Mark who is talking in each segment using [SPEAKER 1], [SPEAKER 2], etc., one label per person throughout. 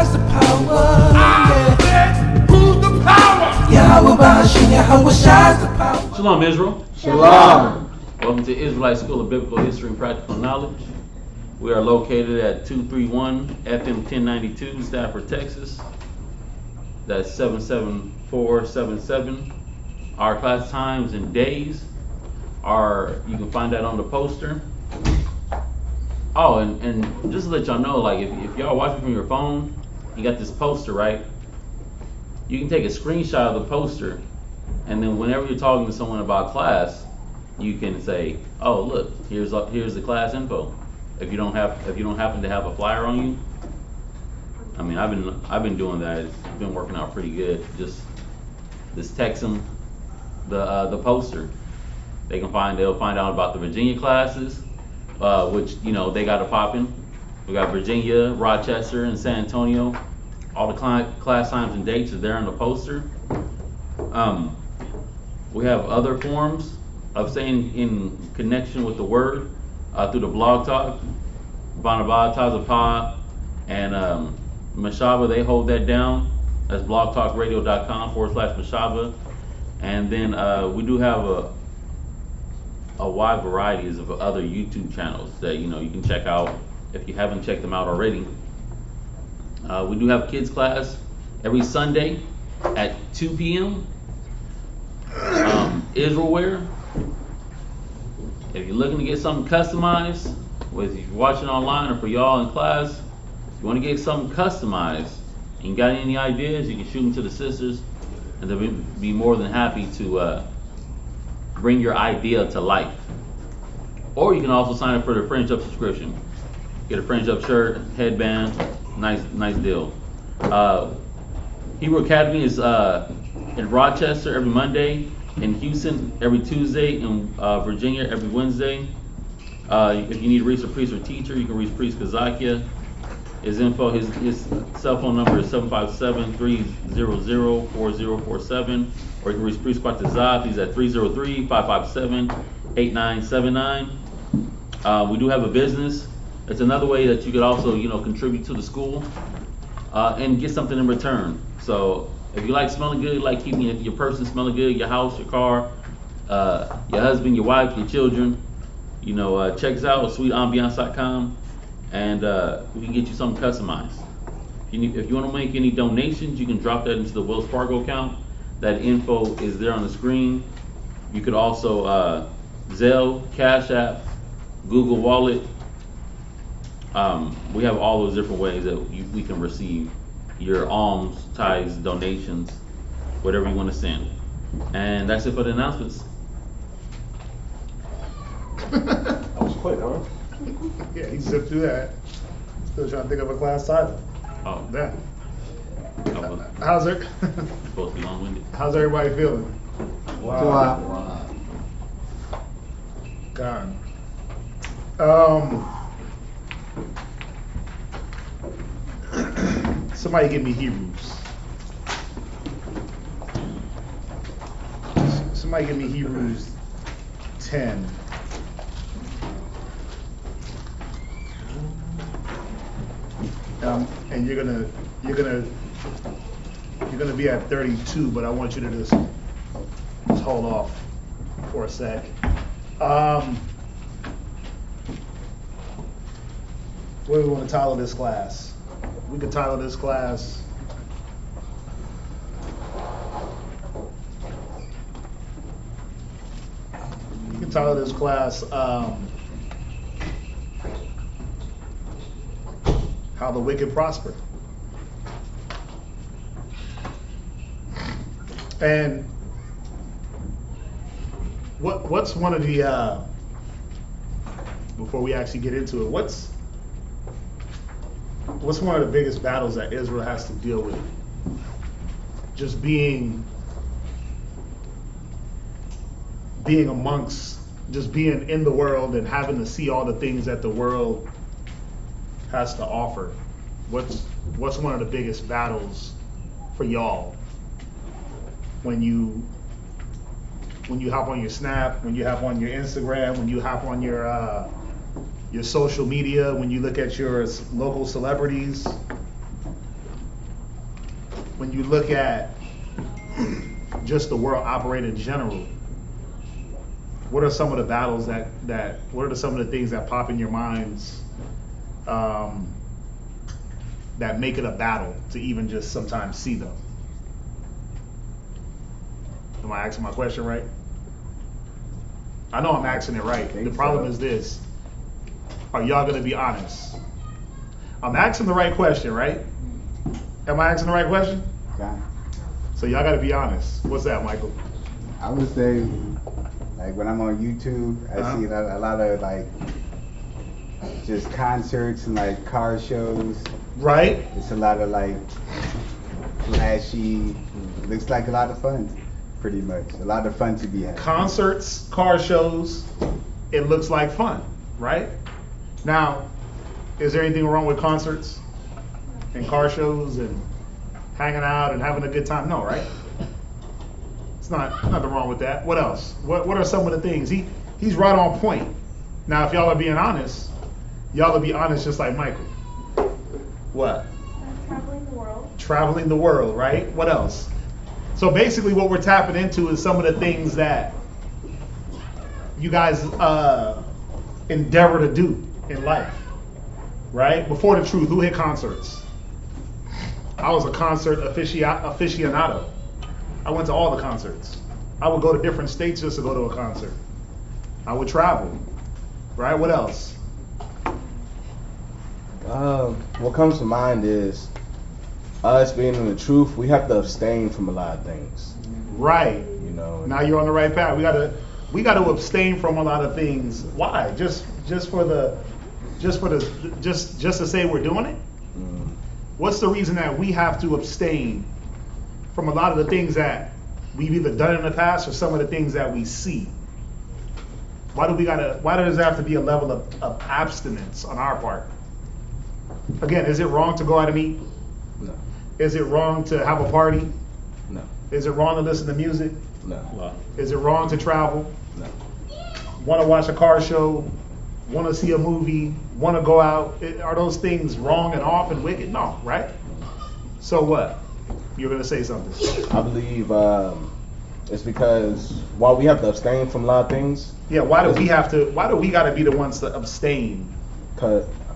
[SPEAKER 1] has the power. Yeah. Who's the power? Yahweh Bashim, Yahweh has the power.
[SPEAKER 2] Shalom, Israel.
[SPEAKER 3] Shalom.
[SPEAKER 2] Welcome to Israelite School of Biblical History and Practical Knowledge. We are located at 231 FM 1092, Stafford, Texas. That's 77477. Our class times and days are, you can find that on the poster. Oh, and just to let y'all know, like if y'all watching from your phone, you got this poster, right? You can take a screenshot of the poster, and then whenever you're talking to someone about class, you can say, "Oh, look, here's the class info." If you don't happen to have a flyer on you, I mean, I've been doing that. It's been working out pretty good. Just text them the poster. They'll find out about the Virginia classes, which they got it popping. We got Virginia, Rochester, and San Antonio. All the class times and dates are there on the poster. We have other forms of staying in connection with the word through the blog talk. Banabah, Tazapah, and Mashaba, they hold that down. That's blogtalkradio.com/Mashaba. And then we do have a wide variety of other YouTube channels that you can check out if you haven't checked them out already. We do have kids class every Sunday at 2 p.m. Israel wear. If you're looking to get something customized, whether you're watching online or for y'all in class, if you want to get something customized and you got any ideas, you can shoot them to the sisters, and they'll be more than happy to bring your idea to life. Or you can also sign up for the Fringe Up subscription. Get a Fringe Up shirt, headband, nice deal. Hebrew Academy is in Rochester every Monday, in Houston every Tuesday, in Virginia every Wednesday. If you need to reach a priest or teacher, you can reach Priest Kazakia. His cell phone number is 757-300-4047, or you can reach Priest Partizat. He's at 303-557-8979. We do have a business. It's another way that you could also, contribute to the school and get something in return. So if you like smelling good, like keeping your person smelling good, your house, your car, your husband, your wife, your children, check us out at sweetambiance.com, and we can get you something customized. If you want to make any donations, you can drop that into the Wells Fargo account. That info is there on the screen. You could also Zelle, Cash App, Google Wallet. We have all those different ways that we can receive your alms, tithes, donations, whatever you want to send. And that's it for the announcements.
[SPEAKER 3] That was quick, huh?
[SPEAKER 4] Yeah, he zipped through that. Still trying to think of a class title.
[SPEAKER 2] Oh,
[SPEAKER 4] Yeah.
[SPEAKER 2] I
[SPEAKER 4] How's
[SPEAKER 2] was supposed to be long-winded.
[SPEAKER 4] How's everybody feeling?
[SPEAKER 3] Wow.
[SPEAKER 4] God. Somebody give me Hebrews. Somebody give me Hebrews 10. And you're gonna be at 32, but I want you to just hold off for a sec. What do we want to title this class? We could title this class How the Wicked Prosper. And what's one of the before we actually get into it, what's one of the biggest battles that Israel has to deal with? Just being amongst, just being in the world and having to see all the things that the world has to offer. What's one of the biggest battles for y'all when you hop on your Snap, when you hop on your Instagram, when you hop on your social media, when you look at your local celebrities? when you look at just the world operate in general, what are some of the battles what are some of the things that pop in your minds that make it a battle to even just sometimes see them? Am I asking my question right? I know I'm asking it right. The problem is this. Are y'all gonna be honest? I'm asking the right question, right? Am I asking the right question?
[SPEAKER 3] Okay.
[SPEAKER 4] So y'all gotta be honest. What's that, Michael?
[SPEAKER 3] I would say, like when I'm on YouTube, I see a lot of like just concerts and like car shows.
[SPEAKER 4] Right?
[SPEAKER 3] It's a lot of like flashy, looks like a lot of fun, pretty much. A lot of fun to be had.
[SPEAKER 4] Concerts, car shows, it looks like fun, right? Now, is there anything wrong with concerts and car shows and hanging out and having a good time? No, right? It's nothing wrong with that. What else? What are some of the things? He's right on point. Now, if y'all are being honest, y'all will be honest just like Michael. What?
[SPEAKER 5] Traveling the world.
[SPEAKER 4] Traveling the world, right? What else? So basically what we're tapping into is some of the things that you guys endeavor to do in life, right? Before the truth, who hit concerts? I was a concert aficionado. I went to all the concerts. I would go to different states just to go to a concert. I would travel, right? What else?
[SPEAKER 6] What comes to mind is us being in the truth. We have to abstain from a lot of things.
[SPEAKER 4] Right.
[SPEAKER 6] You know.
[SPEAKER 4] Now you're on the right path. We gotta abstain from a lot of things. Why? Just to say we're doing it?
[SPEAKER 6] Mm.
[SPEAKER 4] What's the reason that we have to abstain from a lot of the things that we've either done in the past or some of the things that we see? Why does there have to be a level of abstinence on our part? Again, is it wrong to go out and eat?
[SPEAKER 6] No.
[SPEAKER 4] Is it wrong to have a party?
[SPEAKER 6] No.
[SPEAKER 4] Is it wrong to listen to music?
[SPEAKER 6] No.
[SPEAKER 4] Is it wrong to travel?
[SPEAKER 6] No.
[SPEAKER 4] Want to watch a car show? Want to see a movie? Want to go out? Are those things wrong and off and wicked? No, right? So what? You're going to say something.
[SPEAKER 6] I believe it's because while we have to abstain from a lot of things.
[SPEAKER 4] Yeah, why do we got to be the ones to abstain?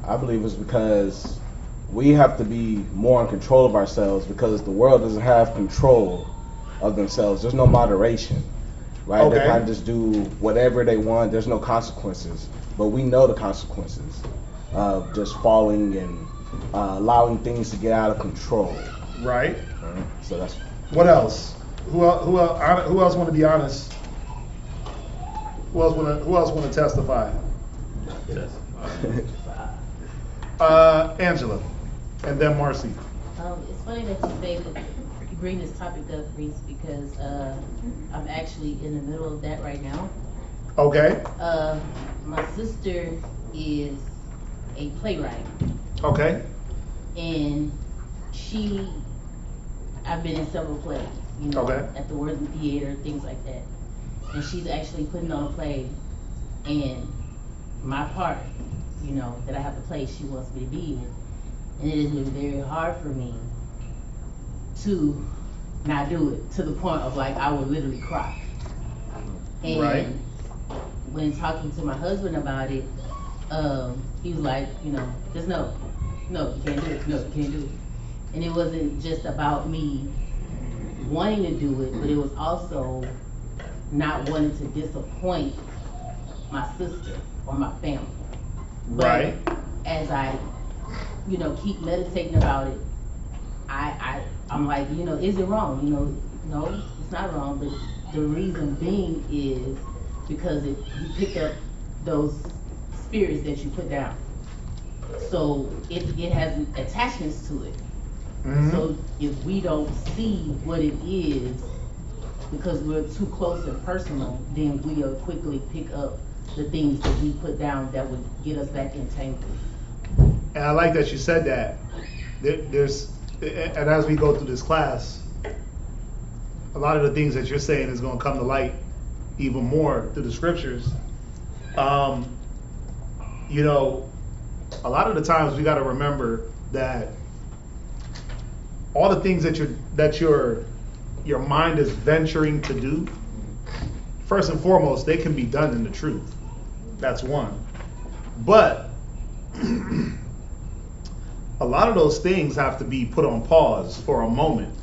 [SPEAKER 6] I believe it's because we have to be more in control of ourselves, because the world doesn't have control of themselves. There's no moderation, right?
[SPEAKER 4] Okay.
[SPEAKER 6] They kind of just do whatever they want. There's no consequences, but we know the consequences of just falling and allowing things to get out of control.
[SPEAKER 4] Right.
[SPEAKER 6] Right? So that's.
[SPEAKER 4] What else? Who else want to be honest? Who else want to testify? Angela, and then Marcy.
[SPEAKER 7] It's funny that you say that you bring this topic up, Reese, because I'm actually in the middle of that right now.
[SPEAKER 4] Okay.
[SPEAKER 7] My sister is a playwright.
[SPEAKER 4] Okay.
[SPEAKER 7] And I've been in several plays,
[SPEAKER 4] Okay.
[SPEAKER 7] at the Worthing Theater, things like that. And she's actually putting on a play, and my part, that I have to play, she wants me to be in. And it has been very hard for me to not do it, to the point of like I would literally cry. And
[SPEAKER 4] Right.
[SPEAKER 7] when talking to my husband about it, he was like, just no, you can't do it, no, you can't do it. And it wasn't just about me wanting to do it, but it was also not wanting to disappoint my sister or my family.
[SPEAKER 4] Right.
[SPEAKER 7] But as I, keep meditating about it, I'm like, is it wrong? No, it's not wrong. But the reason being is because you pick up those spirits that you put down. So it has attachments to it.
[SPEAKER 4] Mhm.
[SPEAKER 7] So if we don't see what it is, because we're too close and personal, then we'll quickly pick up the things that we put down that would get us back entangled.
[SPEAKER 4] And I like that you said that. And as we go through this class, a lot of the things that you're saying is going to come to light even more through the scriptures. A lot of the times we got to remember that all the things that your mind is venturing to do, first and foremost, they can be done in the truth. That's one. But a lot of those things have to be put on pause for a moment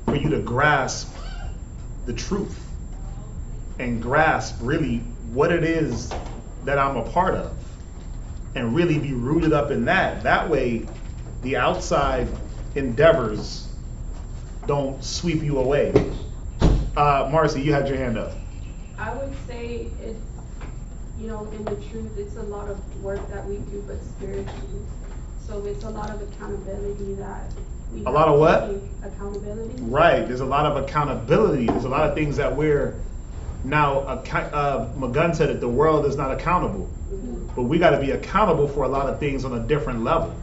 [SPEAKER 4] for you to grasp the truth and grasp really what it is that I'm a part of and really be rooted up in that. That way, the outside endeavors don't sweep you away. Marcy, you had your hand up.
[SPEAKER 5] I would say it's, in the truth, it's a lot of work that we do, but spiritually. So it's a lot of accountability that we
[SPEAKER 4] A lot of what?
[SPEAKER 5] Accountability.
[SPEAKER 4] Right, there's a lot of accountability. There's a lot of things that we're now, McGunn said it, the world is not accountable.
[SPEAKER 5] Mm-hmm.
[SPEAKER 4] But we got to be accountable for a lot of things on a different level.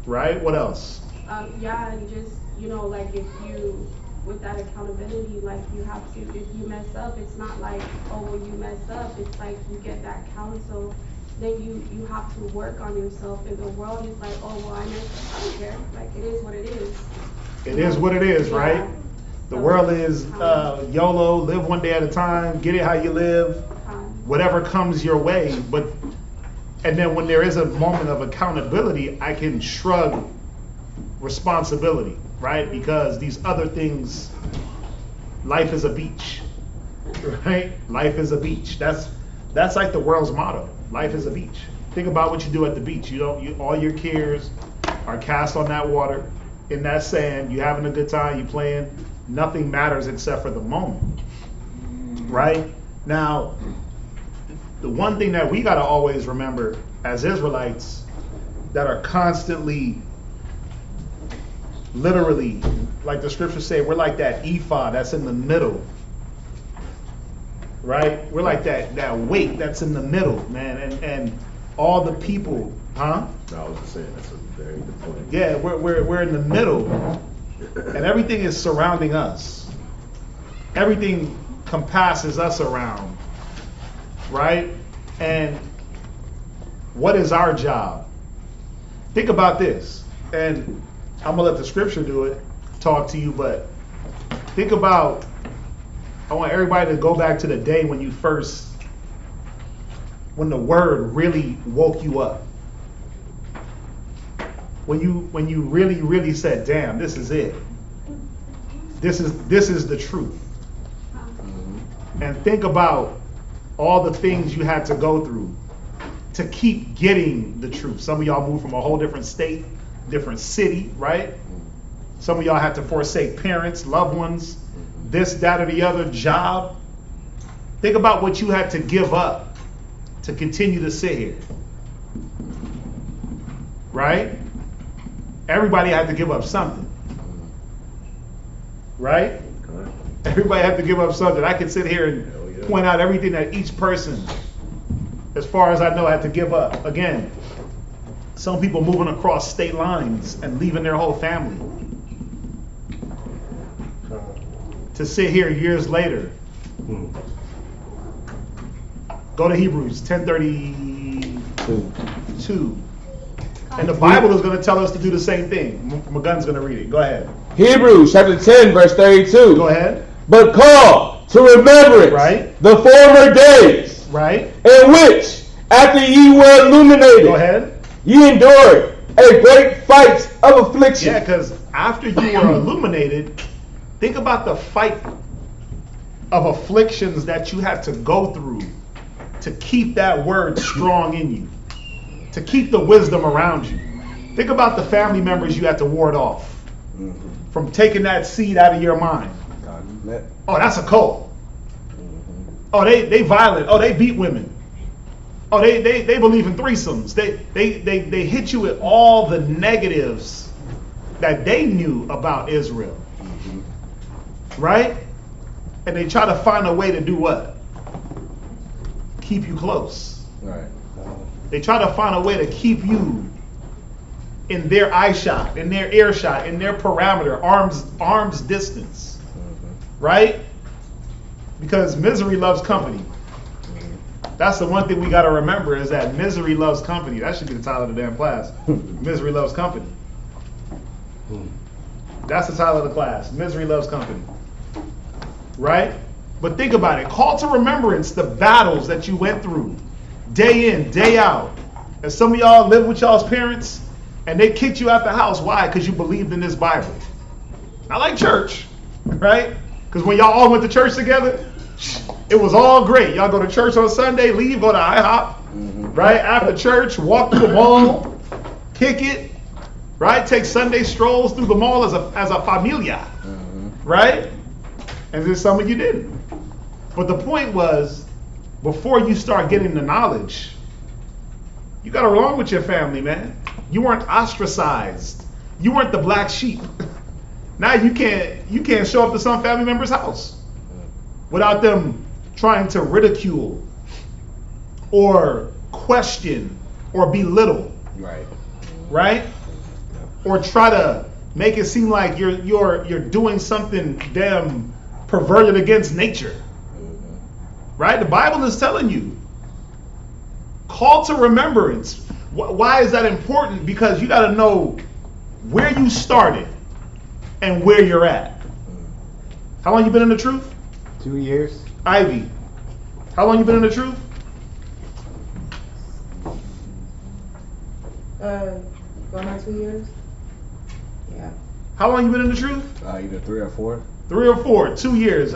[SPEAKER 4] Right? What else?
[SPEAKER 5] Yeah, and just, like if you, with that accountability, like you have to, if you mess up, it's not like, oh, when you mess up, it's like you get that counsel, then you have to work on yourself. And the world is like, oh, well, I messed up, I don't care. Like, it is what it is.
[SPEAKER 4] It is what it is,
[SPEAKER 5] Yeah.
[SPEAKER 4] right? The world is YOLO, live one day at a time, get it how you live, whatever comes your way. And then when there is a moment of accountability, I can shrug responsibility, right? Because these other things, life is a beach, right? Life is a beach. That's like the world's motto. Life is a beach. Think about what you do at the beach. All your cares are cast on that water, in that sand. You having a good time, you playing. Nothing matters except for the moment, right? Now, the one thing that we got to always remember as Israelites that are constantly, literally, like the scriptures say, we're like that ephod that's in the middle, right? We're like that weight that's in the middle, man, and all the people, huh?
[SPEAKER 8] No, I was just saying that's a very good point.
[SPEAKER 4] Yeah, we're in the middle, and everything is surrounding us. Everything compasses us around, right? And what is our job? Think about this, and I'm gonna let the scripture do it, talk to you, but think about, I want everybody to go back to the day when when the word really woke you up. When you really, really said, damn, this is it. This is the truth. And think about all the things you had to go through to keep getting the truth. Some of y'all moved from a whole different state, different city, right? Some of y'all had to forsake parents, loved ones, this, that, or the other, job. Think about what you had to give up to continue to sit here, right? Everybody had to give up something, right? Everybody had to give up something. I could sit here and point out everything that each person, as far as I know, had to give up. Again, some people moving across state lines and leaving their whole family to sit here years later. Go to Hebrews 10:32. And the Bible is going to tell us to do the same thing. McGunn's going to read it. Go ahead.
[SPEAKER 6] Hebrews chapter 10, verse 32.
[SPEAKER 4] Go ahead.
[SPEAKER 6] But call to remembrance
[SPEAKER 4] Right.
[SPEAKER 6] the former days,
[SPEAKER 4] Right?
[SPEAKER 6] in which, after ye were illuminated,
[SPEAKER 4] Go ahead.
[SPEAKER 6] ye endured a great fight of affliction.
[SPEAKER 4] Yeah, because after you were illuminated, think about the fight of afflictions that you had to go through to keep that word strong in you, to keep the wisdom around you. Think about the family members you had to ward off from taking that seed out of your mind. Oh, that's a cult. Oh, they violent. Oh, they beat women. Oh, they believe in threesomes. They hit you with all the negatives that they knew about Israel. Right? And they try to find a way to do what? Keep you close.
[SPEAKER 6] Right.
[SPEAKER 4] They try to find a way to keep you in their eye shot, in their ear shot, in their parameter, arm's distance. Right? Because misery loves company. That's the one thing we got to remember, is that misery loves company. That should be the title of the damn class. Misery loves company. That's the title of the class. Misery loves company. Right? But think about it. Call to remembrance the battles that you went through, day in, day out. And some of y'all live with y'all's parents, and they kicked you out the house. Why? Because you believed in this Bible. Not like church, right? Because when y'all all went to church together, it was all great. Y'all go to church on Sunday, leave, go to IHOP, right? After church, walk through the mall, kick it, right? Take Sunday strolls through the mall as a familia, right? And then some of you didn't. But the point was, before you start getting the knowledge, you got along with your family, man. You weren't ostracized. You weren't the black sheep. Now you can't show up to some family member's house without them trying to ridicule or question or belittle. Right? Or try to make it seem like you're doing something damn perverted against nature. Right? The Bible is telling you. Call to remembrance. Why is that important? Because you got to know where you started and where you're at. How long you been in the truth?
[SPEAKER 3] 2 years.
[SPEAKER 4] Ivy, how long you been in the truth?
[SPEAKER 9] Going on 2 years. Yeah.
[SPEAKER 4] How long you been in the truth?
[SPEAKER 6] Either 3 or 4.
[SPEAKER 4] 3 or 4, 2 years.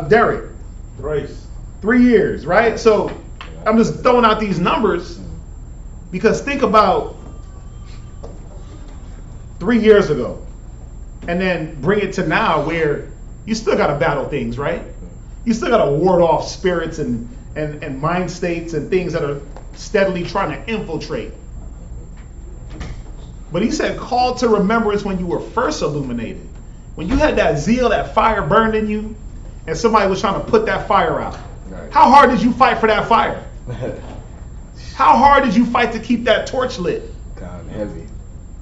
[SPEAKER 4] Derek? 3 years, right? So I'm just throwing out these numbers because think about 3 years ago and then bring it to now where you still got to battle things, right? You still got to ward off spirits and mind states and things that are steadily trying to infiltrate. But he said, call to remembrance when you were first illuminated. When you had that zeal, that fire burned in you, and somebody was trying to put that fire out. Right. How hard did you fight for that fire? How hard did you fight to keep that torch lit?
[SPEAKER 6] God, heavy.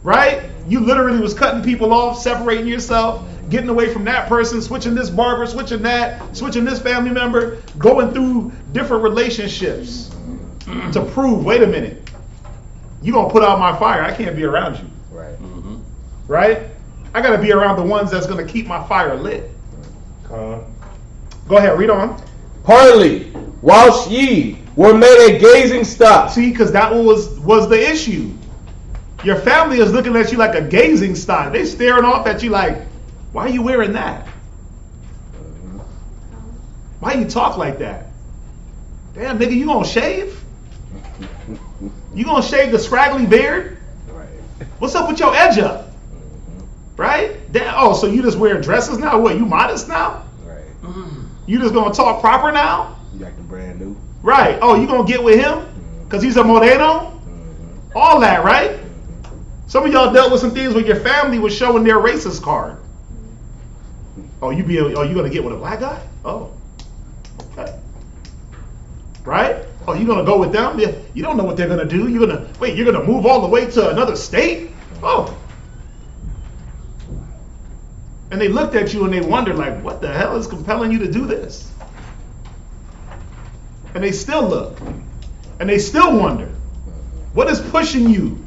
[SPEAKER 4] Right? You literally was cutting people off, separating yourself, getting away from that person, switching this barber, switching that, switching this family member, going through different relationships to prove, wait a minute, you're going to put out my fire. I can't be around you.
[SPEAKER 6] Right.
[SPEAKER 4] Right? I got to be around the ones that's going to keep my fire lit. Go ahead, read on.
[SPEAKER 6] Partly, whilst ye were made a gazing stock.
[SPEAKER 4] See, because that was the issue. Your family is looking at you like a gazing stock. They staring off at you like, why are you wearing that? Why you talk like that? Damn, nigga, you gonna shave? You gonna shave the scraggly beard?
[SPEAKER 6] Right.
[SPEAKER 4] What's up with your edge up? Right? Damn, oh, so you just wear dresses now? What, you modest now?
[SPEAKER 6] Right.
[SPEAKER 4] You just gonna talk proper now?
[SPEAKER 6] You acting brand new.
[SPEAKER 4] Right. Oh, you gonna get with him? Because he's a moreno? All that, right? Some of y'all dealt with some things where your family was showing their racist card. Oh, you gonna get with a black guy? Oh, okay. Right? Oh, you gonna go with them? You don't know what they're gonna do. You're gonna move all the way to another state? Oh. And they looked at you and they wondered, like, what the hell is compelling you to do this? And they still look. And they still wonder, what is pushing you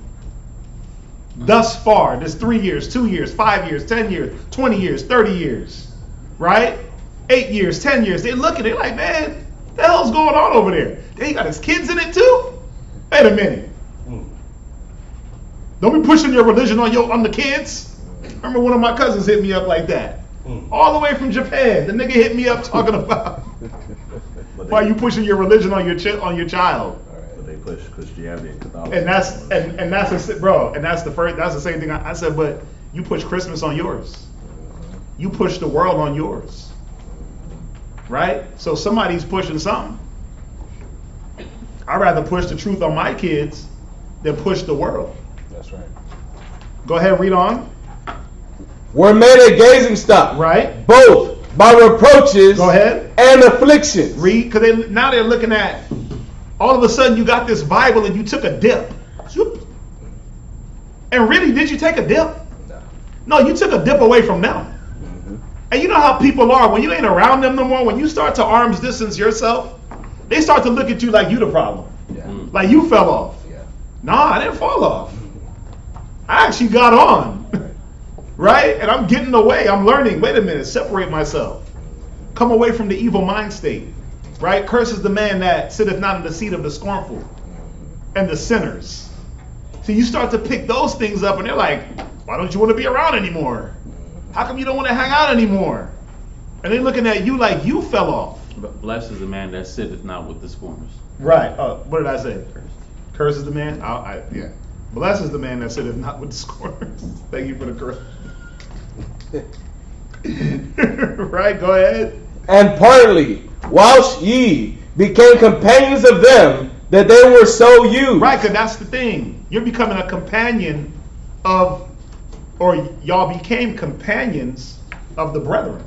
[SPEAKER 4] thus far, this 3 years, 2 years, 5 years, 10 years, 20 years, 30 years, right? 8 years, 10 years. They look at it like, man, what the hell's going on over there? He got his kids in it too? Wait a minute. Don't be pushing your religion on the kids. Remember one of my cousins hit me up like that. All the way from Japan. The nigga hit me up talking about why you pushing your religion on your child.
[SPEAKER 8] But they push Christianity and Catholicism.
[SPEAKER 4] And that's the same thing I said, but you push Christmas on yours. You push the world on yours. Right? So somebody's pushing something. I'd rather push the truth on my kids than push the world.
[SPEAKER 6] That's right.
[SPEAKER 4] Go ahead, read on.
[SPEAKER 6] Were made a gazing stock.
[SPEAKER 4] Right.
[SPEAKER 6] Both by reproaches.
[SPEAKER 4] Go ahead.
[SPEAKER 6] And afflictions.
[SPEAKER 4] Read, because now they're looking at, all of a sudden you got this Bible and you took a dip. Swoop. And really, did you take a dip? No, you took a dip away from them. And you know how people are, when you ain't around them no more, when you start to arm's distance yourself, they start to look at you like you the problem.
[SPEAKER 6] Yeah.
[SPEAKER 4] Like you fell off.
[SPEAKER 6] Yeah.
[SPEAKER 4] Nah, I didn't fall off. I actually got on. Right? And I'm getting away. I'm learning. Wait a minute. Separate myself. Come away from the evil mind state. Right? Cursed is the man that sitteth not in the seat of the scornful and the sinners. So you start to pick those things up and they're like, why don't you want to be around anymore? How come you don't want to hang out anymore? And they're looking at you like you fell off.
[SPEAKER 2] But blessed is the man that sitteth not with the scorners.
[SPEAKER 4] Right. What did I say? Curse is the man? Yeah. Blessed is the man that sitteth not with the scorners. Thank you for the curse. Right, go ahead.
[SPEAKER 6] And partly, whilst ye became companions of them, that they were so used.
[SPEAKER 4] Right, because that's the thing. You're becoming a companion of, or y'all became companions of the brethren.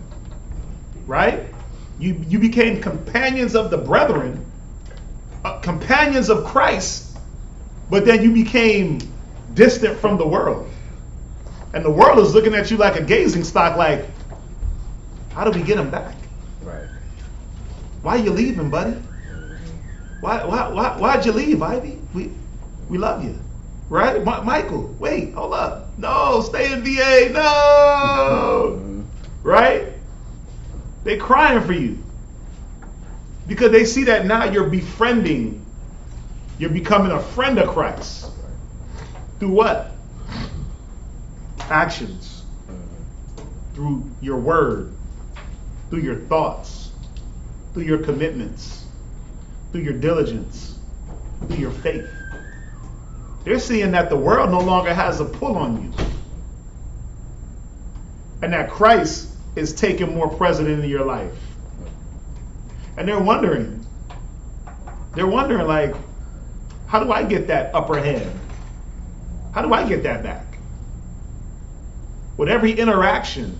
[SPEAKER 4] Right? You became companions of the brethren, companions of Christ, but then you became distant from the world. And the world is looking at you like a gazing stock, like, how do we get him back?
[SPEAKER 6] Right.
[SPEAKER 4] Why you leaving, buddy? Why'd you leave, Ivy? We love you. Right? Michael, wait, hold up. No, stay in VA. No. Right? They crying for you. Because they see that now you're befriending. You're becoming a friend of Christ. Through what? Actions. Through your word. Through your thoughts. Through your commitments. Through your diligence. Through your faith. They're seeing that the world no longer has a pull on you. And that Christ is taking more precedent in your life. And they're wondering, like, how do I get that upper hand? How do I get that back? With every interaction,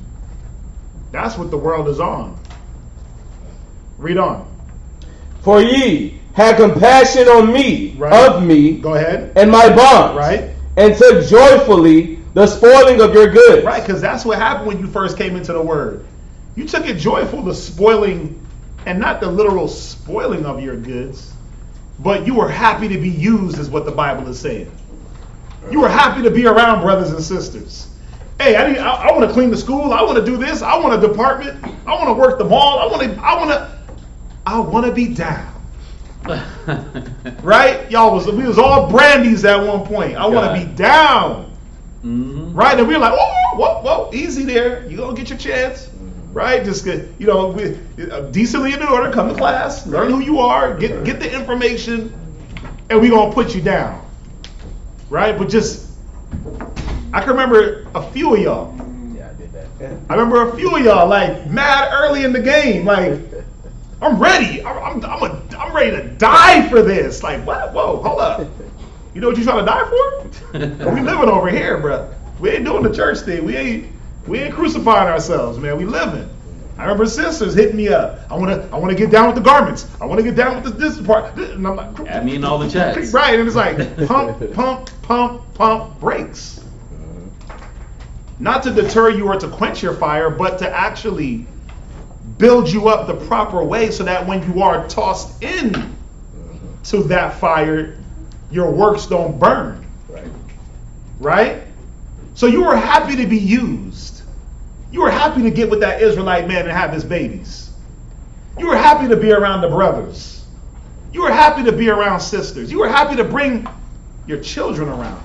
[SPEAKER 4] that's what the world is on. Read on.
[SPEAKER 6] For ye had compassion on me,
[SPEAKER 4] Right.
[SPEAKER 6] of me,
[SPEAKER 4] Go ahead.
[SPEAKER 6] and my bonds,
[SPEAKER 4] Right.
[SPEAKER 6] and took joyfully the spoiling of your goods.
[SPEAKER 4] Right, because that's what happened when you first came into the word. You took it joyful, the spoiling, and not the literal spoiling of your goods, but you were happy to be used, is what the Bible is saying. You were happy to be around brothers and sisters. Hey, I want to clean the school. I want to do this. I want a department. I want to work the mall. I want to be down. Right? We was all brandies at one point. I want to be down.
[SPEAKER 2] Mm-hmm.
[SPEAKER 4] Right? And we were like, whoa, easy there. You gonna get your chance. Right? Just decently in order, come to class, learn who you are, get the information, and we gonna put you down. Right? But I can remember a few of y'all.
[SPEAKER 6] Yeah, I did that.
[SPEAKER 4] I remember a few of y'all like mad early in the game, like, I'm ready. I'm ready to die for this. Like, what? Whoa, hold up. You know what you're trying to die for? We living over here, bro. We ain't doing the church thing. We ain't crucifying ourselves, man. We living. I remember sisters hitting me up. I wanna get down with the garments. I wanna get down with this part. And I'm like,
[SPEAKER 2] Add me in all the chats.
[SPEAKER 4] Right, and it's like pump, brakes. Not to deter you or to quench your fire, but to actually build you up the proper way so that when you are tossed in to that fire, your works don't burn. Right? So you were happy to be used. You were happy to get with that Israelite man and have his babies. You were happy to be around the brothers. You were happy to be around sisters. You were happy to bring your children around.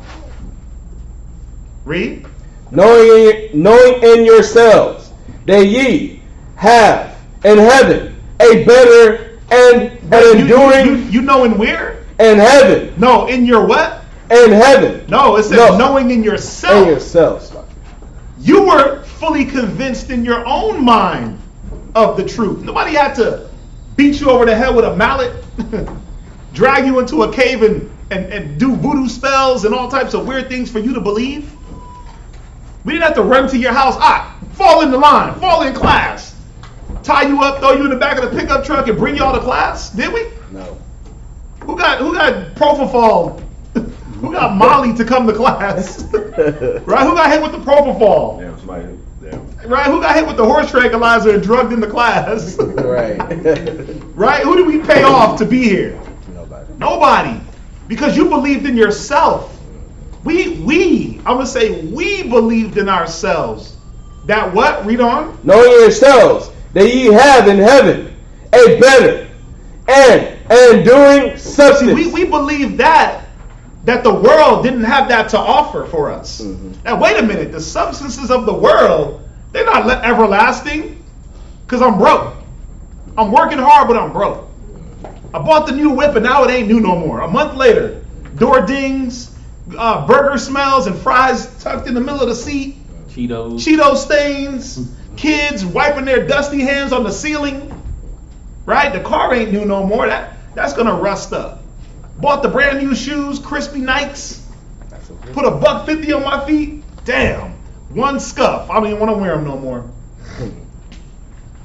[SPEAKER 4] Read.
[SPEAKER 6] Knowing in yourselves that ye have in heaven a better and an enduring.
[SPEAKER 4] You know in where?
[SPEAKER 6] In heaven.
[SPEAKER 4] No, in your what?
[SPEAKER 6] In heaven.
[SPEAKER 4] No, it says knowing in yourself.
[SPEAKER 6] In yourselves.
[SPEAKER 4] You were fully convinced in your own mind of the truth. Nobody had to beat you over the head with a mallet, drag you into a cave and do voodoo spells and all types of weird things for you to believe. We didn't have to run to your house. Fall in the line, fall in class, tie you up, throw you in the back of the pickup truck, and bring you all to class. Did we?
[SPEAKER 6] No.
[SPEAKER 4] Who got propofol? Who got Molly to come to class? Right? Who got hit with the propofol?
[SPEAKER 8] Damn, somebody. Damn.
[SPEAKER 4] Right? Who got hit with the horse tranquilizer and drugged into class?
[SPEAKER 6] Right.
[SPEAKER 4] Right? Who did we pay off to be here?
[SPEAKER 6] Nobody.
[SPEAKER 4] Nobody. Because you believed in yourself. I'm gonna say we believed in ourselves. That what? Read on.
[SPEAKER 6] Knowing yourselves that ye have in heaven a better and an enduring substance.
[SPEAKER 4] See, we believe that the world didn't have that to offer for us. Now wait a minute, the substances of the world, they're not everlasting, because I'm broke. I'm working hard, but I'm broke. I bought the new whip and now it ain't new no more. A month later, door dings, burger smells, and fries tucked in the middle of the seat. Cheeto stains, kids wiping their dusty hands on the ceiling. Right? The car ain't new no more. That's gonna rust up. Bought the brand new shoes, crispy Nikes. Put $150 on my feet. Damn, one scuff. I don't even want to wear them no more.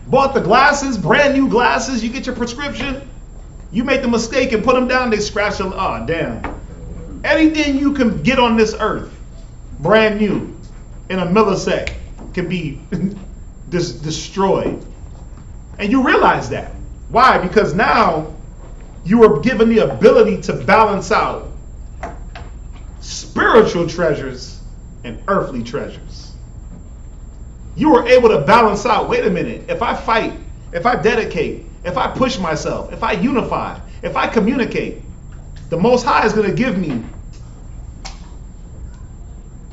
[SPEAKER 4] Bought the glasses, brand new glasses. You get your prescription. You make the mistake and put them down. They scratch them. Oh, damn. Anything you can get on this earth, brand new, in a millisecond, can be destroyed. And you realize that. Why? Because now you are given the ability to balance out spiritual treasures and earthly treasures. You are able to balance out, wait a minute, if I fight, if I dedicate, if I push myself, if I unify, if I communicate, the Most High is going to give me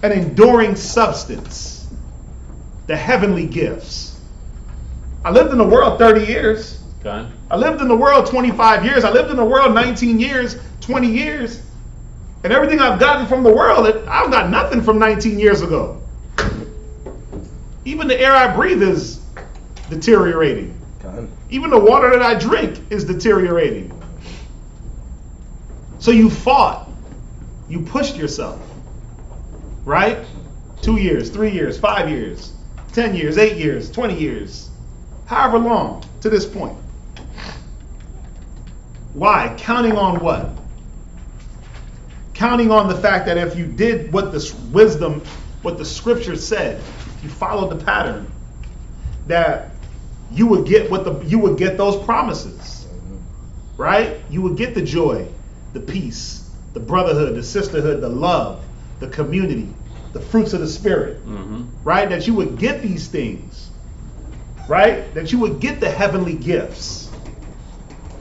[SPEAKER 4] an enduring substance, the heavenly gifts. I lived in the world 30 years.
[SPEAKER 2] Okay.
[SPEAKER 4] I lived in the world 25 years. I lived in the world 19 years, 20 years. And everything I've gotten from the world, I've got nothing from 19 years ago. Even the air I breathe is deteriorating.
[SPEAKER 6] Okay.
[SPEAKER 4] Even the water that I drink is deteriorating. So you fought. You pushed yourself. Right? 2 years, 3 years, 5 years, 10 years, 8 years, 20 years. However long to this point. Why? Counting on what? Counting on the fact that if you did what the wisdom, what the scripture said, you followed the pattern, that you would get those promises. Right? You would get the joy, the peace, the brotherhood, the sisterhood, the love, the community, the fruits of the Spirit. Right? That you would get these things. Right? That you would get the heavenly gifts.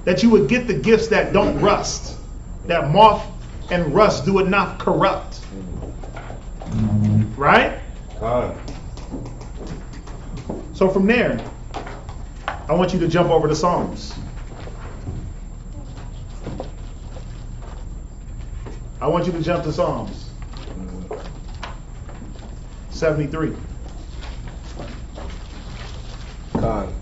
[SPEAKER 4] That you would get the gifts that don't rust. That moth and rust do it not corrupt. Right? So from there, I want you to jump over to Psalms. I want you to jump to Psalms 73.
[SPEAKER 6] God.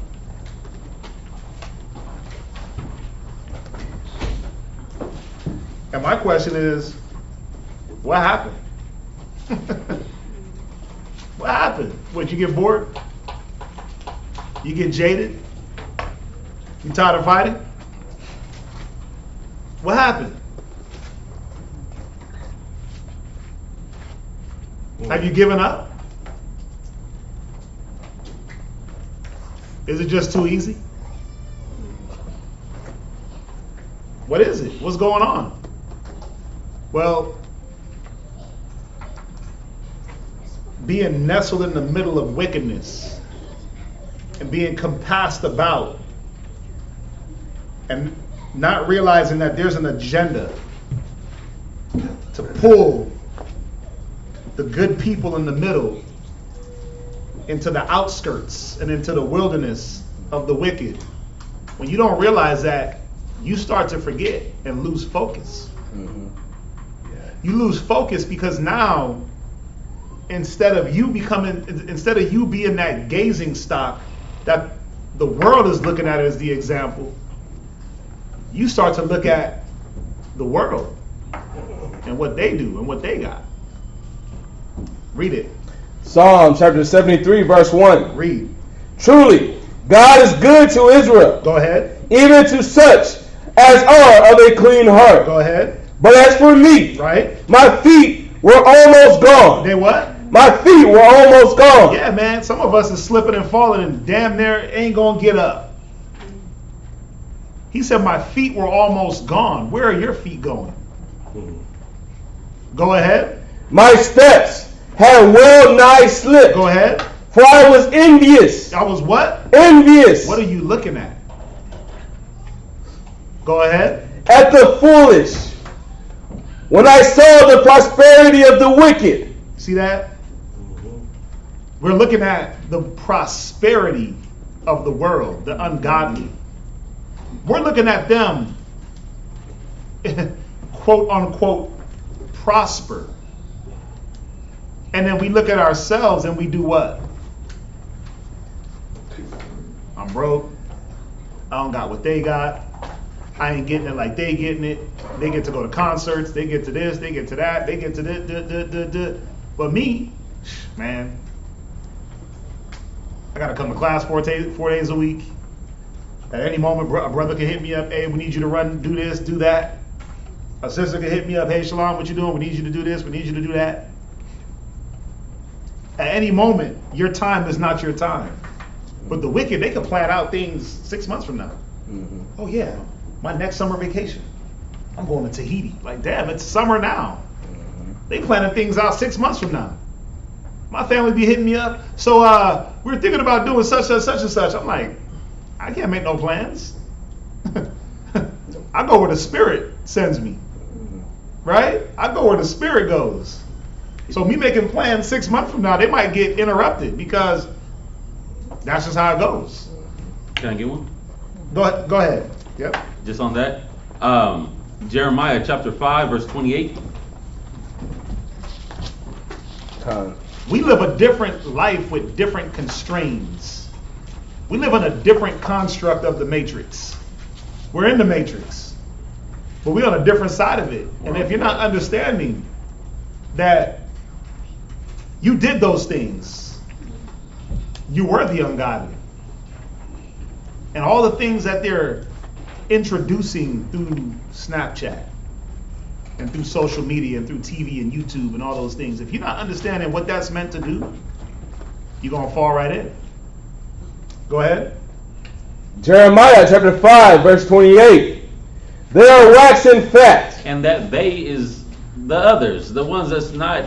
[SPEAKER 4] And my question is, what happened? What happened? What, you get bored? You get jaded? You tired of fighting? What happened? Have you given up? Is it just too easy? What is it? What's going on? Well, being nestled in the middle of wickedness and being compassed about and not realizing that there's an agenda to pull the good people in the middle into the outskirts and into the wilderness of the wicked. When you don't realize that, you start to forget and lose focus. You lose focus because now, instead of you being that gazing stock that the world is looking at as the example, you start to look at the world and what they do and what they got. Read it.
[SPEAKER 6] Psalm chapter 73, verse 1.
[SPEAKER 4] Read.
[SPEAKER 6] Truly, God is good to Israel.
[SPEAKER 4] Go ahead.
[SPEAKER 6] Even to such as are of a clean heart.
[SPEAKER 4] Go ahead.
[SPEAKER 6] But as for me,
[SPEAKER 4] right?
[SPEAKER 6] My feet were almost gone.
[SPEAKER 4] They what?
[SPEAKER 6] My feet were almost gone.
[SPEAKER 4] Yeah, man. Some of us is slipping and falling and damn near ain't gonna get up. He said, my feet were almost gone. Where are your feet going? Go ahead.
[SPEAKER 6] My steps had well nigh slipped.
[SPEAKER 4] Go ahead.
[SPEAKER 6] For I was envious.
[SPEAKER 4] I was what?
[SPEAKER 6] Envious.
[SPEAKER 4] What are you looking at? Go ahead.
[SPEAKER 6] At the foolish. When I saw the prosperity of the wicked.
[SPEAKER 4] See that? We're looking at the prosperity of the world, the ungodly. We're looking at them, quote unquote, prosper. And then we look at ourselves and we do what? I'm broke. I don't got what they got. I ain't getting it like they getting it. They get to go to concerts. They get to this. They get to that. They get to this. But me, man, I got to come to class 4 days a week. At any moment, a brother can hit me up. Hey, we need you to run, do this, do that. A sister can hit me up. Hey, Shalom, what you doing? We need you to do this. We need you to do that. At any moment, your time is not your time. But the wicked, they can plan out things 6 months from now.
[SPEAKER 6] Mm-hmm.
[SPEAKER 4] Oh yeah, my next summer vacation, I'm going to Tahiti. Like, damn, it's summer now. They planning things out 6 months from now. My family be hitting me up. So we're thinking about doing such and such and such. I'm like, I can't make no plans. I go where the Spirit sends me. Right? I go where the Spirit goes. So me making plans 6 months from now, they might get interrupted because that's just how it goes.
[SPEAKER 2] Can I get one?
[SPEAKER 4] Go ahead. Yep.
[SPEAKER 2] Just on that. Jeremiah chapter 5, verse 28.
[SPEAKER 4] We live a different life with different constraints. We live in a different construct of the matrix. We're in the matrix, but we're on a different side of it. And if you're not understanding that you did those things, you were the ungodly. And all the things that they're introducing through Snapchat and through social media and through TV and YouTube and all those things, if you're not understanding what that's meant to do, you're going to fall right in. Go ahead.
[SPEAKER 6] Jeremiah chapter 5, verse 28. They are waxing fat.
[SPEAKER 2] And that they is the others, the ones that's not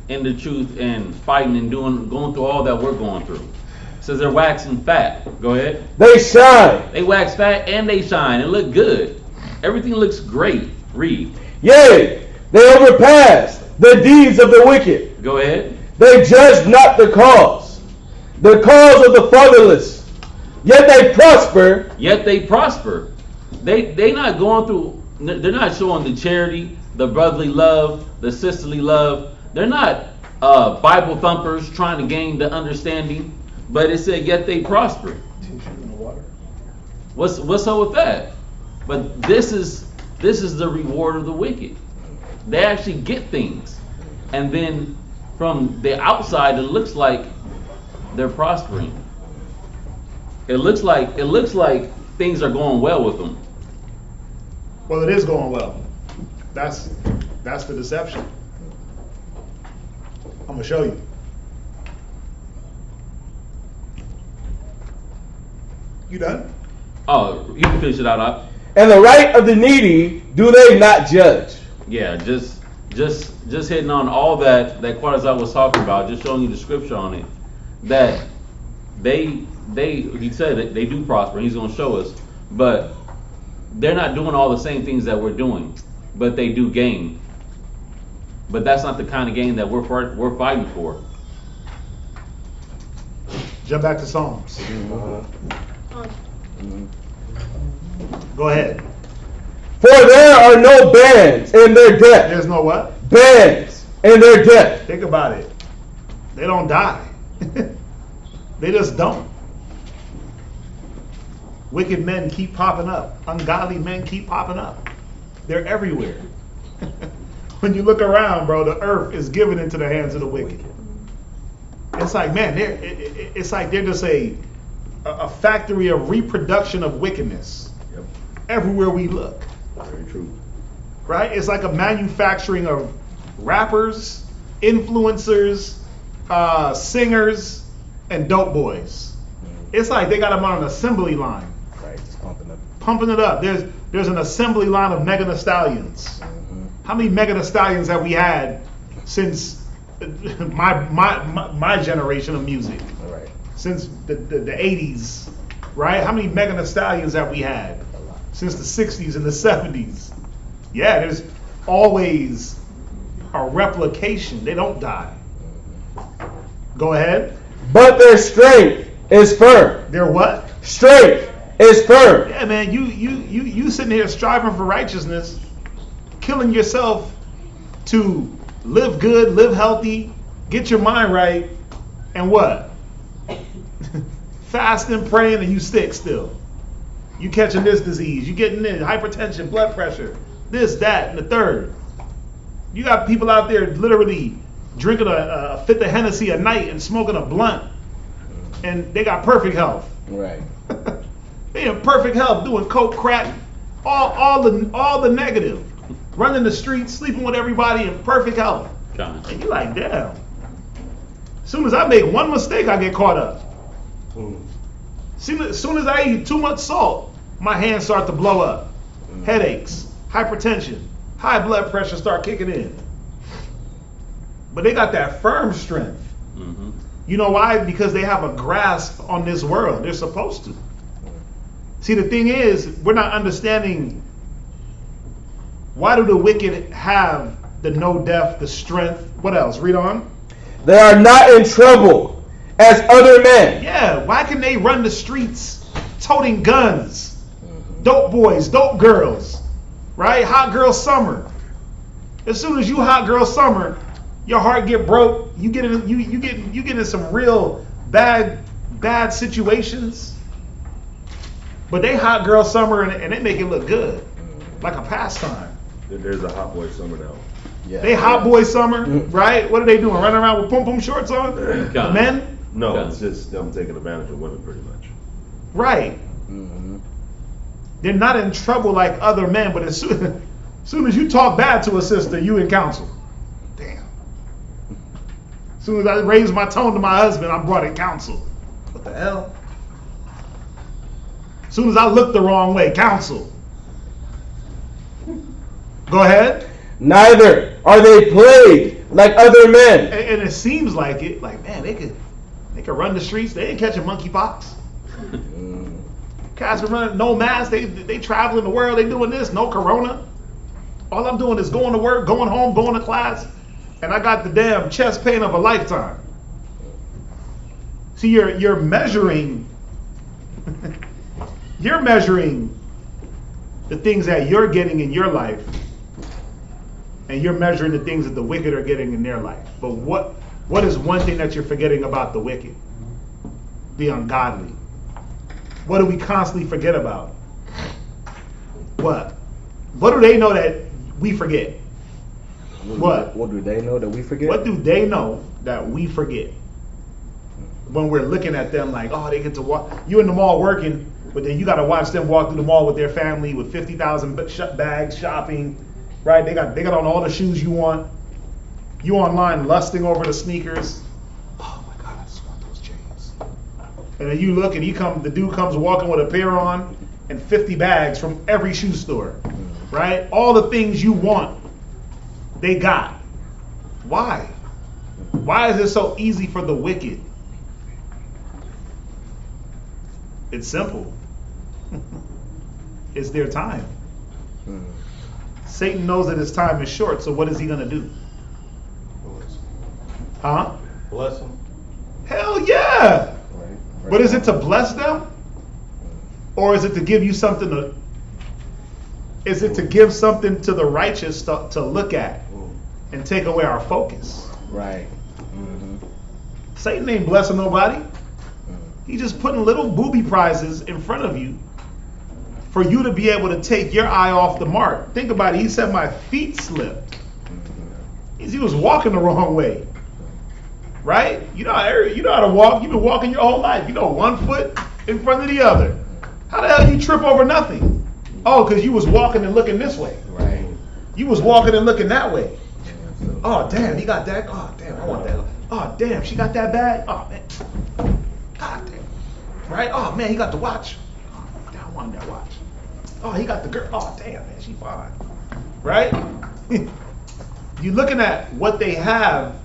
[SPEAKER 2] in the truth and fighting and going through all that we're going through. It says they're waxing fat. Go ahead.
[SPEAKER 6] They shine.
[SPEAKER 2] They wax fat and they shine and look good. Everything looks great. Read.
[SPEAKER 6] Yea, they overpass the deeds of the wicked.
[SPEAKER 2] Go ahead.
[SPEAKER 6] They judge not the cause of the fatherless. Yet they prosper.
[SPEAKER 2] Yet they prosper. They not going through. They're not showing the charity, the brotherly love, the sisterly love. They're not Bible thumpers trying to gain the understanding. But it said, yet they prosper. What's up with that? But this is the reward of the wicked. They actually get things, and then from the outside, it looks like they're prospering. It looks like things are going well with them.
[SPEAKER 4] Well, it is going well. That's the deception. I'm gonna show you. You done?
[SPEAKER 2] Oh, you can finish it out.
[SPEAKER 6] And the right of the needy do they not judge?
[SPEAKER 2] Yeah, just hitting on all that Quadazat was talking about, just showing you the scripture on it. That he said that they do prosper, and he's going to show us, but they're not doing all the same things that we're doing, but they do gain. But that's not the kind of gain that we're fighting for.
[SPEAKER 4] Jump back to Psalms. Go ahead.
[SPEAKER 6] For there are no bands in their death.
[SPEAKER 4] There's no what?
[SPEAKER 6] Bands in their death.
[SPEAKER 4] Think about it. They don't die. They just don't. Wicked men keep popping up. Ungodly men keep popping up. They're everywhere. When you look around, bro, the earth is given into the hands of the wicked. It's like, man, it's like they're just a factory of reproduction of wickedness.
[SPEAKER 8] Yep.
[SPEAKER 4] Everywhere we look.
[SPEAKER 8] Very true.
[SPEAKER 4] Right? It's like a manufacturing of rappers, influencers, singers, and dope boys. It's like they got them on an assembly line.
[SPEAKER 6] Right, just
[SPEAKER 4] Pumping it up. There's an assembly line of Megan Thee Stallions. How many Megan Thee Stallions have we had since my generation of music.
[SPEAKER 6] All right.
[SPEAKER 4] Since the 80s, right? How many Megan Thee Stallions have we had? Since the 60s and the 70s. Yeah, there's always a replication. They don't die. Go ahead.
[SPEAKER 6] But their strength is firm.
[SPEAKER 4] Their what?
[SPEAKER 6] Strength is firm.
[SPEAKER 4] Yeah, man, you sitting here striving for righteousness, killing yourself to live good, live healthy, get your mind right, and what? Fasting, praying, and you sick still. You catching this disease, you getting this, hypertension, blood pressure, this, that, and the third. You got people out there literally drinking a fifth of Hennessy a night and smoking a blunt, and they got perfect health.
[SPEAKER 6] Right.
[SPEAKER 4] They in perfect health, doing coke, crack, all the negative, running the streets, sleeping with everybody in perfect health.
[SPEAKER 2] John.
[SPEAKER 4] And you like, damn. As soon as I make one mistake, I get caught up. As soon as I eat too much salt, my hands start to blow up. Headaches, hypertension, high blood pressure start kicking in. But they got that firm strength.
[SPEAKER 2] Mm-hmm.
[SPEAKER 4] You know why? Because they have a grasp on this world. They're supposed to. See, the thing is, we're not understanding, why do the wicked have the no death, the strength? What else? Read on.
[SPEAKER 6] They are not in trouble as other men.
[SPEAKER 4] Yeah, why can they run the streets toting guns? Dope boys, dope girls, right? Hot girl summer. As soon as you hot girl summer, your heart get broke. You get in some real bad situations. But they hot girl summer and they make it look good, like a pastime.
[SPEAKER 8] There's a hot boy summer now.
[SPEAKER 6] Yeah.
[SPEAKER 4] They hot boy summer, right? What are they doing? Running around with pum pum shorts on? The men?
[SPEAKER 8] No,
[SPEAKER 2] Yeah.
[SPEAKER 8] it's just them taking advantage of women pretty much.
[SPEAKER 4] Right.
[SPEAKER 6] Mm-hmm.
[SPEAKER 4] They're not in trouble like other men, but as soon as you talk bad to a sister, you in counsel. Damn. As soon as I raise my tone to my husband, I'm brought in counsel. What the hell? As soon as I look the wrong way, counsel. Go ahead.
[SPEAKER 6] Neither are they plagued like other men.
[SPEAKER 4] And it seems like it. Like, man, they could run the streets. They ain't catching monkeypox. Cats been running, no mask. They traveling the world. They doing this. No corona. All I'm doing is going to work, going home, going to class, and I got the damn chest pain of a lifetime. See, you're measuring. You're measuring the things that you're getting in your life, and you're measuring the things that the wicked are getting in their life. But what is one thing that you're forgetting about the wicked? The ungodly. What do we constantly forget about? What? What do they know that we forget? What?
[SPEAKER 6] What do they know that we forget?
[SPEAKER 4] What do they know that we forget? When we're looking at them like, oh, they get to walk. You in the mall working, but then you got to watch them walk through the mall with their family with 50,000 bags shopping, right? They got on all the shoes you want. You online lusting over the sneakers. Oh my God, I just want those chains. And then you look and the dude comes walking with a pair on and 50 bags from every shoe store, right? All the things you want, they got. Why? Why is it so easy for the wicked? It's simple. It's their time. Satan knows that his time is short, so what is he going to do? Huh?
[SPEAKER 8] Bless them.
[SPEAKER 4] Hell yeah!
[SPEAKER 6] Right.
[SPEAKER 4] But is it to bless them? Or is it to give you something to... Is it to give something to the righteous to look at and take away our focus?
[SPEAKER 6] Right. Mm-hmm.
[SPEAKER 4] Satan ain't blessing nobody. He's just putting little booby prizes in front of you for you to be able to take your eye off the mark. Think about it. He said my feet slipped. He was walking the wrong way. Right? You know how to walk. You've been walking your whole life. You know, one foot in front of the other. How the hell you trip over nothing? Oh, because you was walking and looking this way.
[SPEAKER 6] Right.
[SPEAKER 4] You was walking and looking that way. Oh, damn, he got that. Oh, damn, I want that. Oh, damn, she got that bag. Oh, man. God damn. Right? Oh, man, he got the watch. Oh, damn, I wanted that watch. Oh, he got the girl. Oh, damn, man, she fine. Right? you're looking at what they have,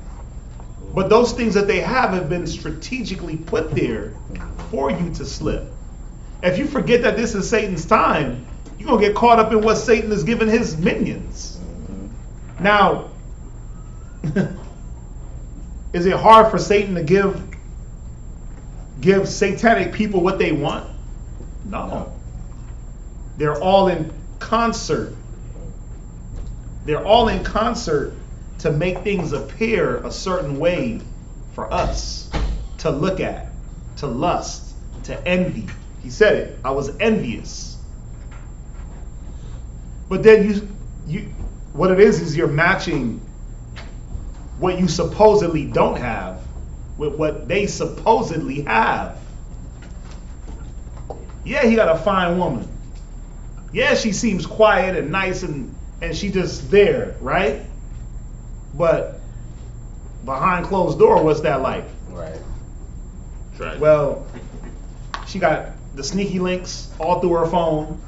[SPEAKER 4] but those things that they have been strategically put there for you to slip. If you forget that this is Satan's time, you're going to get caught up in what Satan is giving his minions. Now, is it hard for Satan to give satanic people what they want? No. They're all in concert. They're all in concert to make things appear a certain way for us to look at, to lust, to envy. He said it. I was envious. But then you what it is you're matching what you supposedly don't have with what they supposedly have. Yeah, he got a fine woman. Yeah, she seems quiet and nice and she just there, right? But behind closed door, what's that like?
[SPEAKER 6] Right.
[SPEAKER 2] Right.
[SPEAKER 4] Well, she got the sneaky links all through her phone,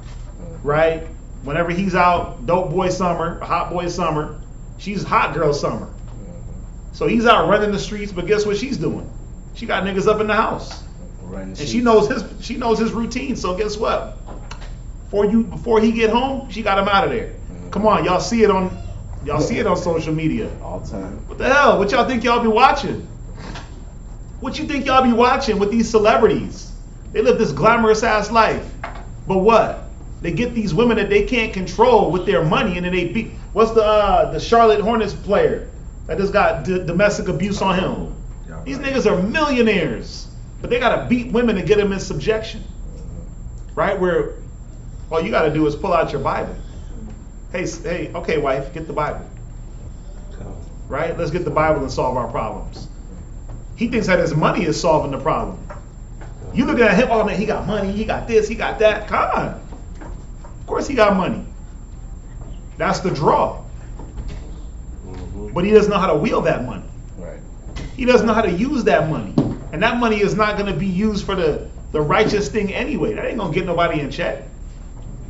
[SPEAKER 4] right? Whenever he's out, dope boy summer, hot boy summer, she's hot girl summer. So he's out running the streets, but guess what she's doing? She got niggas up in the house. And she knows his routine, so guess what? Before he get home, she got him out of there. Come on, y'all see it on social media.
[SPEAKER 6] All the time.
[SPEAKER 4] What the hell? What y'all think y'all be watching? What you think y'all be watching with these celebrities? They live this glamorous ass life. But what? They get these women that they can't control with their money, and then they beat. What's the Charlotte Hornets player that just got domestic abuse on him? These niggas are millionaires, but they gotta beat women to get them in subjection. Right? Where all you gotta do is pull out your Bible. Hey, okay, wife, get the Bible. Right? Let's get the Bible and solve our problems. He thinks that his money is solving the problem. You look at him, oh man, he got money, he got this, he got that. Come on. Of course he got money. That's the draw. But he doesn't know how to wield that money.
[SPEAKER 6] Right.
[SPEAKER 4] He doesn't know how to use that money. And that money is not going to be used for the righteous thing anyway. That ain't going to get nobody in check.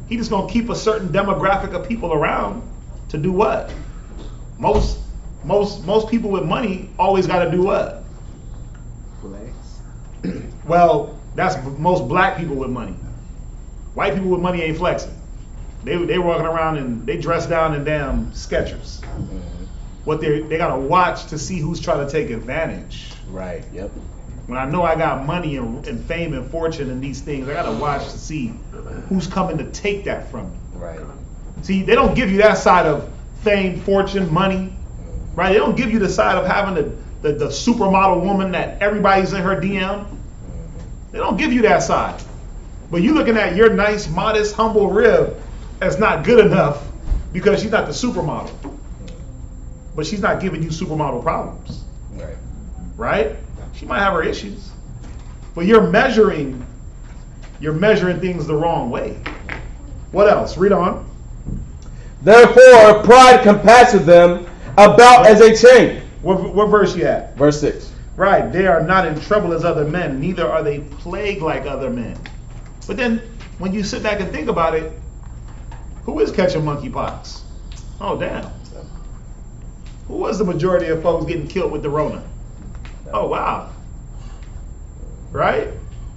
[SPEAKER 4] He just going to keep a certain demographic of people around to do what? Most people with money always got to do what?
[SPEAKER 3] Flex.
[SPEAKER 4] Well, that's most black people with money. White people with money ain't flexing. They walking around and they dress down in damn Skechers. What they gotta watch to see who's trying to take advantage.
[SPEAKER 6] Right. Yep.
[SPEAKER 4] When I know I got money and fame and fortune and these things, I gotta watch to see who's coming to take that from me.
[SPEAKER 6] Right.
[SPEAKER 4] See, they don't give you that side of fame, fortune, money, right? They don't give you the side of having the supermodel woman that everybody's in her DM. They don't give you that side. But you looking at your nice, modest, humble rib as not good enough because she's not the supermodel. But she's not giving you supermodel problems.
[SPEAKER 6] Right.
[SPEAKER 4] Right? She might have her issues. But you're measuring things the wrong way. What else? Read on.
[SPEAKER 6] Therefore, pride compasses them about as a chain.
[SPEAKER 4] What verse you at?
[SPEAKER 6] Verse 6.
[SPEAKER 4] Right. They are not in trouble as other men, neither are they plagued like other men. But then, when you sit back and think about it, who is catching monkeypox? Oh, damn. Who was the majority of folks getting killed with the Rona? Oh, wow. Right?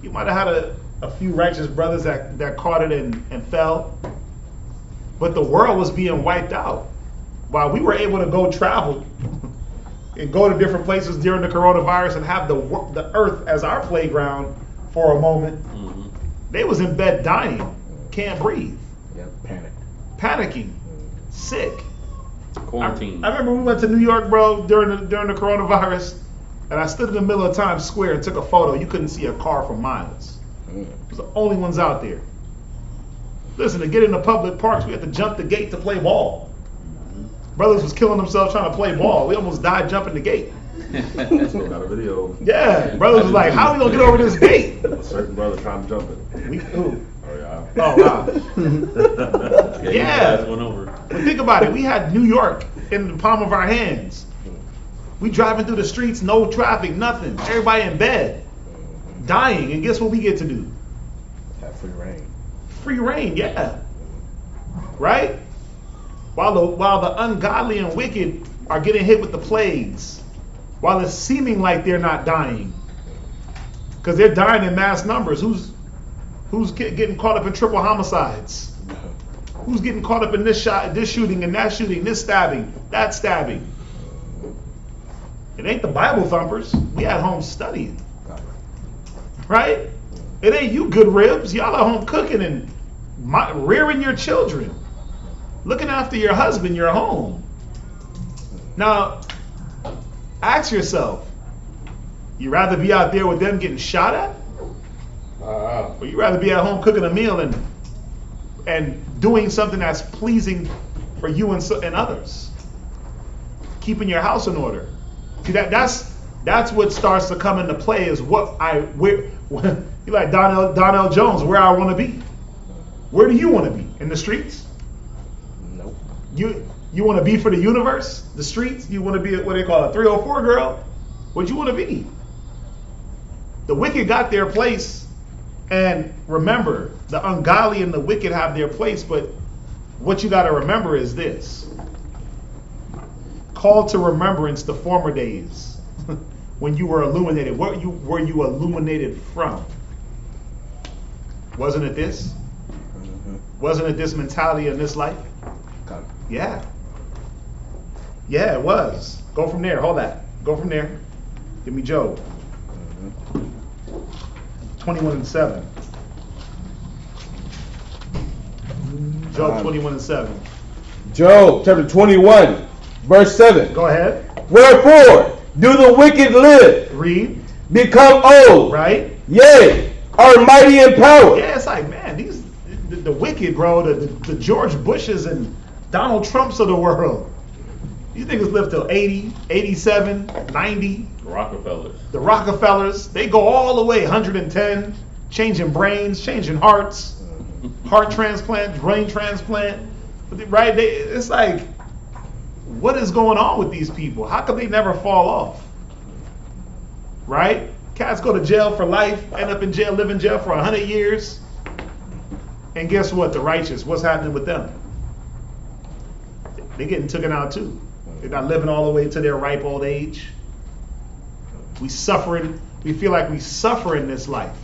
[SPEAKER 4] You might have had a few righteous brothers that caught it and fell. But the world was being wiped out. While we were able to go travel and go to different places during the coronavirus and have the earth as our playground for a moment, they was in bed dying, can't breathe.
[SPEAKER 6] Yep.
[SPEAKER 4] Panicking, sick.
[SPEAKER 2] Quarantine.
[SPEAKER 4] I remember we went to New York, bro, during the coronavirus, and I stood in the middle of Times Square and took a photo. You couldn't see a car for miles. It was the only ones out there. Listen, to get into public parks, we had to jump the gate to play ball. Brothers was killing themselves trying to play ball. We almost died jumping the gate.
[SPEAKER 8] Still got a video.
[SPEAKER 4] Yeah, brothers was like, how are we gonna get over this gate?
[SPEAKER 8] A certain brother trying to jump it.
[SPEAKER 4] Who?
[SPEAKER 8] Oh yeah.
[SPEAKER 4] Oh wow. Yeah.
[SPEAKER 2] That's one over.
[SPEAKER 4] But think about it. We had New York in the palm of our hands. We driving through the streets, no traffic, nothing. Everybody in bed, dying. And guess what we get to do?
[SPEAKER 6] Have free reign.
[SPEAKER 4] Free reign, yeah. Right? While the ungodly and wicked are getting hit with the plagues while it's seeming like they're not dying. Because they're dying in mass numbers. Who's getting caught up in triple homicides? Who's getting caught up in this shooting and that shooting, this stabbing, that stabbing? It ain't the Bible thumpers. We at home studying. Right? It ain't you good ribs. Y'all at home cooking and rearing your children. Looking after your husband, your home. Now, ask yourself, you rather be out there with them getting shot at? Or you rather be at home cooking a meal and doing something that's pleasing for you and others? Keeping your house in order. See, that's what starts to come into play is you like Donnell Jones, where I want to be. Where do you want to be? In the streets?
[SPEAKER 6] Nope.
[SPEAKER 4] You want to be for the universe? The streets? You want to be what they call a 304 girl? What'd you want to be? The wicked got their place, and remember, the ungodly and the wicked have their place, but what you got to remember is this. Call to remembrance the former days when you were illuminated. What were you illuminated from? Wasn't it this? Wasn't it this mentality in this life? Yeah. Yeah, it was. Go from there. Hold that. Go from there. Give me Job. 21:7. Job 21:7.
[SPEAKER 6] Job chapter 21, verse 7.
[SPEAKER 4] Go ahead.
[SPEAKER 6] Wherefore do the wicked live,
[SPEAKER 4] Read.
[SPEAKER 6] become old,
[SPEAKER 4] Right?
[SPEAKER 6] yea, are mighty in power.
[SPEAKER 4] Yeah, it's like, man, the wicked, bro, the George Bushes and Donald Trumps of the world. These niggas live till 80, 87, 90.
[SPEAKER 2] Rockefellers.
[SPEAKER 4] The Rockefellers, they go all the way 110, changing brains, changing hearts, heart transplant, brain transplant. Right? It's like, what is going on with these people? How come they never fall off? Right? Cats go to jail for life, end up in jail, live in jail for 100 years. And guess what? The righteous, what's happening with them? They're getting taken out too. They're not living all the way to their ripe old age. We suffering. We feel like we suffer in this life.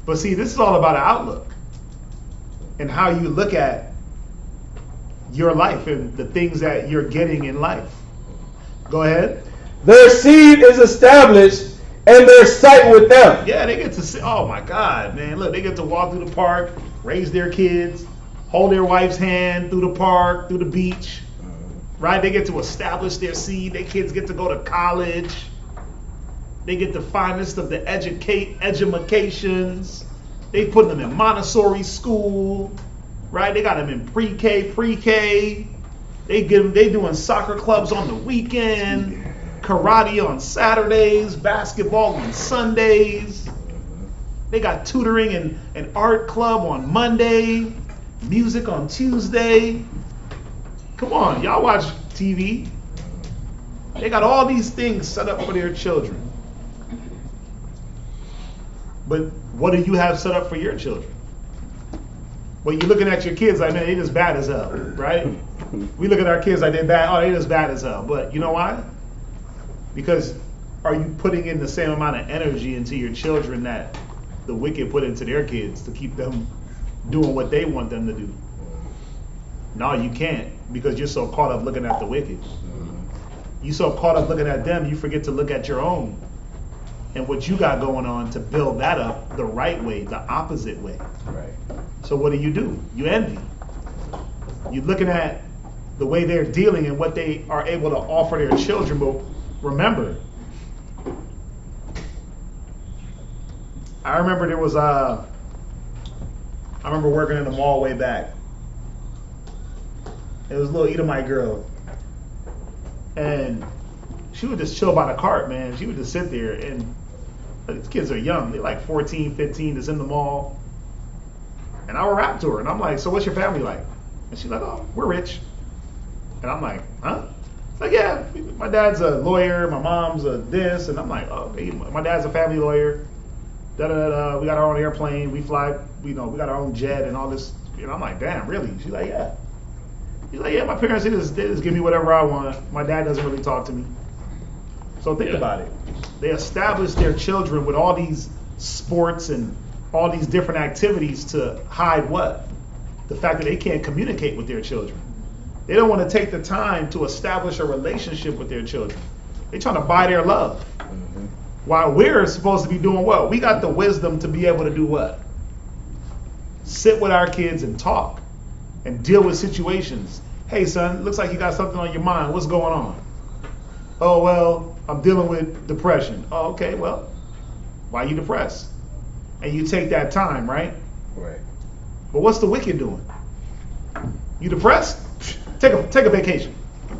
[SPEAKER 4] But see, this is all about an outlook and how you look at your life and the things that you're getting in life. Go ahead.
[SPEAKER 6] Their seed is established and their sight with them.
[SPEAKER 4] Yeah, they get to see. Oh my God, man! Look, they get to walk through the park, raise their kids, hold their wife's hand through the park, through the beach. Right? They get to establish their seed. Their kids get to go to college. They get the finest of the educations. They put them in Montessori school. Right? They got them in pre-K. They doing soccer clubs on the weekend, karate on Saturdays, basketball on Sundays. They got tutoring and art club on Monday, music on Tuesday. Come on, y'all watch TV. They got all these things set up for their children. But what do you have set up for your children? Well, you're looking at your kids like, man, they just bad as hell, right? We look at our kids like they're bad. Oh, they just bad as hell. But you know why? Because are you putting in the same amount of energy into your children that the wicked put into their kids to keep them doing what they want them to do? No, you can't, because you're so caught up looking at the wicked. You so caught up looking at them, you forget to look at your own and what you got going on to build that up the right way, the opposite way.
[SPEAKER 6] Right.
[SPEAKER 4] So what do? You envy. You're looking at the way they're dealing and what they are able to offer their children. But remember, I remember there was I remember working in the mall way back. It was a little Edomite girl. And she would just chill by the cart, man. She would just sit there, and these kids are young. They're like 14, 15, just in the mall. And I would rap to her, and I'm like, so what's your family like? And she's like, oh, we're rich. And I'm like, huh? Like, yeah, my dad's a lawyer, my mom's a this, and I'm like, oh, okay, my dad's a family lawyer. Da-da-da-da, we got our own airplane, we fly, we got our own jet and all this. And I'm like, damn, really? She's like, yeah. He's like, yeah, my parents they just give me whatever I want. My dad doesn't really talk to me. So think about it. They establish their children with all these sports and all these different activities to hide what? The fact that they can't communicate with their children. They don't want to take the time to establish a relationship with their children. They're trying to buy their love. While we're supposed to be doing what? We got the wisdom to be able to do what? Sit with our kids and talk and deal with situations. Hey son, looks like you got something on your mind. What's going on? Oh, well, I'm dealing with depression. Oh, okay, well, why are you depressed? And you take that time, right?
[SPEAKER 6] Right.
[SPEAKER 4] But what's the wicked doing? You depressed? Take a vacation.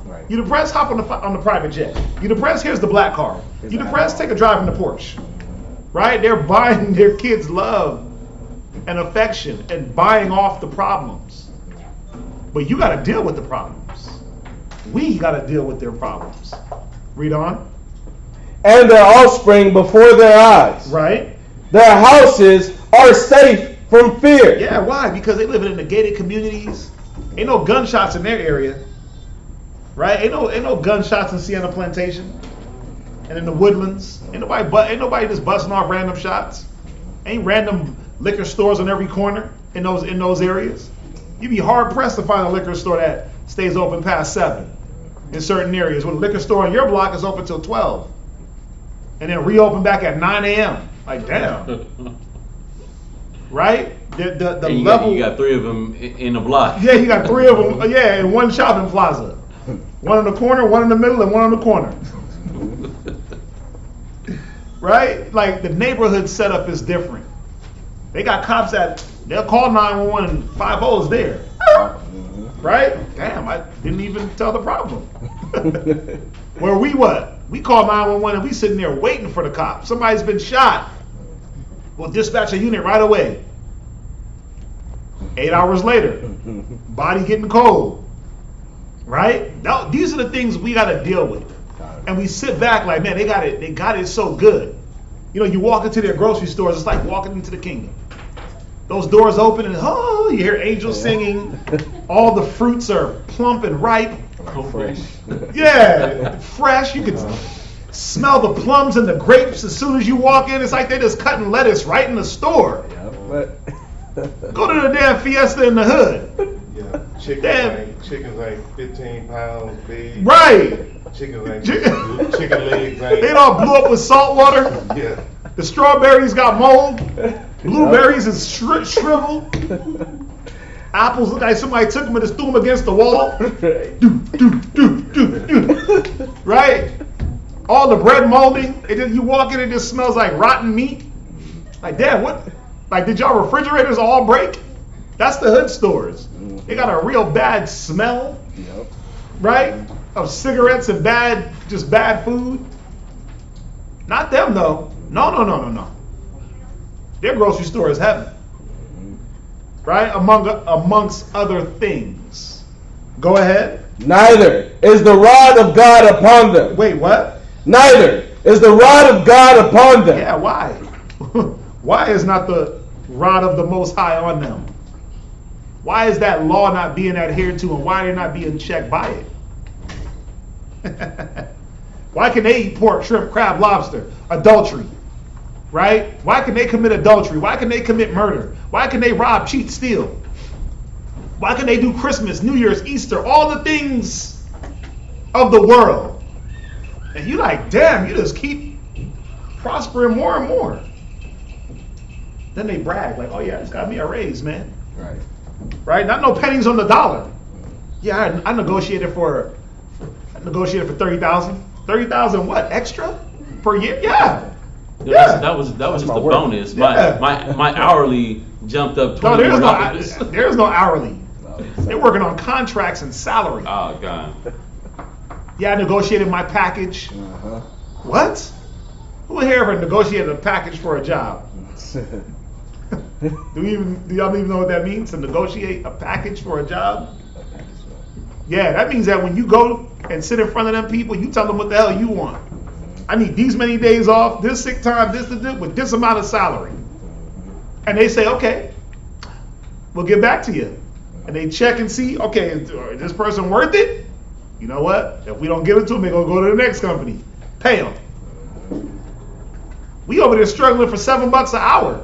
[SPEAKER 6] Right.
[SPEAKER 4] You depressed? Hop on the private jet. You depressed? Here's the black card. You depressed? Take a drive in the Porsche. Right? They're buying their kids love and affection and buying off the problems. But you got to deal with the problems. We got to deal with their problems. Read on.
[SPEAKER 6] And their offspring before their eyes.
[SPEAKER 4] Right?
[SPEAKER 6] Their houses are safe from fear.
[SPEAKER 4] Yeah, why? Because they live in the gated communities. Ain't no gunshots in their area. Right? Ain't no gunshots in Sienna Plantation and in the woodlands. Ain't nobody just busting off random shots. Ain't random liquor stores on every corner in those areas. You'd be hard pressed to find a liquor store that stays open past 7 in certain areas. When a liquor store on your block is open till 12 and then reopen back at 9 a.m. Like, damn. Right? The
[SPEAKER 2] And
[SPEAKER 4] level.
[SPEAKER 2] you got 3 of them in the block.
[SPEAKER 4] Yeah, you got 3 of them. Yeah, in one shopping plaza. One in the corner, one in the middle, and one on the corner. Right? Like the neighborhood setup is different. They got cops they'll call 911 and 5-0 is there. Right? Damn, I didn't even tell the problem. Where we what? We call 911 and we sitting there waiting for the cops. Somebody's been shot. We'll dispatch a unit right away. 8 hours later, body getting cold. Right? Now, these are the things we got to deal with. And we sit back like, man, they got it so good. You know, you walk into their grocery stores, it's like walking into the kingdom. Those doors open and oh, you hear angels singing. All the fruits are plump and ripe.
[SPEAKER 6] Fresh.
[SPEAKER 4] Yeah, fresh. You can smell the plums and the grapes as soon as you walk in. It's like they're just cutting lettuce right in the store.
[SPEAKER 6] Yeah, but
[SPEAKER 4] Go to the damn Fiesta in the hood.
[SPEAKER 8] Yeah, chicken's like 15 pounds big.
[SPEAKER 4] Right.
[SPEAKER 8] Chicken legs ain't.
[SPEAKER 4] They all blew up with salt water.
[SPEAKER 8] Yeah.
[SPEAKER 4] The strawberries got mold. Blueberries is shriveled. Apples look like somebody took them and just threw them against the wall. Right? All the bread molding. You walk in, it just smells like rotten meat. Like, damn, what? Like, did y'all refrigerators all break? That's the hood stores. They got a real bad smell.
[SPEAKER 6] Yep.
[SPEAKER 4] Right? Of cigarettes and bad food. Not them though. No. Their grocery store is heaven. Right? Amongst other things. Go ahead.
[SPEAKER 6] Neither is the rod of God upon them.
[SPEAKER 4] Wait, what?
[SPEAKER 6] Neither is the rod of God upon them.
[SPEAKER 4] Yeah, why? Why is not the rod of the Most High on them? Why is that law not being adhered to and why are they not being checked by it? Why can they eat pork, shrimp, crab, lobster? Adultery. Right? Why can they commit adultery? Why can they commit murder? Why can they rob, cheat, steal? Why can they do Christmas, New Year's, Easter, all the things of the world? And you like, damn, you just keep prospering more and more. Then they brag like, oh yeah, it's got me a raise, man.
[SPEAKER 6] Right.
[SPEAKER 4] Right? Not no pennies on the dollar. Yeah, I negotiated for 30,000. 30,000 what? Extra per year? Yeah.
[SPEAKER 2] Yeah. That was just a
[SPEAKER 6] work.
[SPEAKER 2] bonus.
[SPEAKER 4] Yeah.
[SPEAKER 2] My hourly jumped up
[SPEAKER 4] No,
[SPEAKER 2] $20.
[SPEAKER 4] there's no hourly. They're working on contracts and salary.
[SPEAKER 2] Oh god.
[SPEAKER 4] Yeah, I negotiated my package.
[SPEAKER 6] Uh-huh.
[SPEAKER 4] What? Who here ever negotiated a package for a job? Do y'all even know what that means? To negotiate a package for a job? Yeah, that means that when you go and sit in front of them people, you tell them what the hell you want. I need these many days off, this sick time, this with this amount of salary. And they say, okay, we'll get back to you. and they check and see, okay, is this person worth it? You know what? If we don't give it to them, they're going to go to the next company. Pay them. We over there struggling for $7 an hour.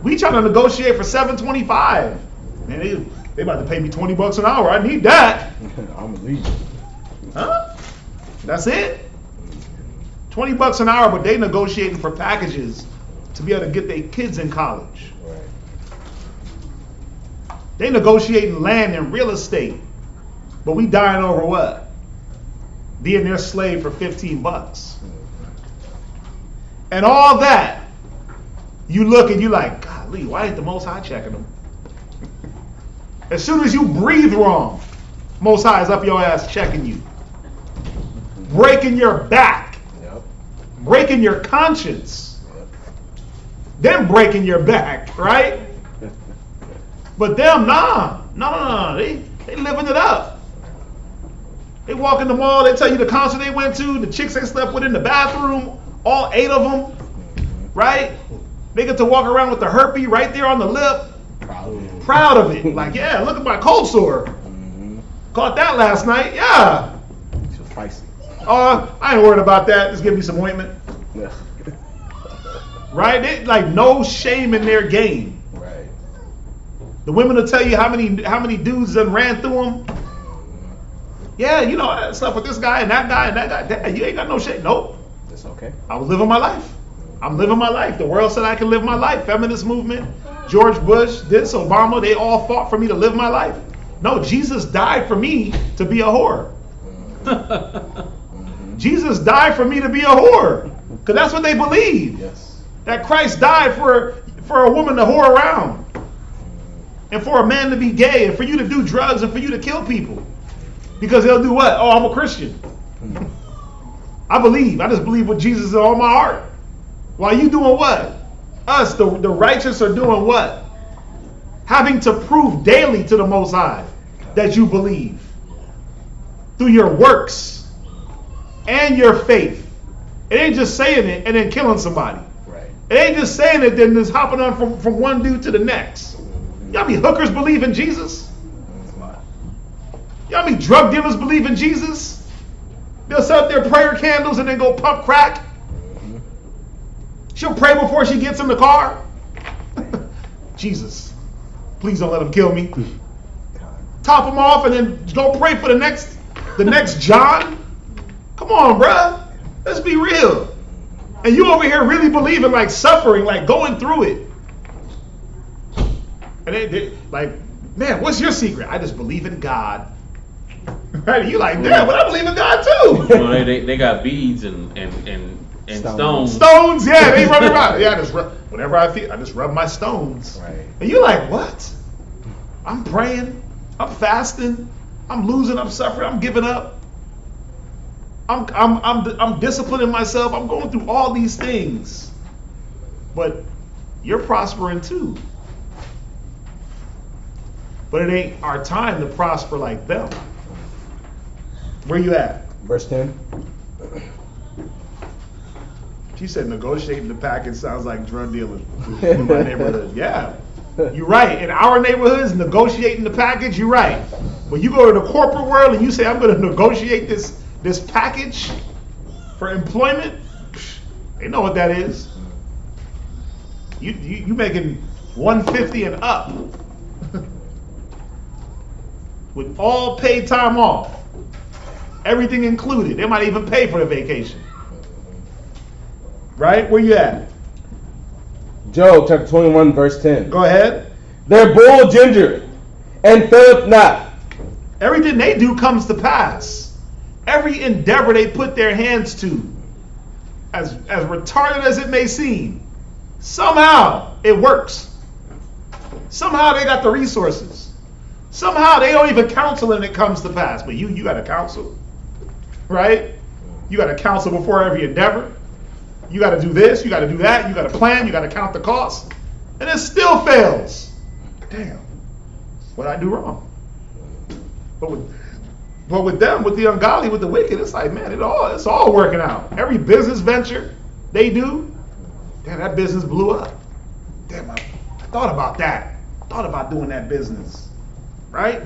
[SPEAKER 4] We trying to negotiate for $7.25. Man, they about to pay me $20 an hour. I need that.
[SPEAKER 6] I'm gonna leave.
[SPEAKER 4] Huh? That's it? $20 an hour, but they negotiating for packages to be able to get their kids in college.
[SPEAKER 6] Right.
[SPEAKER 4] They negotiating land and real estate, but we dying over what? Being their slave for $15. And all that, you look and you like, golly, why ain't the Most High checking them? As soon as you breathe wrong, Most High is up your ass checking you. Breaking your back.
[SPEAKER 6] Yep.
[SPEAKER 4] Breaking your conscience.
[SPEAKER 6] Yep.
[SPEAKER 4] Then breaking your back, right? But them, nah. No. They living it up. They walk in the mall, they tell you the concert they went to, the chicks they slept with in the bathroom, all 8 of them, right? They get to walk around with the herpes right there on the lip. Proud of it. Like, yeah, look at my cold sore. Caught that last night. Yeah.
[SPEAKER 6] It's spicy.
[SPEAKER 4] I ain't worried about that. Just give me some ointment.
[SPEAKER 6] Yeah.
[SPEAKER 4] Right? They, like, no shame in their game.
[SPEAKER 6] Right.
[SPEAKER 4] The women will tell you how many dudes done ran through them. Yeah, you know, I slept with this guy and that guy and that guy. Damn, you ain't got no shame. Nope.
[SPEAKER 6] It's okay.
[SPEAKER 4] I was living my life. I'm living my life. The world said I can live my life. Feminist movement, George Bush, this, Obama, they all fought for me to live my life. No, Jesus died for me to be a whore. Jesus died for me to be a whore. Because that's what they believe.
[SPEAKER 6] Yes.
[SPEAKER 4] That Christ died for a woman to whore around. And for a man to be gay. And for you to do drugs and for you to kill people. Because they'll do what? Oh, I'm a Christian. I believe. I just believe what Jesus is on my heart. While you doing what? Us, the righteous, are doing what? Having to prove daily to the Most High that you believe. Through your works and your faith. It ain't just saying it and then killing somebody.
[SPEAKER 6] Right.
[SPEAKER 4] It ain't just saying it then just hopping on from one dude to the next. Y'all mean hookers believe in Jesus? Y'all mean drug dealers believe in Jesus? They'll set up their prayer candles and then go pump crack. She'll pray before she gets in the car. Jesus, please don't let him kill me. Top him off and then go pray for the next John. Come on, bruh. Let's be real. And you over here really believing, like suffering, like going through it. And they like, man, what's your secret? I just believe in God. Right? You like, damn, but I believe in God too.
[SPEAKER 2] Well, they got beads and stones.
[SPEAKER 4] Stones, yeah, they run around. Yeah, whenever I feel, I just rub my stones.
[SPEAKER 6] Right.
[SPEAKER 4] And you're like, what? I'm praying, I'm fasting, I'm losing, I'm suffering, I'm giving up. I'm disciplining myself. I'm going through all these things. But you're prospering too. But it ain't our time to prosper like them. Where you at?
[SPEAKER 6] Verse 10.
[SPEAKER 4] She said negotiating the package sounds like drug dealing in my neighborhood. Yeah, you're right. In our neighborhoods, negotiating the package, you're right. When you go to the corporate world and you say, I'm going to negotiate this package for employment, they know what that is. You making $150 and up with all paid time off, everything included. They might even pay for the vacation. Right? Where you at?
[SPEAKER 6] Job chapter 21 verse 10.
[SPEAKER 4] Go ahead.
[SPEAKER 6] Their bull ginger and faileth not.
[SPEAKER 4] Everything they do comes to pass. Every endeavor they put their hands to, as retarded as it may seem, somehow it works. Somehow they got the resources. Somehow they don't even counsel and it comes to pass. But you got to counsel. Right? You got to counsel before every endeavor. You got to do this, you got to do that, you got to plan, you got to count the costs. And it still fails. Damn. What did I do wrong? But with them, with the ungodly, with the wicked, it's like, man, it's all working out. Every business venture they do, damn, that business blew up. Damn, I thought about that. I thought about doing that business. right?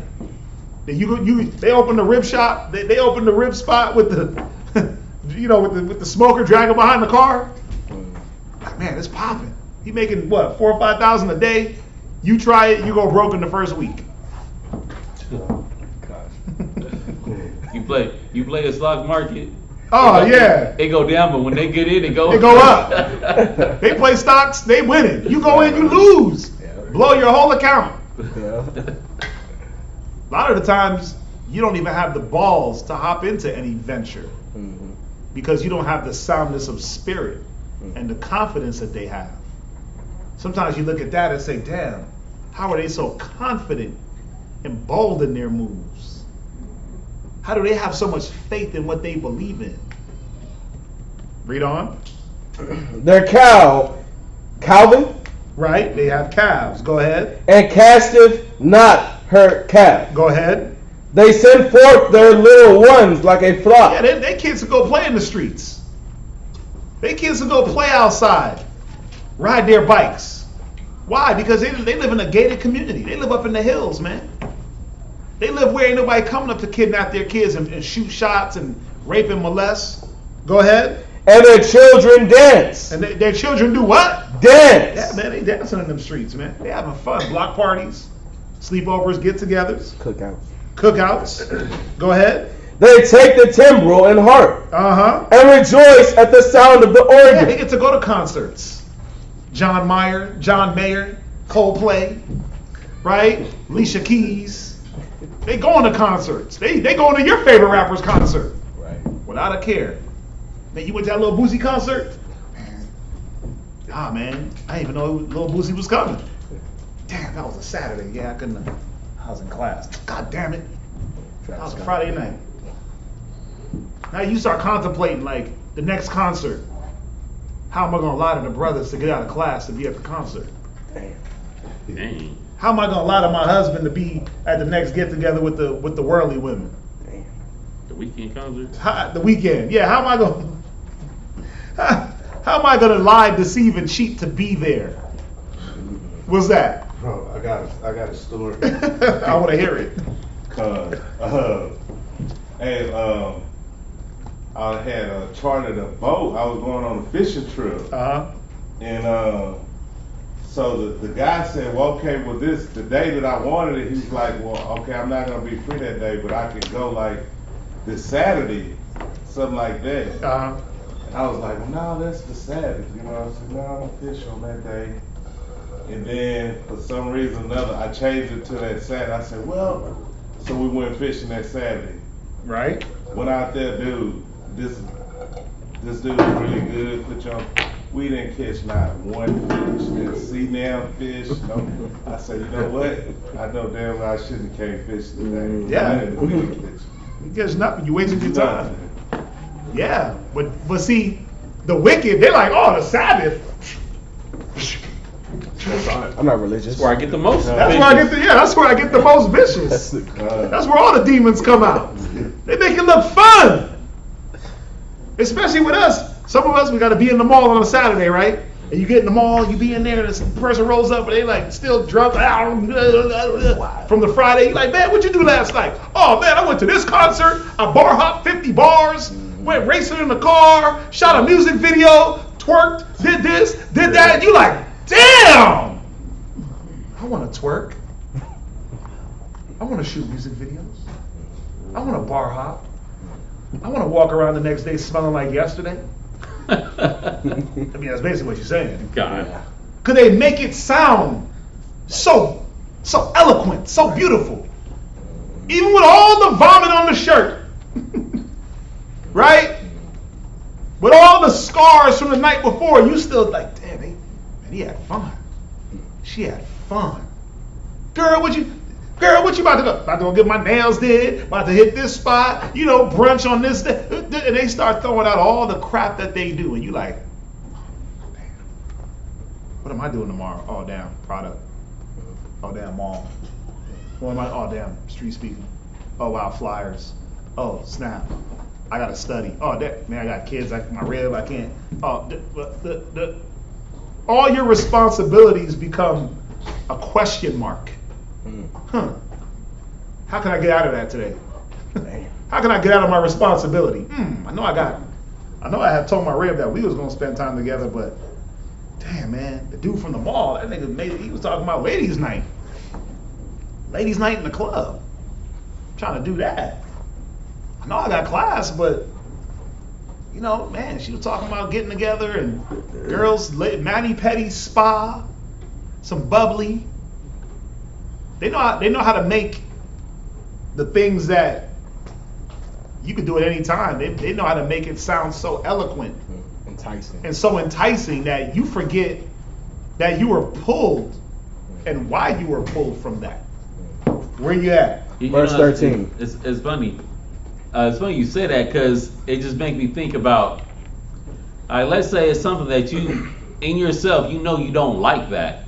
[SPEAKER 4] They open the rib shop. They open the rib spot with the, with the smoker dragging behind the car. Like, man, it's popping. He making what, 4,000 or 5,000 a day. You try it, you go broke in the first week.
[SPEAKER 2] You play a stock market.
[SPEAKER 4] Oh yeah.
[SPEAKER 2] They go down, but when they get in, they go
[SPEAKER 4] up. They play stocks, they winning. You go in, you lose. Blow your whole account. A lot of the times, you don't even have the balls to hop into any venture because you don't have the soundness of spirit and the confidence that they have. Sometimes you look at that and say, damn, how are they so confident and bold in their moves? How do they have so much faith in what they believe in? Read on.
[SPEAKER 6] Their Calvin,
[SPEAKER 4] right? They have calves. Go ahead.
[SPEAKER 6] And casteth not her calf.
[SPEAKER 4] Go ahead.
[SPEAKER 6] They send forth their little ones like a flock.
[SPEAKER 4] Yeah, they kids will go play in the streets. They kids will go play outside, ride their bikes. Why? Because they live in a gated community. They live up in the hills, man. They live where ain't nobody coming up to kidnap their kids and shoot shots and rape and molest. Go ahead.
[SPEAKER 6] And their children dance.
[SPEAKER 4] And their children do what?
[SPEAKER 6] Dance.
[SPEAKER 4] Yeah, man, they dancing in them streets, man. They having fun. Block parties, sleepovers, get-togethers. Cookouts. Go ahead.
[SPEAKER 6] They take the timbrel and harp. And rejoice at the sound of the organ.
[SPEAKER 4] Yeah, they get to go to concerts. John Mayer, Coldplay, right? Alicia Keys. They going to concerts. They going to your favorite rapper's concert.
[SPEAKER 6] Right.
[SPEAKER 4] Without a care. Man, you went to that Lil Boosie concert? Man, I didn't even know Lil Boosie was coming. Damn, that was a Saturday. Yeah, I was in class. God damn it. That was a Friday night. Now you start contemplating, like, the next concert. How am I going to lie to the brothers to get out of class to be at the concert?
[SPEAKER 2] Dang.
[SPEAKER 4] How am I going to lie to my husband to be at the next get-together with the worldly women?
[SPEAKER 2] The weekend concert?
[SPEAKER 4] The weekend. Yeah, how am I going to lie, deceive, and cheat to be there? What's that?
[SPEAKER 8] Bro, I got a story.
[SPEAKER 4] I want to hear it.
[SPEAKER 8] I had chartered a boat. I was going on a fishing trip. And so the guy said, well, okay, well, the day that I wanted it, he was like, well, okay, I'm not going to be free that day, but I can go like this Saturday, something like that. And I was like, well, no, that's the Saturday. I said, no, I don't fish on that day. And then for some reason or another, I changed it to that Saturday. I said, well, so we went fishing that Saturday.
[SPEAKER 4] Right.
[SPEAKER 8] Went out there, dude. This dude was really good. Put you on. We didn't catch not one fish. Didn't see damn fish. No. I said, you know what? I know damn well I shouldn't have came fishing today.
[SPEAKER 4] Yeah. You catch nothing. You wasted your time. Yeah. But see, the wicked, they're like, oh, the Sabbath.
[SPEAKER 6] I'm not religious.
[SPEAKER 2] That's where I get the most.
[SPEAKER 4] That's where I get the most vicious. That's where all the demons come out. They make it look fun. Especially with us. Some of us, we got to be in the mall on a Saturday, right? And you get in the mall, you be in there, and this person rolls up, and they like still drunk from the Friday. You're like, man, what'd you do last night? Oh man, I went to this concert. I bar hopped 50 bars, went racing in the car, shot a music video, twerked, did this, did that. And you like, damn! I want to twerk. I want to shoot music videos. I want to bar hop. I want to walk around the next day smelling like yesterday. I mean, that's basically what you're saying.
[SPEAKER 2] God.
[SPEAKER 4] Could they make it sound so eloquent, so beautiful? Even with all the vomit on the shirt. Right? With all the scars from the night before, you still like, damn, man, he had fun. She had fun. Girl, what you about to go? About to go get my nails did, about to hit this spot, brunch on this day. And they start throwing out all the crap that they do. And you like, oh, damn. What am I doing tomorrow? Oh, damn, product. Oh, damn, mall. What am I? Oh, damn, street speaking. Oh, wow, flyers. Oh, snap. I got to study. Oh, man, I got kids. My rib, I can't. Oh, all your responsibilities become a question mark. How can I get out of that today? How can I get out of my responsibility? I know I had told my rib that we was gonna spend time together, but damn, man, the dude from the mall, that nigga he was talking about ladies' night. Ladies' night in the club. I'm trying to do that. I know I got class, but you know, man, she was talking about getting together and girls, mani-pedi, spa, some bubbly. They know how to make the things that you can do at any time. They know how to make it sound so eloquent,
[SPEAKER 6] enticing,
[SPEAKER 4] and so enticing that you forget that you were pulled and why you were pulled from that. Where you at?
[SPEAKER 6] Verse 13.
[SPEAKER 2] It's funny. It's funny you say that because it just makes me think about, let's say it's something that you, in yourself, you know you don't like that.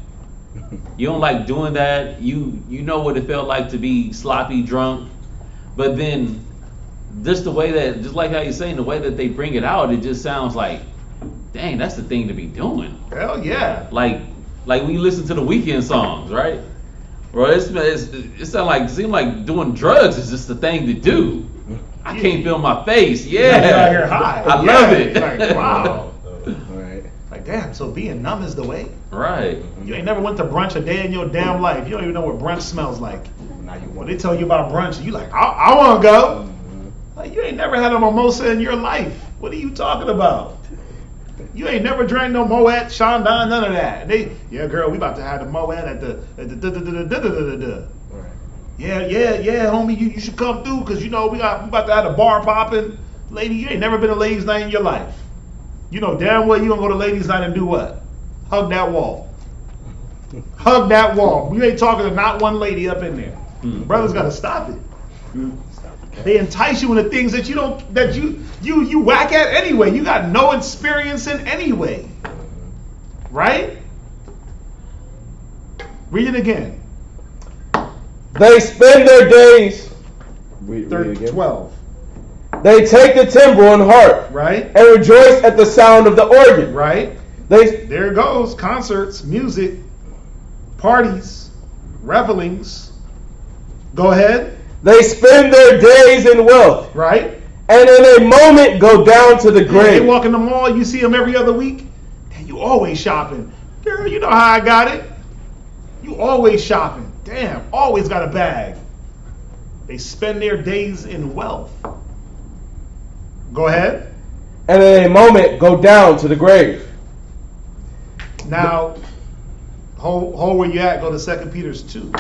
[SPEAKER 2] You don't like doing that. You know what it felt like to be sloppy drunk. But then, just the way that, just like how you're saying, the way that they bring it out, it just sounds like, dang, that's the thing to be doing.
[SPEAKER 4] Hell yeah.
[SPEAKER 2] Like when you listen to the Weeknd songs, right? Bro, it seems like doing drugs is just the thing to do. I can't feel my face. Yeah.
[SPEAKER 4] You're out here high.
[SPEAKER 2] I love it.
[SPEAKER 4] Like, wow.
[SPEAKER 6] Right.
[SPEAKER 4] Like, damn, so being numb is the way?
[SPEAKER 2] Right.
[SPEAKER 4] You ain't never went to brunch a day in your damn life. You don't even know what brunch smells like.
[SPEAKER 6] Now you
[SPEAKER 4] When
[SPEAKER 6] want
[SPEAKER 4] they tell you about brunch, you like, I want to go. Like, you ain't never had a mimosa in your life. What are you talking about? You ain't never drank no Moet, Chandon, none of that. Yeah, girl, we about to have the Moet at the
[SPEAKER 6] Right.
[SPEAKER 4] Yeah, homie, you should come through because you know we about to have the bar popping. Lady, you ain't never been to ladies' night in your life. You know damn well you gonna go to ladies' night and do what? Hug that wall. Hug that wall. You ain't talking to not one lady up in there. Brothers gotta stop it. They entice you into things that you whack at anyway. You got no experience in anyway. Right? Read it again.
[SPEAKER 6] They spend their days. Read again.
[SPEAKER 4] 12.
[SPEAKER 6] They take the timbrel and harp,
[SPEAKER 4] Right?
[SPEAKER 6] and rejoice at the sound of the organ.
[SPEAKER 4] Right? There it goes. Concerts, music, parties, revelings. Go ahead.
[SPEAKER 6] They spend their days in wealth,
[SPEAKER 4] Right?
[SPEAKER 6] and in a moment go down to the
[SPEAKER 4] They
[SPEAKER 6] grave.
[SPEAKER 4] walk in the mall, you see them every other week, and you always shopping. Girl, you know how I got it. You always shopping. Damn, always got a bag. They spend their days in wealth. Go ahead.
[SPEAKER 6] And in a moment go down to the grave.
[SPEAKER 4] Now, hold where you at, go to 2 Peter 2.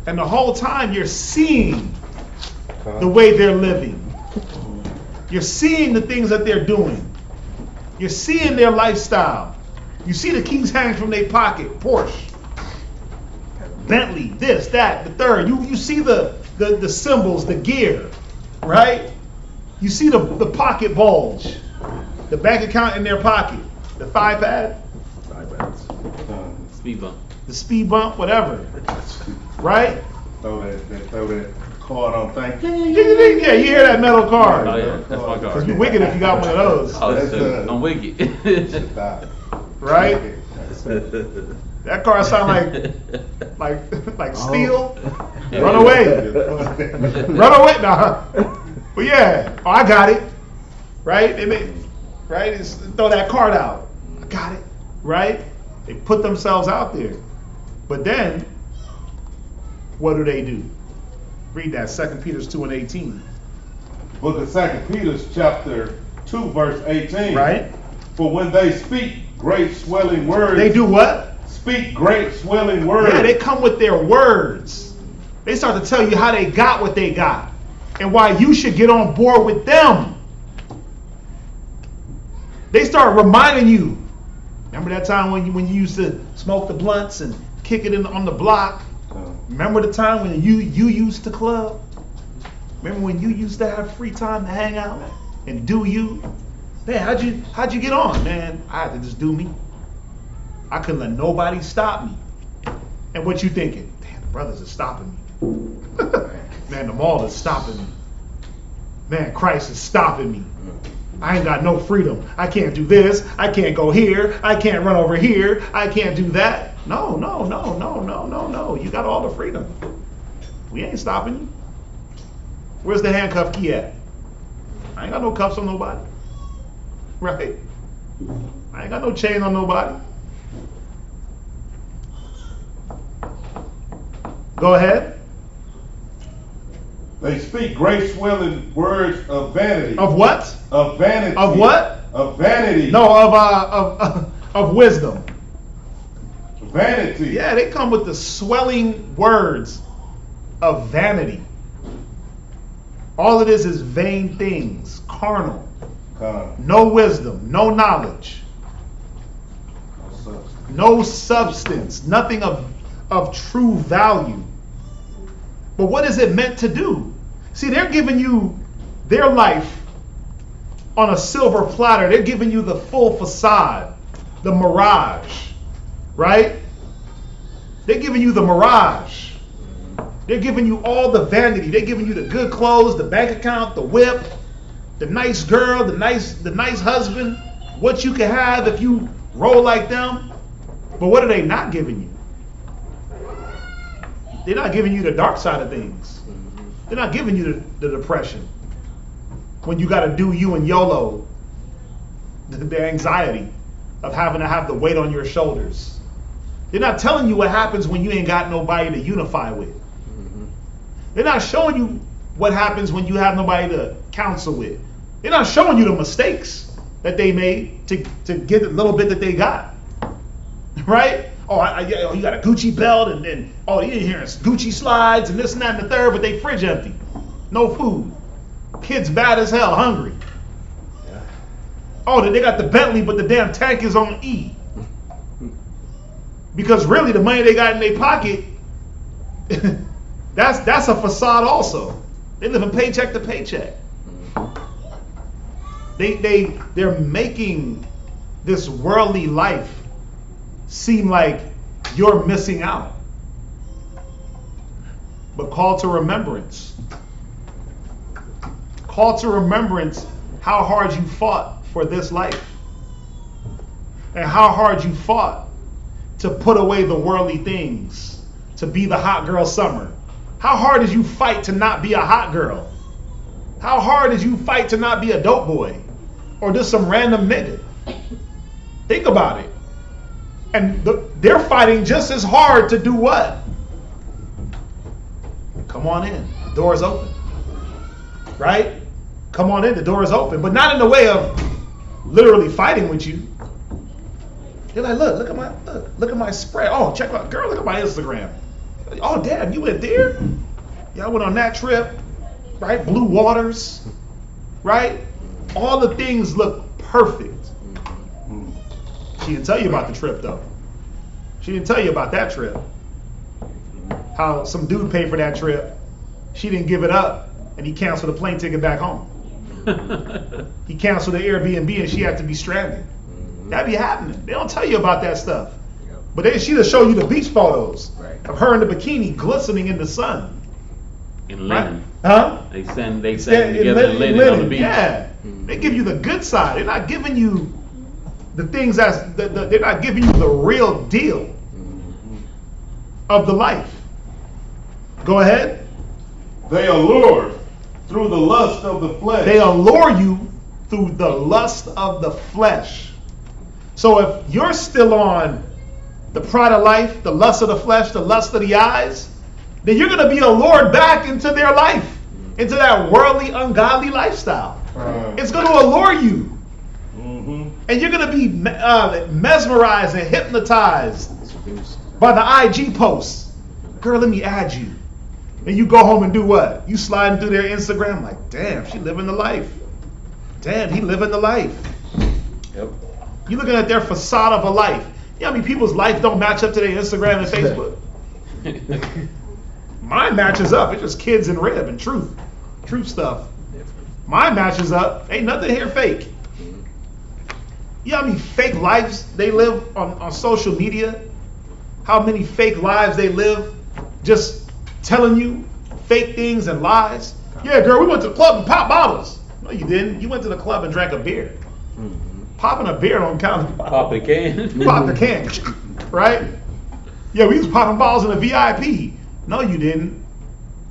[SPEAKER 4] And the whole time you're seeing the way they're living. You're seeing the things that they're doing. You're seeing their lifestyle. You see the keys hanging from their pocket. Porsche, Bentley, this, that, the third. You see the symbols, the gear, right? You see the pocket bulge, the bank account in their pocket, the thigh pad,
[SPEAKER 2] Speed bump.
[SPEAKER 4] the speed bump, whatever, right?
[SPEAKER 8] Throw that card on. Thank you.
[SPEAKER 4] Yeah, you hear that metal card.
[SPEAKER 2] Oh yeah, that's my
[SPEAKER 4] Cause
[SPEAKER 2] car.
[SPEAKER 4] you wicked if you got one of those,
[SPEAKER 2] Oh,
[SPEAKER 8] That's
[SPEAKER 2] shit. I'm wicked.
[SPEAKER 4] right? That car sound like steel. Run away. Run away. Nah. But yeah, I got it. Right? Right? Just throw that card out. I got it. Right? They put themselves out there. But then, what do? Read that, 2 Peter 2:18.
[SPEAKER 8] Book of 2 Peter chapter 2 verse 18.
[SPEAKER 4] Right?
[SPEAKER 8] For when they speak great swelling words.
[SPEAKER 4] They do what?
[SPEAKER 8] Speak great swelling words.
[SPEAKER 4] Yeah, they come with their words. They start to tell you how they got what they got and why you should get on board with them. They start reminding you. Remember that time when you used to smoke the blunts and kick it on the block? Remember the time when you used to club? Remember when you used to have free time to hang out and do you? Man, how'd you get on, man? I had to just do me. I couldn't let nobody stop me. And what you thinking? Damn, the brothers are stopping me. Man, the mall is stopping me. Man, Christ is stopping me. I ain't got no freedom. I can't do this. I can't go here. I can't run over here. I can't do that. No. You got all the freedom. We ain't stopping you. Where's the handcuff key at? I ain't got no cuffs on nobody. Right? I ain't got no chain on nobody. Go ahead.
[SPEAKER 8] They speak great swelling words of vanity.
[SPEAKER 4] Of what?
[SPEAKER 8] Of vanity.
[SPEAKER 4] Of what?
[SPEAKER 8] Of vanity.
[SPEAKER 4] No, of wisdom.
[SPEAKER 8] Vanity.
[SPEAKER 4] Yeah, they come with the swelling words of vanity. All it is vain things, carnal. No wisdom, no knowledge, no substance, nothing of true value. But what is it meant to do? See, they're giving you their life on a silver platter. They're giving you the full facade, the mirage, right? They're giving you the mirage. They're giving you all the vanity. They're giving you the good clothes, the bank account, the whip, the nice girl, the nice husband, what you can have if you roll like them. But what are they not giving you? They're not giving you the dark side of things. They're not giving you the depression. When you got to do you and YOLO, the anxiety of having to have the weight on your shoulders. They're not telling you what happens when you ain't got nobody to unify with. They're not showing you what happens when you have nobody to counsel with. They're not showing you the mistakes that they made to get the little bit that they got. Right? You got a Gucci belt and then, you didn't hear Gucci slides and this and that and the third, but they fridge empty. No food. Kids bad as hell, hungry. Yeah. They got the Bentley, but the damn tank is on E. Because really the money they got in their pocket, that's a facade also. They live in paycheck to paycheck. They're making this worldly life seem like you're missing out. But call to remembrance. Call to remembrance how hard you fought for this life. And how hard you fought to put away the worldly things, to be the hot girl summer. How hard did you fight to not be a hot girl? How hard did you fight to not be a dope boy? Or just some random nigga? Think about it. And they're fighting just as hard to do what? Come on in. The door is open. Right? Come on in. The door is open. But not in the way of literally fighting with you. They're like, look at my spread. Oh, check out, girl, look at my Instagram. Oh, damn, you went there? Yeah, I went on that trip. Right? Blue waters. Right? All the things look perfect. She didn't tell you about the trip, though. She didn't tell you about that trip. How some dude paid for that trip. She didn't give it up, and he canceled the plane ticket back home. He canceled the Airbnb, and she had to be stranded. That be happening. They don't tell you about that stuff. But she'll show you the beach photos of her in the bikini glistening in the sun.
[SPEAKER 2] In linen.
[SPEAKER 4] Right? Huh?
[SPEAKER 2] They send together in linen on the beach.
[SPEAKER 4] Yeah. They give you the good side. They're not giving you the things they're not giving you the real deal of the life. Go ahead.
[SPEAKER 8] They allure through the lust of the flesh.
[SPEAKER 4] They allure you through the lust of the flesh. So if you're still on the pride of life, the lust of the flesh, the lust of the eyes, then you're going to be allured back into their life, into that worldly, ungodly lifestyle. It's going to allure you. And you're going to be mesmerized and hypnotized by the IG posts. Girl, let me add you. And you go home and do what? You sliding through their Instagram like, damn, she living the life. Damn, he living the life.
[SPEAKER 6] Yep.
[SPEAKER 4] You looking at their facade of a life. You know how many people's life don't match up to their Instagram and Facebook? Mine matches up. It's just kids and rib and truth stuff. Mine matches up. Ain't nothing here fake. You know how many fake lives they live on social media? How many fake lives they live just telling you fake things and lies? Yeah, girl, we went to the club and popped bottles. No, you didn't. You went to the club and drank a beer. Popping a beer don't count.
[SPEAKER 2] Pop the can.
[SPEAKER 4] Pop the can, right? Yeah, we was popping bottles in a VIP. No, you didn't.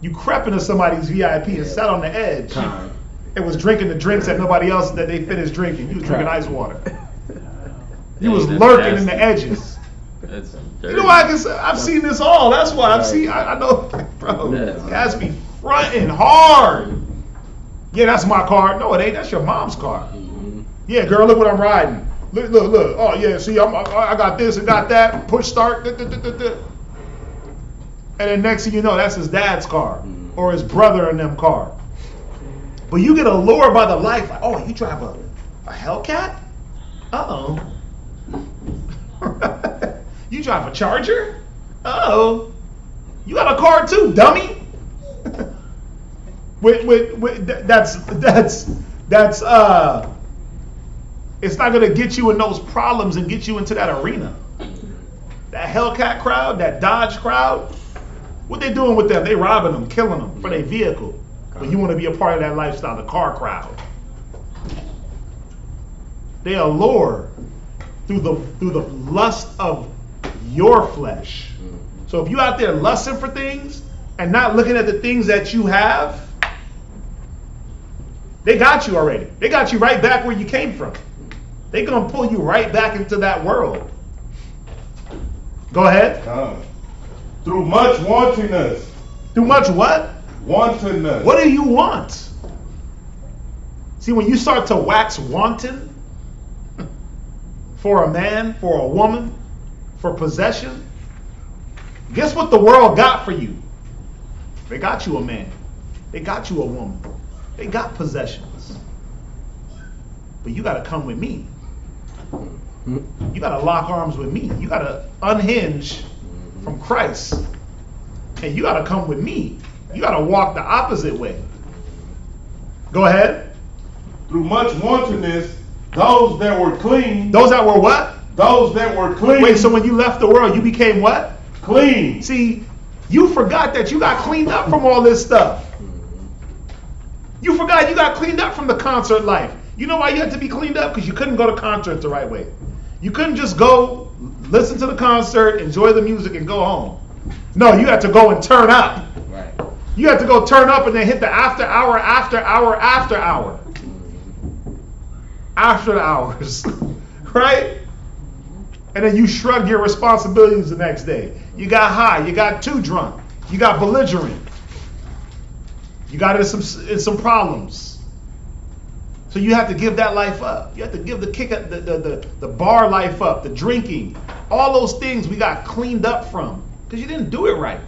[SPEAKER 4] You crept into somebody's VIP and sat on the edge. And was drinking the drinks that nobody else that they finished drinking. You was drinking ice water. You was lurking in the edges.
[SPEAKER 2] That's
[SPEAKER 4] you know why I can say I've seen this all. That's why I know, bro. Guys be fronting hard. Yeah, that's my car. No, it ain't. That's your mom's car. Yeah, girl, look what I'm riding. Look. Oh yeah, see, I got this and got that. Push start. And then next thing you know, that's his dad's car or his brother and them car. But you get allured by the life. Like, oh, you drive a Hellcat? Uh-oh. You drive a Charger? Uh-oh. You got a car too, dummy. That's it's not gonna get you in those problems and get you into that arena. That Hellcat crowd, that Dodge crowd, what they doing with them? They robbing them, killing them for their vehicle. But you want to be a part of that lifestyle, the car crowd. They allure through the lust of your flesh. So if you out there lusting for things and not looking at the things that you have, they got you already. They got you right back where you came from. They're going to pull you right back into that world. Go ahead.
[SPEAKER 8] Through much wantonness.
[SPEAKER 4] Through much what?
[SPEAKER 8] Wantonness.
[SPEAKER 4] What do you want? See, when you start to wax wanton for a man, for a woman, for possession, guess what the world got for you? They got you a man. They got you a woman. They got possessions. But you got to come with me. You got to lock arms with me. You got to unhinge from Christ. And you got to come with me. You got to walk the opposite way. Go ahead.
[SPEAKER 8] Through much wantonness, those that were clean.
[SPEAKER 4] Those that were what?
[SPEAKER 8] Those that were clean.
[SPEAKER 4] Wait, so when you left the world, you became what?
[SPEAKER 8] Clean.
[SPEAKER 4] See, you forgot that you got cleaned up from all this stuff. You forgot you got cleaned up from the concert life. You know why you had to be cleaned up? Because you couldn't go to concerts the right way. You couldn't just go, listen to the concert, enjoy the music, and go home. No, you had to go and turn up.
[SPEAKER 6] Right.
[SPEAKER 4] You had to go turn up and then hit the after hour. After the hours. Right? And then you shrugged your responsibilities the next day. You got high. You got too drunk. You got belligerent. You got in some problems. So you have to give that life up. You have to give the bar life up, the drinking. All those things we got cleaned up from because you didn't do it right.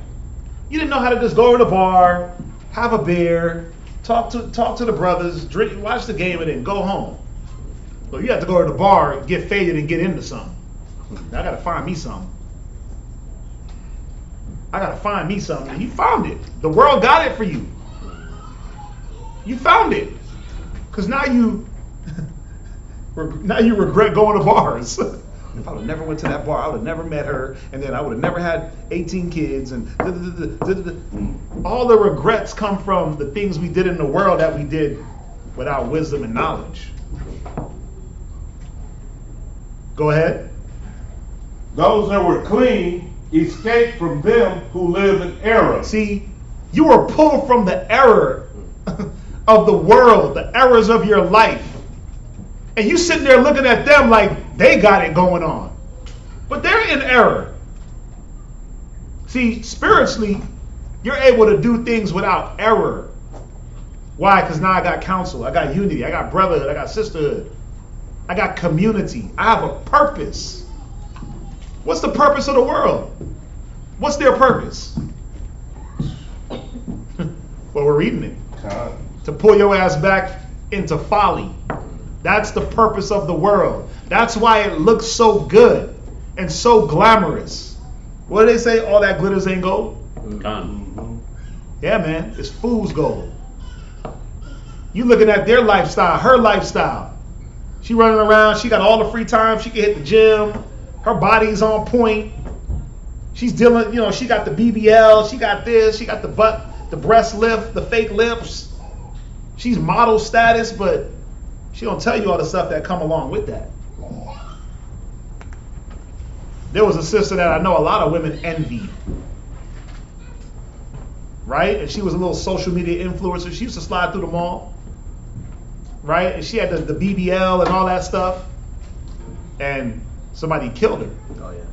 [SPEAKER 4] You didn't know how to just go to the bar, have a beer, talk to the brothers, drink, watch the game, and then go home. So you have to go to the bar, get faded, and get into something. I got to find me something. And you found it. The world got it for you. You found it. Because now you regret going to bars. If I would have never went to that bar, I would have never met her, and then I would have never had 18 kids, and all the regrets come from the things we did in the world that we did without wisdom and knowledge. Go ahead.
[SPEAKER 8] Those that were clean escaped from them who live in error.
[SPEAKER 4] See, you were pulled from the error of the world, the errors of your life. And you sitting there looking at them like they got it going on. But they're in error. See, spiritually, you're able to do things without error. Why? Because now I got counsel, I got unity, I got brotherhood, I got sisterhood, I got community, I have a purpose. What's the purpose of the world? What's their purpose? Well, we're reading it. To pull your ass back into folly. That's the purpose of the world. That's why it looks so good and so glamorous. What do they say? All that glitters ain't gold? Yeah, man. It's fool's gold. You looking at their lifestyle, her lifestyle. She running around. She got all the free time. She can hit the gym. Her body's on point. She's dealing, she got the BBL. She got this. She got the butt, the breast lift, the fake lips. She's model status, but she don't tell you all the stuff that come along with that. There was a sister that I know a lot of women envied. Right? And she was a little social media influencer. She used to slide through the mall. Right? And she had the BBL and all that stuff. And somebody killed her.
[SPEAKER 6] Oh yeah.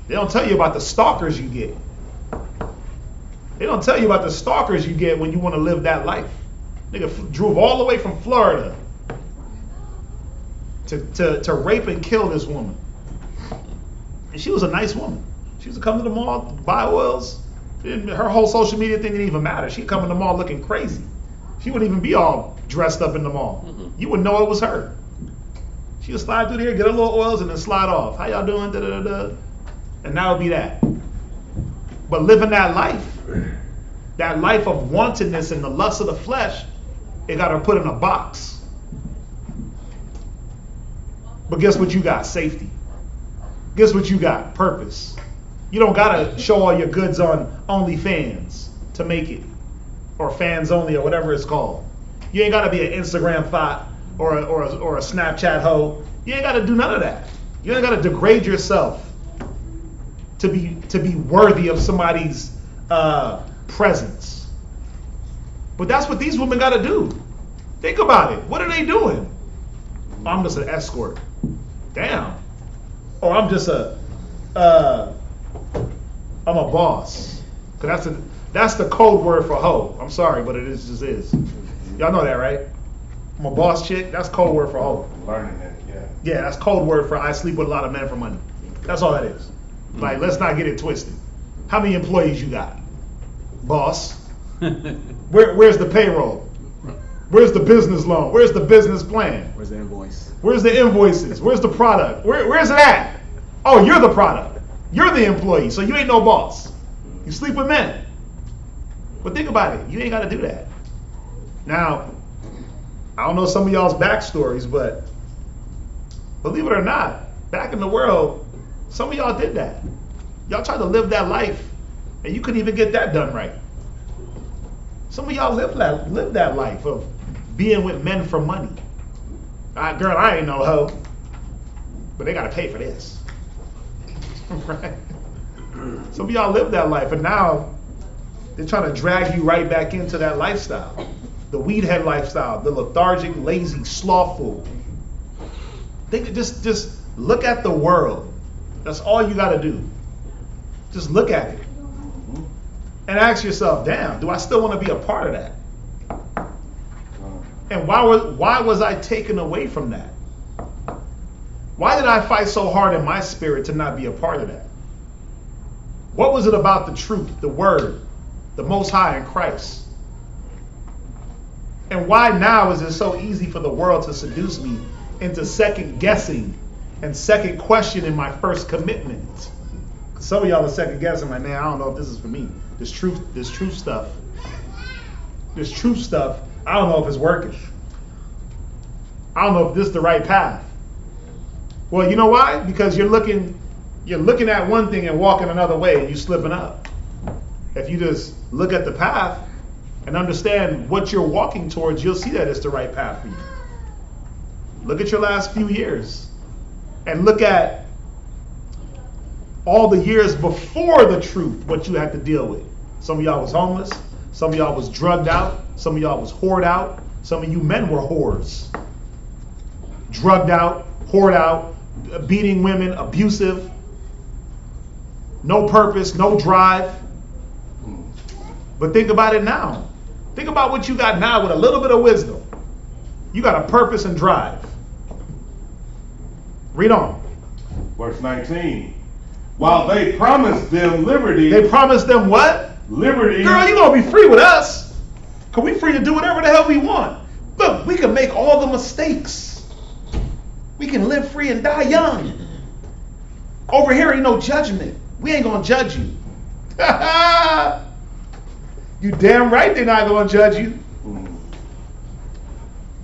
[SPEAKER 4] They don't tell you about the stalkers you get. They don't tell you about the stalkers you get when you want to live that life. Nigga drove all the way from Florida to rape and kill this woman. And she was a nice woman. She used to come to the mall, buy oils. Her whole social media thing didn't even matter. She'd come in the mall looking crazy. She wouldn't even be all dressed up in the mall. You wouldn't know it was her. She would slide through there, get her little oils, and then slide off. How y'all doing? Da, da, da, da. And that would be that. But living that life of wantedness and the lust of the flesh, it got her put in a box. But guess what you got? Safety. Guess what you got? Purpose. You don't gotta show all your goods on OnlyFans to make it, or fans only, or whatever it's called. You ain't gotta be an Instagram thought or a Snapchat hoe. You ain't gotta do none of that. You ain't gotta degrade yourself to be worthy of somebody's presence. But that's what these women gotta do. Think about it. What are they doing? I'm just an escort. Damn. Or I'm just I'm a boss. Cause that's the code word for hoe. I'm sorry, but it just is. Y'all know that, right? I'm a boss chick. That's code word for hoe.
[SPEAKER 8] Learning that, yeah.
[SPEAKER 4] Yeah, that's code word for I sleep with a lot of men for money. That's all that is. Like, let's not get it twisted. How many employees you got? Boss. Where's the payroll? Where's the business loan? Where's the business plan?
[SPEAKER 6] Where's the invoice?
[SPEAKER 4] Where's the invoices? Where's the product? Where's it at? Oh, you're the product. You're the employee, so you ain't no boss. You sleep with men. But think about it. You ain't got to do that. Now, I don't know some of y'all's backstories, but believe it or not, back in the world, some of y'all did that. Y'all tried to live that life, and you couldn't even get that done right. Some of y'all lived that life of being with men for money. Girl, I ain't no hoe, but they got to pay for this. Right? Some of y'all live that life, and now they're trying to drag you right back into that lifestyle. The weed head lifestyle, the lethargic, lazy, slothful. Just look at the world. That's all you got to do. Just look at it. And ask yourself, damn, do I still want to be a part of that? And why was I taken away from that? Why did I fight so hard in my spirit to not be a part of that? What was it about the truth, the word, the Most High in Christ? And why now is it so easy for the world to seduce me into second guessing and second questioning my first commitment? Some of y'all are second guessing, like, man, I don't know if this is for me. This truth stuff, I don't know if it's working. I don't know if this is the right path. Well, you know why? Because you're looking at one thing and walking another way, and you're slipping up. If you just look at the path and understand what you're walking towards, you'll see that it's the right path for you. Look at your last few years and look at all the years before the truth, what you had to deal with. Some of y'all was homeless. Some of y'all was drugged out. Some of y'all was whored out. Some of you men were whores. Drugged out, whored out, beating women, abusive, no purpose, no drive. But think about it now. Think about what you got now with a little bit of wisdom. You got a purpose and drive. Read on.
[SPEAKER 8] Verse 19. While they promised them liberty.
[SPEAKER 4] They promised them what?
[SPEAKER 8] Liberty.
[SPEAKER 4] Girl, you gonna be free with us. Cause we free to do whatever the hell we want. Look, we can make all the mistakes. We can live free and die young. Over here ain't no judgment. We ain't gonna judge you. You damn right they're not gonna judge you.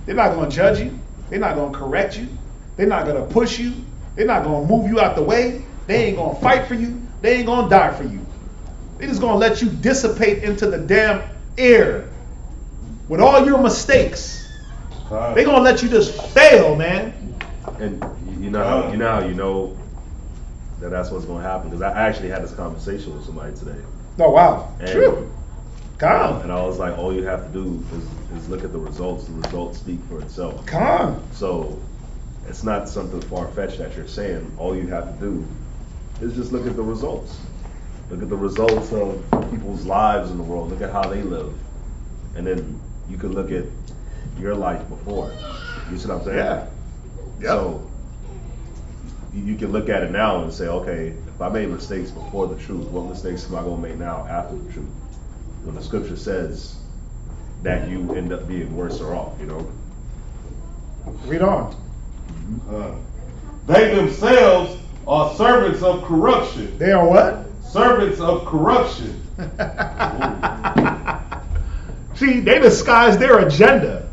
[SPEAKER 4] They're not gonna judge you. They're not gonna correct you. They're not gonna push you. They're not gonna move you out the way. They ain't gonna fight for you. They ain't gonna die for you. They're just gonna let you dissipate into the damn air with all your mistakes. They're gonna let you just fail, man.
[SPEAKER 10] And you know that's what's going to happen. Because I actually had this conversation with somebody today.
[SPEAKER 4] Oh, wow.
[SPEAKER 10] And,
[SPEAKER 4] True. Come.
[SPEAKER 10] And I was like, all you have to do is look at the results. The results speak for itself.
[SPEAKER 4] Come.
[SPEAKER 10] So it's not something far-fetched that you're saying. All you have to do is just look at the results. Look at the results of people's lives in the world. Look at how they live. And then you can look at your life before. You see what I'm saying?
[SPEAKER 4] Yeah. Yep.
[SPEAKER 10] So you can look at it now and say, okay, if I made mistakes before the truth, what mistakes am I going to make now after the truth? When the scripture says that you end up being worse off, you know?
[SPEAKER 4] Read on.
[SPEAKER 8] They themselves are servants of corruption.
[SPEAKER 4] They are what?
[SPEAKER 8] Servants of corruption.
[SPEAKER 4] See, they disguise their agenda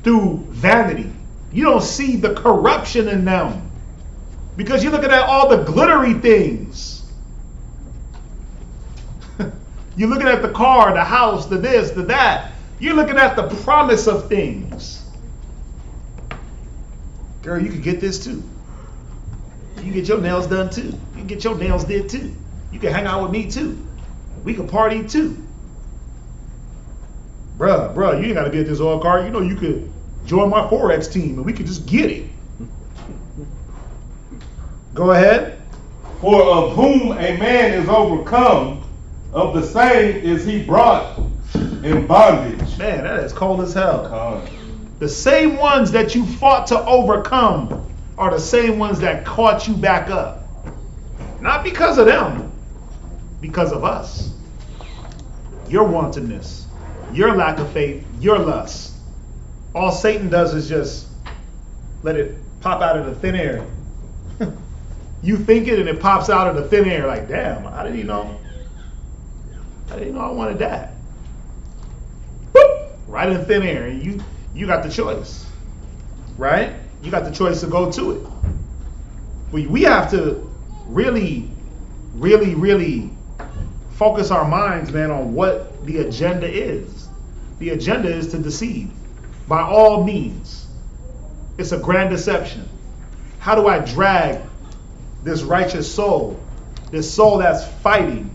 [SPEAKER 4] through vanity. You don't see the corruption in them because you're looking at all the glittery things. You're looking at the car, the house, the this, the that. You're looking at the promise of things. Girl, you can get this too. You can get your nails done too. You can get your nails did too. You can hang out with me too. We can party too. Bruh, you ain't got to be at this oil car. You know you could join my Forex team and we could just get it. Go ahead.
[SPEAKER 8] For of whom a man is overcome, of the same is he brought in bondage.
[SPEAKER 4] Man, that is cold as hell.
[SPEAKER 8] Come.
[SPEAKER 4] The same ones that you fought to overcome are the same ones that caught you back up. Not because of them, because of us. Your wantonness, your lack of faith, your lust. All Satan does is just let it pop out of the thin air. You think it and it pops out of the thin air like, damn, how did he know? I didn't know I wanted that. Boop, right in thin air. And you got the choice. Right? You got the choice to go to it. We have to really, really, really focus our minds, man, on what the agenda is. The agenda is to deceive by all means. It's a grand deception. How do I drag this righteous soul, this soul that's fighting,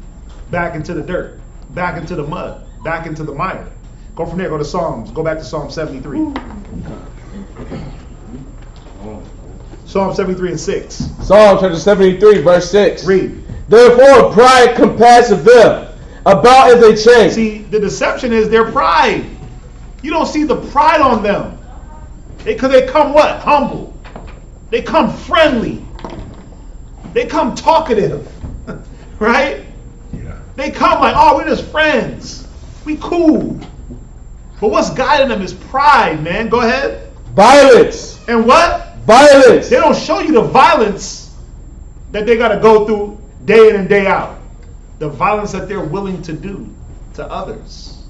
[SPEAKER 4] back into the dirt, back into the mud, back into the mire? Go from there, go to Psalms. Go back to Psalm 73. Psalm 73 and 6.
[SPEAKER 6] Psalm chapter 73, verse 6.
[SPEAKER 4] Read.
[SPEAKER 6] Therefore pride compasseth them about as they change.
[SPEAKER 4] See, the deception is their pride. You don't see the pride on them. Because they come what? Humble. They come friendly. They come talkative. Right?
[SPEAKER 10] Yeah.
[SPEAKER 4] They come like, oh, we're just friends. We cool. But what's guiding them is pride, man. Go ahead.
[SPEAKER 6] Violence.
[SPEAKER 4] And what?
[SPEAKER 6] Violence.
[SPEAKER 4] They don't show you the violence that they got to go through day in and day out. The violence that they're willing to do to others.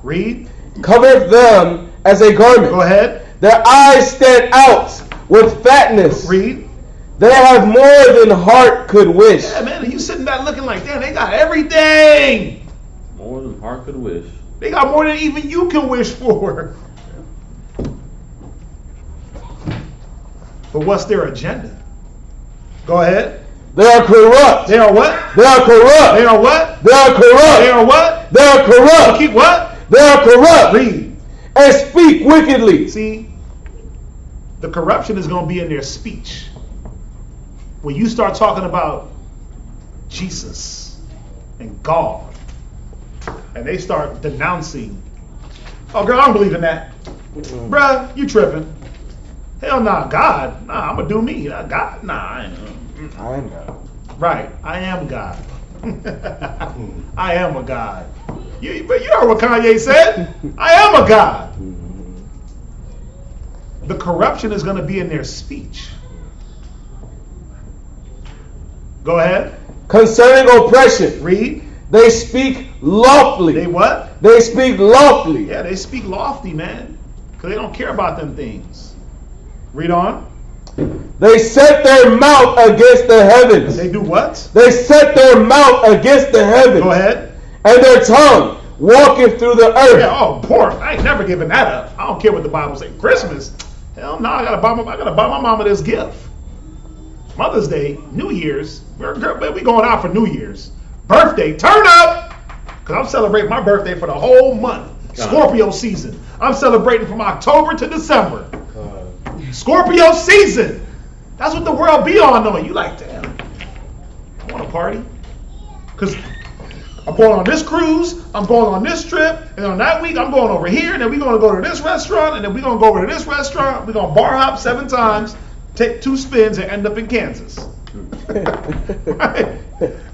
[SPEAKER 4] Read.
[SPEAKER 6] Covereth them as a garment.
[SPEAKER 4] Go ahead.
[SPEAKER 6] Their eyes stand out with fatness.
[SPEAKER 4] Read.
[SPEAKER 6] They have more than heart could wish.
[SPEAKER 4] Yeah, man, and you sitting back looking like, damn, they got everything.
[SPEAKER 2] More than heart could wish.
[SPEAKER 4] They got more than even you can wish for. But what's their agenda? Go ahead.
[SPEAKER 6] They are corrupt.
[SPEAKER 4] They are what?
[SPEAKER 6] They are corrupt.
[SPEAKER 4] They are what?
[SPEAKER 6] They are corrupt.
[SPEAKER 4] They are what?
[SPEAKER 6] They are corrupt.
[SPEAKER 4] Keep what?
[SPEAKER 6] They are corrupt.
[SPEAKER 4] Read.
[SPEAKER 6] And speak wickedly.
[SPEAKER 4] See, the corruption is going to be in their speech. When you start talking about Jesus and God, and they start denouncing, oh girl, I don't believe in that. Bruh, you tripping. Hell nah, God. Nah, I'm going to do me. God, nah, I ain't.
[SPEAKER 6] I am God.
[SPEAKER 4] Right, I am God. I am a God. But you heard what Kanye said. I am a God. The corruption is going to be in their speech. Go ahead.
[SPEAKER 6] Concerning oppression.
[SPEAKER 4] Read.
[SPEAKER 6] They speak lawfully.
[SPEAKER 4] They what?
[SPEAKER 6] They speak lawfully.
[SPEAKER 4] Yeah, they speak lofty, man. Because they don't care about them things. Read on.
[SPEAKER 6] They set their mouth against the heavens.
[SPEAKER 4] They do what?
[SPEAKER 6] They set their mouth against the heavens.
[SPEAKER 4] Go ahead.
[SPEAKER 6] And their tongue walketh through the earth.
[SPEAKER 4] Yeah, oh, pork. I ain't never giving that up. I don't care what the Bible says. Christmas? Hell no, I gotta buy my mama this gift. Mother's Day, New Year's, we going out for New Year's. Birthday, turn up! Because I'm celebrating my birthday for the whole month. Scorpio season. I'm celebrating from October to December. Scorpio season. That's what the world be on though. You like, damn, I want to party. Because I'm going on this cruise, I'm going on this trip, and on that week I'm going over here, and then we're going to go to this restaurant, and then we're going to go over to this restaurant. We're going to bar hop 7 times, take 2 spins, and end up in Kansas. Right?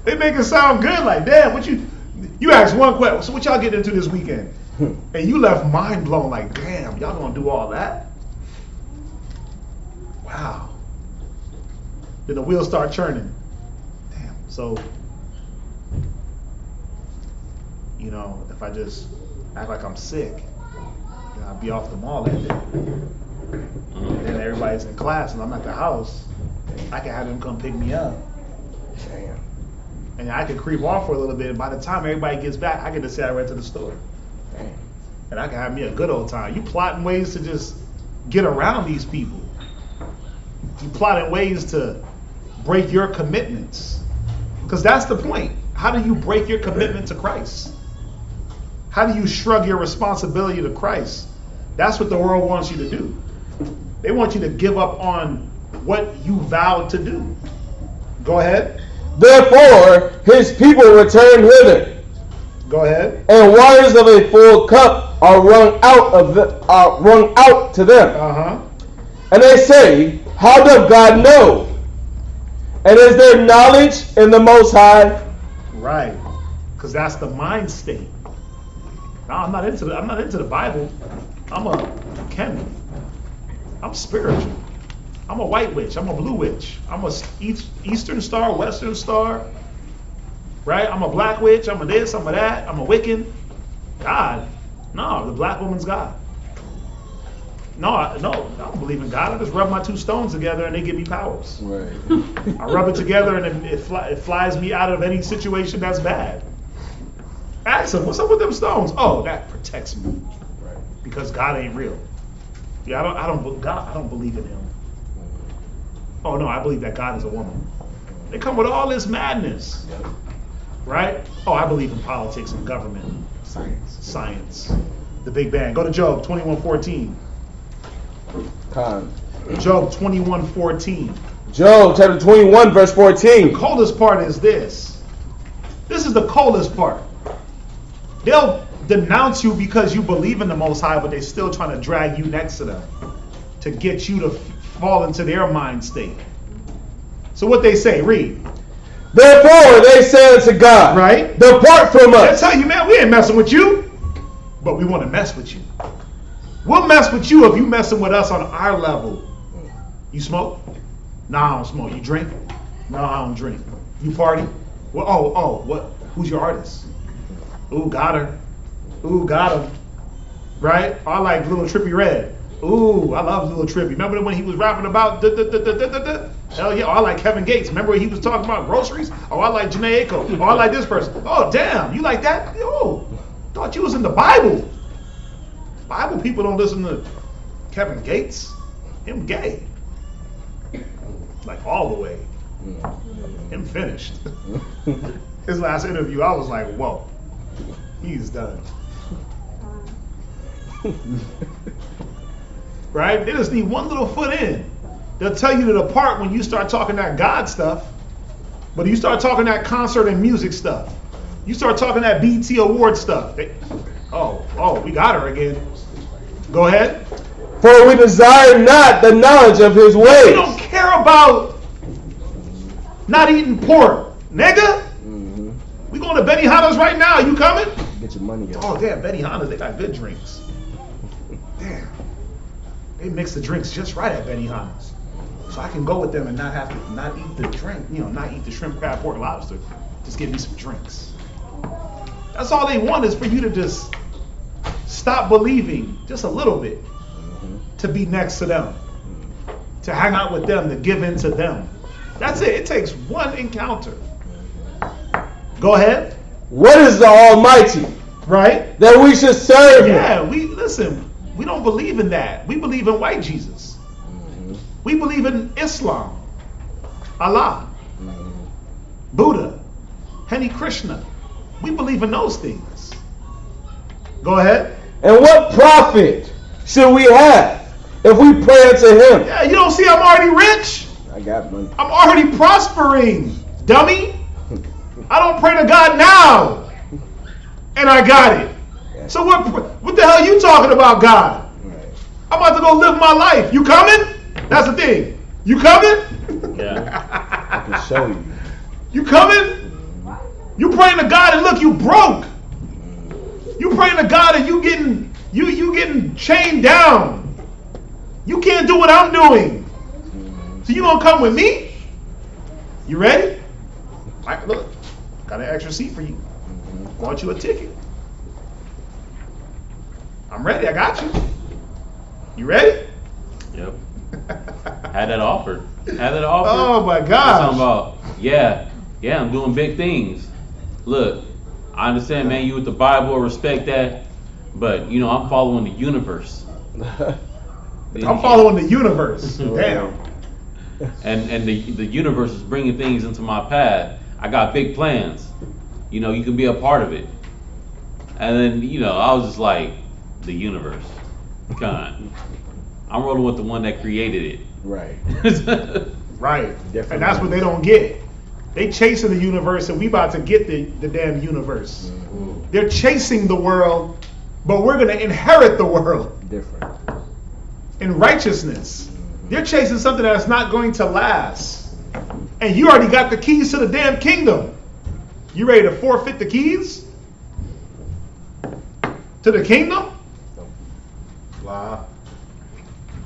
[SPEAKER 4] They make it sound good, like, damn, what you asked one question, so what y'all getting into this weekend? And you left mind blown, like, damn, y'all gonna do all that? Wow. Then the wheels start churning. Damn, so, you know, if I just act like I'm sick, then I'll be off the mall that day. And then everybody's in class and I'm at the house, I can have them come pick me up.
[SPEAKER 6] Damn.
[SPEAKER 4] And I can creep off for a little bit, and by the time everybody gets back, I get to say I went to the store.
[SPEAKER 6] Damn.
[SPEAKER 4] And I can have me a good old time. You plotting ways to just get around these people. You plotting ways to break your commitments. Because that's the point. How do you break your commitment to Christ? How do you shrug your responsibility to Christ? That's what the world wants you to do. They want you to give up on what you vowed to do. Go ahead.
[SPEAKER 6] Therefore, his people return hither.
[SPEAKER 4] Go ahead.
[SPEAKER 6] And waters of a full cup are wrung out to them. And they say, how doth God know? And is there knowledge in the Most High?
[SPEAKER 4] Right, because that's the mind state. No, I'm not into the Bible. I'm a Ken. I'm spiritual. I'm a white witch. I'm a blue witch. I'm a Eastern Star, Western Star. Right? I'm a black witch. I'm a this. I'm a that. I'm a Wiccan. God? No, the black woman's God. No, I don't believe in God. I just rub my 2 stones together and they give me powers.
[SPEAKER 6] Right.
[SPEAKER 4] I rub it together and it flies me out of any situation that's bad. Ask them, what's up with them stones? Oh, that protects me.
[SPEAKER 6] Right.
[SPEAKER 4] Because God ain't real. Yeah, I don't believe in him. Oh no, I believe that God is a woman. They come with all this madness. Right? Oh, I believe in politics and government. Science. The Big Bang. Go to Job 21:14. Job 21:14.
[SPEAKER 6] Job chapter 21 verse 14.
[SPEAKER 4] The coldest part is this. This is the coldest part. They'll denounce you because you believe in the Most High, but they're still trying to drag you next to them to get you to fall into their mind state. So what they say, read.
[SPEAKER 6] Therefore they say unto God,
[SPEAKER 4] right?
[SPEAKER 6] Depart from us.
[SPEAKER 4] They tell you, man, we ain't messing with you, but we want to mess with you. We'll mess with you if you messing with us on our level. You smoke? No, I don't smoke. You drink? No, I don't drink. You party? Well, what? Who's your artist? Ooh, got her. Ooh, got him. Right? I like Little Trippy Red. Ooh, I love Little Trippy. Remember when he was rapping about hell yeah. Oh, I like Kevin Gates. Remember when he was talking about groceries? Oh, I like Janae Aiko. Oh, I like this person. Oh, damn, you like that? Oh, thought you was in the Bible. Bible people don't listen to Kevin Gates. Him gay. Like all the way. Him finished. His last interview, I was like, whoa, he's done. Right? They just need one little foot in. They'll tell you to depart when you start talking that God stuff, but you start talking that concert and music stuff. You start talking that BET award stuff. Oh, we got her again. Go ahead.
[SPEAKER 6] For we desire not the knowledge of his ways.
[SPEAKER 4] We don't care about not eating pork, nigga. Mm-hmm. We going to Benihana's right now. You coming?
[SPEAKER 6] Get your money up.
[SPEAKER 4] Oh, damn, Benihana's, they got good drinks. Damn. They mix the drinks just right at Benihana's. So I can go with them and not have to not eat the drink, not eat the shrimp, crab, pork, lobster. Just give me some drinks. That's all they want is for you to just stop believing just a little bit, to be next to them, to hang out with them, to give in to them. That's it. It takes one encounter. Go ahead.
[SPEAKER 6] What is the Almighty?
[SPEAKER 4] Right?
[SPEAKER 6] That we should serve him.
[SPEAKER 4] Yeah, we don't believe in that. We believe in white Jesus. We believe in Islam. Allah, Buddha, Hare Krishna. We believe in those things. Go ahead.
[SPEAKER 6] And what profit should we have if we pray unto him?
[SPEAKER 4] Yeah, you don't see I'm already rich?
[SPEAKER 6] I got money.
[SPEAKER 4] I'm already prospering, dummy. I don't pray to God now, and I got it. So what the hell are you talking about, God?
[SPEAKER 3] Right.
[SPEAKER 4] I'm about to go live my life. You coming? That's the thing. You coming?
[SPEAKER 2] Yeah.
[SPEAKER 3] I can show you.
[SPEAKER 4] You coming? You praying to God and look, you broke. You praying to God and you getting chained down. You can't do what I'm doing. So you gonna come with me? You ready? Look, got an extra seat for you. Want you a ticket? I'm ready. I got you. You ready?
[SPEAKER 2] Yep. Had that offered.
[SPEAKER 4] Oh my
[SPEAKER 2] Talking
[SPEAKER 4] gosh.
[SPEAKER 2] about, yeah, I'm doing big things. Look, I understand, man, you with the Bible, respect that, but I'm following the universe.
[SPEAKER 4] I'm following the universe. Damn.
[SPEAKER 2] And the universe is bringing things into my path. I got big plans. You can be a part of it. And then, I was just like, the universe. Come on. I'm rolling with the one that created it.
[SPEAKER 3] Right.
[SPEAKER 4] Right. And that's what they don't get. They chasing the universe, and we about to get the damn universe. Mm-hmm. They're chasing the world, but we're going to inherit the world.
[SPEAKER 3] Different.
[SPEAKER 4] In righteousness. Mm-hmm. They're chasing something that's not going to last. And you already got the keys to the damn kingdom. You ready to forfeit the keys to the kingdom? Wow.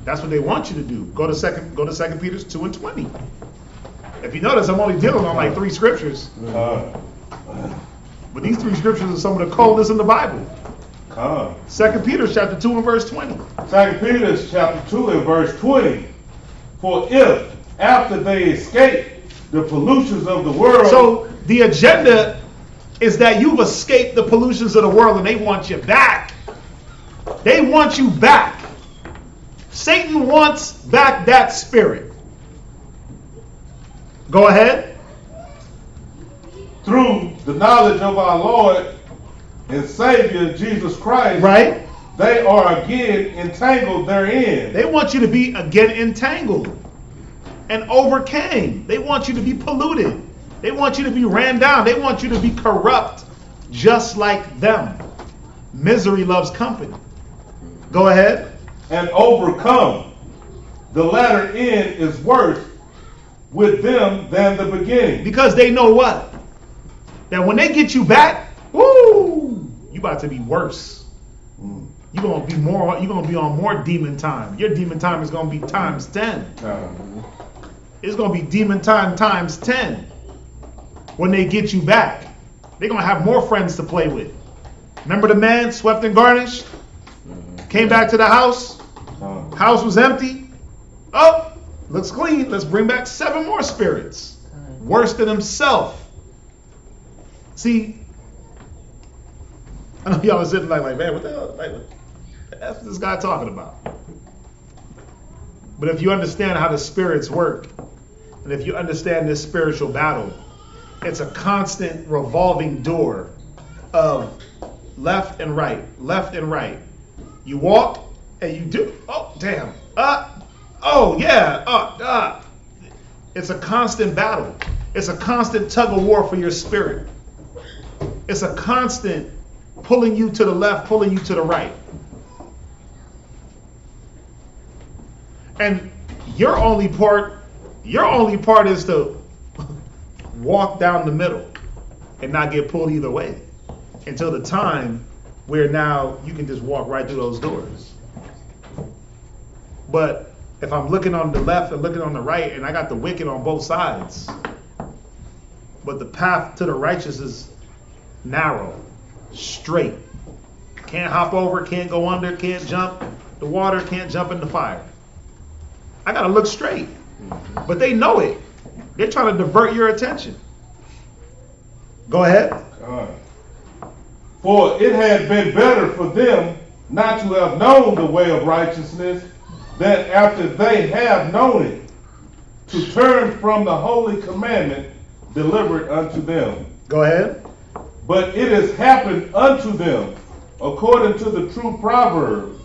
[SPEAKER 4] That's what they want you to do. Go to 2 Peter 2:20. If you notice, I'm only dealing on like 3 scriptures. But these 3 scriptures are some of the coldest in the Bible. 2 Peter chapter 2 and verse 20.
[SPEAKER 8] 2 Peter chapter 2 and verse 20. For if, after they escape the pollutions of the world...
[SPEAKER 4] So the agenda is that you've escaped the pollutions of the world and they want you back. They want you back. Satan wants back that spirit. Go ahead.
[SPEAKER 8] Through the knowledge of our Lord and Savior Jesus Christ,
[SPEAKER 4] right?
[SPEAKER 8] They are again entangled therein.
[SPEAKER 4] They want you to be again entangled and overcame. They want you to be polluted. They want you to be ran down. They want you to be corrupt just like them. Misery loves company. Go ahead.
[SPEAKER 8] And overcome. The latter end is worse with them than the beginning.
[SPEAKER 4] Because they know what? That when they get you back, woo, you about to be worse. You're gonna be on more demon time. Your demon time is gonna be times 10. It's gonna be demon time times 10. When they get you back, they're gonna have more friends to play with. Remember the man swept and garnished? Came back to the house. House was empty. Oh, looks clean. Let's bring back 7 more spirits. Worse than himself. See, I know y'all are sitting like, man, what the hell? Like, what the F is this guy talking about? But if you understand how the spirits work, and if you understand this spiritual battle, it's a constant revolving door of left and right, left and right. You walk and you do, oh, damn, oh, yeah, It's a constant battle. It's a constant tug of war for your spirit. It's a constant pulling you to the left, pulling you to the right. And your only part is to walk down the middle and not get pulled either way until the time where now you can just walk right through those doors. But if I'm looking on the left and looking on the right and I got the wicked on both sides, but the path to the righteous is narrow, straight. Can't hop over, can't go under, can't jump the water, can't jump in the fire. I gotta look straight. But they know it. They're trying to divert your attention. Go ahead.
[SPEAKER 8] For it had been better for them not to have known the way of righteousness than after they have known it, to turn from the holy commandment delivered unto them.
[SPEAKER 4] Go ahead.
[SPEAKER 8] But it has happened unto them according to the true proverb.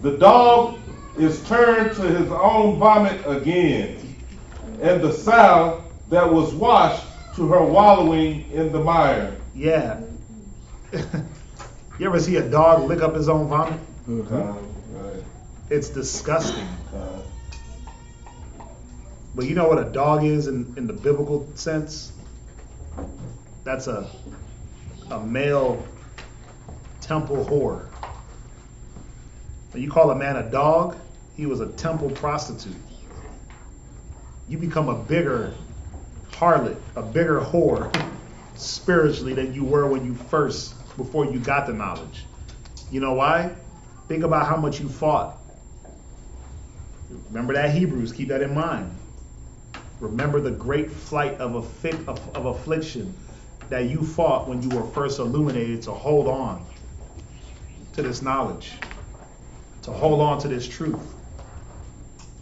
[SPEAKER 8] The dog is turned to his own vomit again, and the sow that was washed to her wallowing in the mire.
[SPEAKER 4] Yeah. You ever see a dog lick up his own vomit? It's disgusting. But you know what a dog is in the biblical sense? That's a male temple whore. When you call a man a dog, he was a temple prostitute. You become a bigger harlot, a bigger whore spiritually than you were before you got the knowledge. You know why? Think about how much you fought. Remember that Hebrews, keep that in mind. Remember the great flight of affliction that you fought when you were first illuminated to hold on to this knowledge, to hold on to this truth.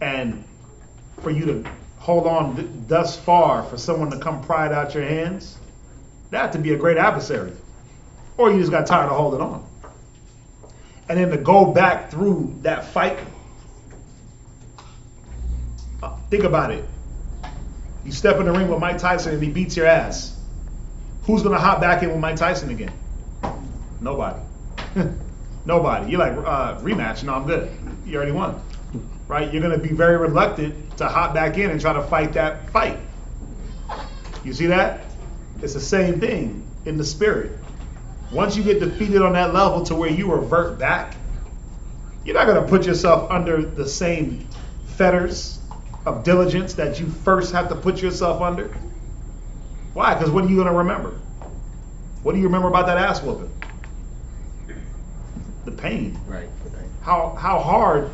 [SPEAKER 4] And for you to hold on thus far, for someone to come pry it out your hands, that had to be a great adversary. Or you just got tired of holding on. And then to go back through that fight, think about it. You step in the ring with Mike Tyson and he beats your ass. Who's going to hop back in with Mike Tyson again? Nobody. Nobody. You're like, rematch? No, I'm good. You already won. Right? You're going to be very reluctant to hop back in and try to fight that fight. You see that? It's the same thing in the spirit. Once you get defeated on that level to where you revert back, you're not going to put yourself under the same fetters of diligence that you first have to put yourself under. Why? Because what are you going to remember? What do you remember about that ass whooping? The pain.
[SPEAKER 6] Right.
[SPEAKER 4] How hard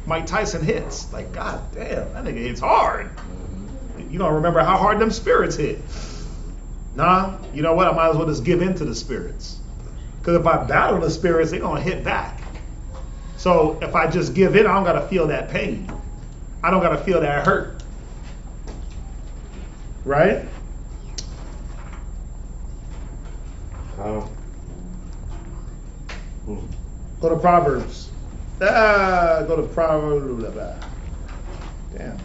[SPEAKER 4] Mike Tyson hits. Like, God damn, that nigga hits hard. You don't remember how hard them spirits hit. Nah, you know what? I might as well just give in to the spirits. Because if I battle the spirits, they're going to hit back. So if I just give in, I don't got to feel that pain. I don't got to feel that hurt. Right? Go to Proverbs. Go to Proverbs. Damn.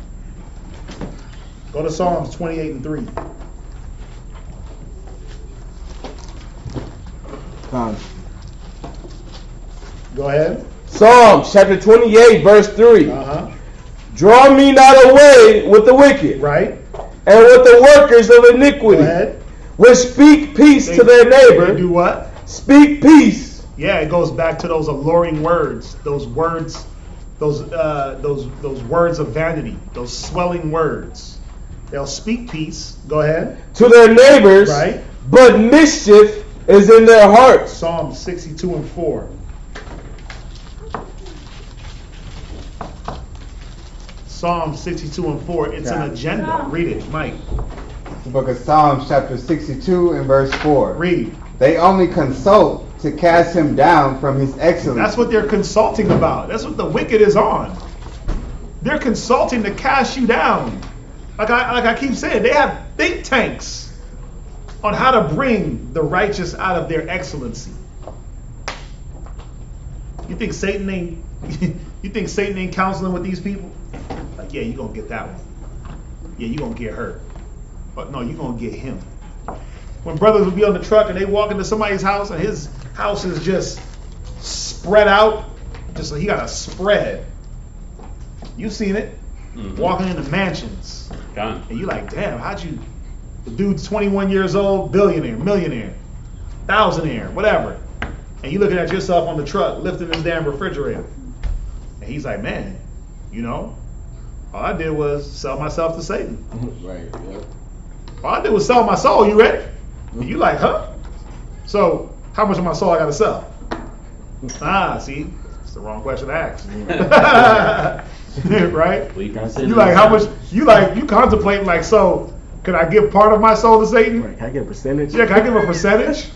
[SPEAKER 4] Go to Psalms 28 and 3. Go ahead.
[SPEAKER 6] Psalms chapter 28, verse 3. Draw me not away with the wicked.
[SPEAKER 4] Right.
[SPEAKER 6] And with the workers of iniquity.
[SPEAKER 4] Go ahead.
[SPEAKER 6] Which speak peace to their neighbor.
[SPEAKER 4] They do what?
[SPEAKER 6] Speak peace.
[SPEAKER 4] Yeah, it goes back to those alluring words. Those words, those words of vanity. Those swelling words. They'll speak peace. Go ahead.
[SPEAKER 6] To their neighbors.
[SPEAKER 4] Right.
[SPEAKER 6] But mischief is in their hearts.
[SPEAKER 4] Psalm 62 and 4. Psalm 62 and 4. It's an agenda. Read it, Mike.
[SPEAKER 3] The book of Psalms, chapter 62 and verse 4.
[SPEAKER 4] Read.
[SPEAKER 3] They only consult to cast him down from his excellence.
[SPEAKER 4] That's what they're consulting about. That's what the wicked is on. They're consulting to cast you down. Like I keep saying, they have think tanks on how to bring the righteous out of their excellency. You think Satan ain't counseling with these people? Like, yeah, you're gonna get that one. Yeah, you're gonna get hurt. But no, you're gonna get him. When brothers would be on the truck and they walk into somebody's house and his house is just spread out, just like he got a spread. You've seen it. Walking into mansions. And you like, damn, the dude's 21 years old, billionaire, millionaire, thousandaire, whatever. And you looking at yourself on the truck, lifting this damn refrigerator. And he's like, man, all I did was sell myself to Satan.
[SPEAKER 6] Right, yep.
[SPEAKER 4] All I did was sell my soul, you ready? And you like, huh? So, how much of my soul I gotta sell? See? It's the wrong question to ask. Right?
[SPEAKER 2] Well,
[SPEAKER 4] you like how much, you contemplate like, so, can I give part of my soul to Satan?
[SPEAKER 6] Right, can I get a percentage?
[SPEAKER 4] Yeah, can I give a percentage?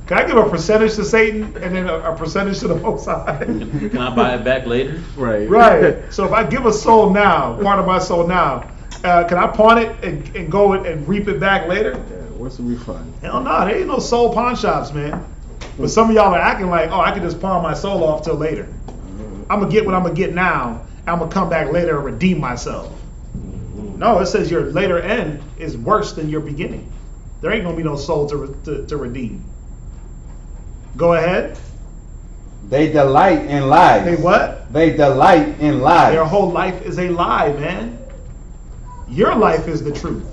[SPEAKER 4] Can I give a percentage to Satan and then a percentage to the Most High?
[SPEAKER 2] Can I buy it back later?
[SPEAKER 6] Right.
[SPEAKER 4] Right. So if I give a soul now, part of my soul now, can I pawn it and go and reap it back later?
[SPEAKER 6] Yeah, what's the refund?
[SPEAKER 4] Hell no, there ain't no soul pawn shops, man. But some of y'all are acting like, oh, I can just pawn my soul off till later. I'm gonna get what I'm gonna get now. I'm gonna come back later and redeem myself. No, it says your later end is worse than your beginning. There ain't gonna be no soul to redeem. Go ahead.
[SPEAKER 3] They delight in lies.
[SPEAKER 4] They what?
[SPEAKER 3] They delight in lies.
[SPEAKER 4] Their whole life is a lie, man. Your life is the truth.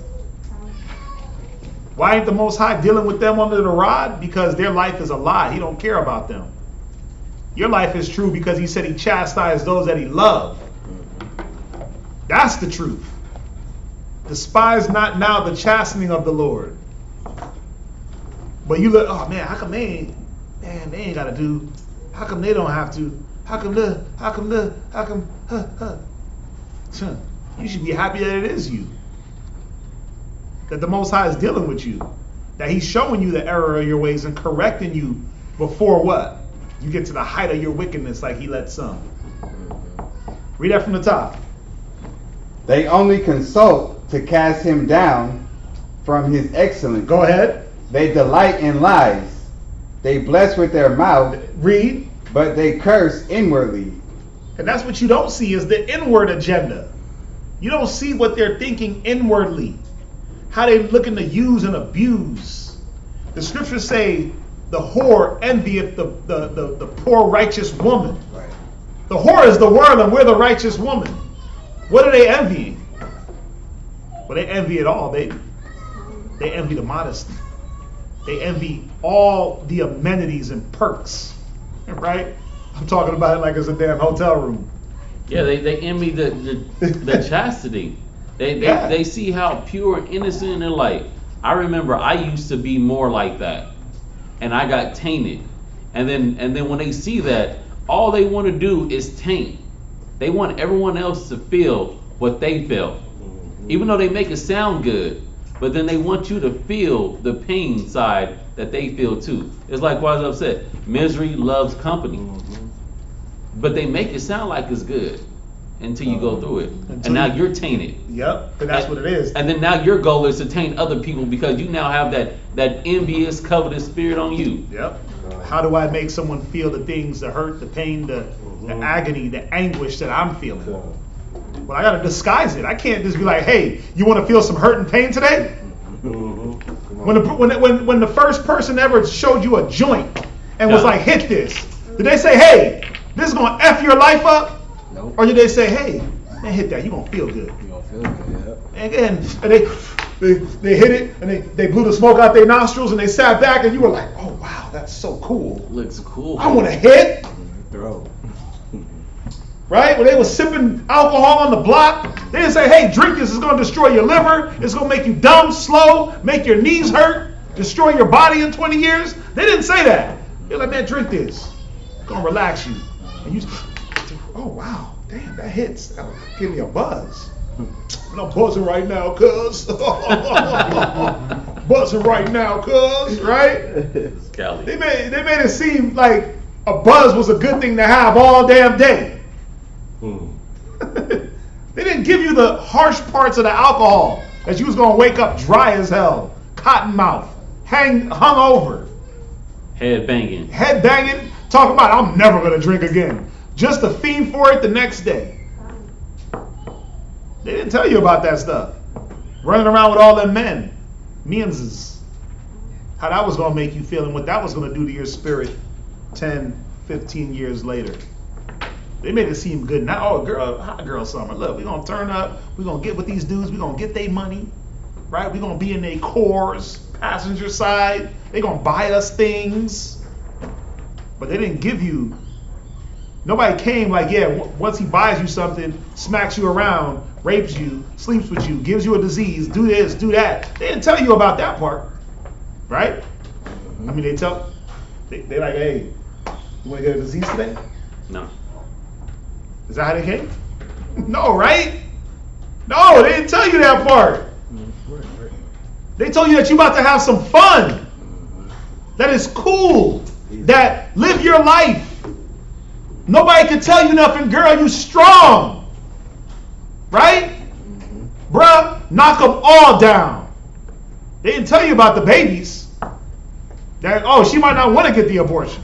[SPEAKER 4] Why ain't the Most High dealing with them under the rod? Because their life is a lie. He don't care about them. Your life is true because he said he chastised those that he loved. That's the truth. Despise not now the chastening of the Lord. But you look, oh man, how come they ain't got to do, how come they don't have to, you should be happy that it is you. That the Most High is dealing with you. That he's showing you the error of your ways and correcting you before what? You get to the height of your wickedness like he let some. Read that from the top.
[SPEAKER 3] They only consult to cast him down from his excellence.
[SPEAKER 4] Go ahead.
[SPEAKER 3] They delight in lies. They bless with their mouth.
[SPEAKER 4] Read.
[SPEAKER 3] But they curse inwardly.
[SPEAKER 4] And that's what you don't see is the inward agenda. You don't see what they're thinking inwardly. How they looking to use and abuse. The scriptures say the whore envieth the poor righteous woman.
[SPEAKER 3] Right.
[SPEAKER 4] The whore is the world and we're the righteous woman. What are they envying? Well, they envy it all, baby. They envy the modesty. They envy all the amenities and perks. Right? I'm talking about it like it's a damn hotel room.
[SPEAKER 2] Yeah, they envy the chastity. They see how pure and innocent in their life. I remember I used to be more like that, and I got tainted. And then when they see that, all they want to do is taint. They want everyone else to feel what they felt, even though they make it sound good. But then they want you to feel the pain side that they feel too. It's like what I said, misery loves company. But they make it sound like it's good until you go through it. And now you're tainted.
[SPEAKER 4] Yep, but that's what it is.
[SPEAKER 2] And then now your goal is to taint other people because you now have that envious, covetous spirit on you.
[SPEAKER 4] Yep. How do I make someone feel the things, the hurt, the pain, the agony, the anguish that I'm feeling? Well, I got to disguise it. I can't just be like, hey, you want to feel some hurt and pain today? When the first person ever showed you a joint and was like, hit this, did they say, hey, this is going to F your life up?
[SPEAKER 6] Nope.
[SPEAKER 4] Or did they say, hey, man, hit that, you're going to feel good?
[SPEAKER 6] You gonna feel good, yeah.
[SPEAKER 4] And again, they hit it and they blew the smoke out their nostrils and they sat back and you were like, oh wow, that's so cool.
[SPEAKER 2] Looks cool.
[SPEAKER 4] I want to hit.
[SPEAKER 6] Throw.
[SPEAKER 4] Right? When they were sipping alcohol on the block, they didn't say, hey, drink this, it's going to destroy your liver, it's going to make you dumb, slow, make your knees hurt, destroy your body in 20 years. They didn't say that. They're like, man, drink this. It's going to relax you. And you, oh wow, damn, that hits. That'll give me a buzz. And I'm buzzing right now, cuz. Buzzing right now, cuz. Right?
[SPEAKER 2] Cali.
[SPEAKER 4] They made it seem like a buzz was a good thing to have all damn day. They didn't give you the harsh parts of the alcohol that you was gonna wake up dry as hell, cotton mouth, hung over,
[SPEAKER 2] Head banging.
[SPEAKER 4] talking about I'm never gonna drink again, just to fiend for it the next day. They didn't tell you about that stuff. Running around with all them men, menses, how that was gonna make you feel and what that was gonna do to your spirit 10, 15 years later. They made it seem good now. Oh, girl, hot girl summer. Look, we're going to turn up. We're going to get with these dudes. We're going to get their money. Right? We're going to be in their cores, passenger side. They're going to buy us things. But they didn't give you. Nobody came like, yeah, once he buys you something, smacks you around, rapes you, sleeps with you, gives you a disease, do this, do that. They didn't tell you about that part. Right? I mean, they like, hey, you want to get a disease today?
[SPEAKER 2] No.
[SPEAKER 4] Is that how they came? No, right? No, they didn't tell you that part. They told you that you about to have some fun. that is cool, that live your life. Nobody can tell you nothing, girl, you strong. Right? Bruh, knock them all down. They didn't tell you about the babies. That, oh, she might not want to get the abortion.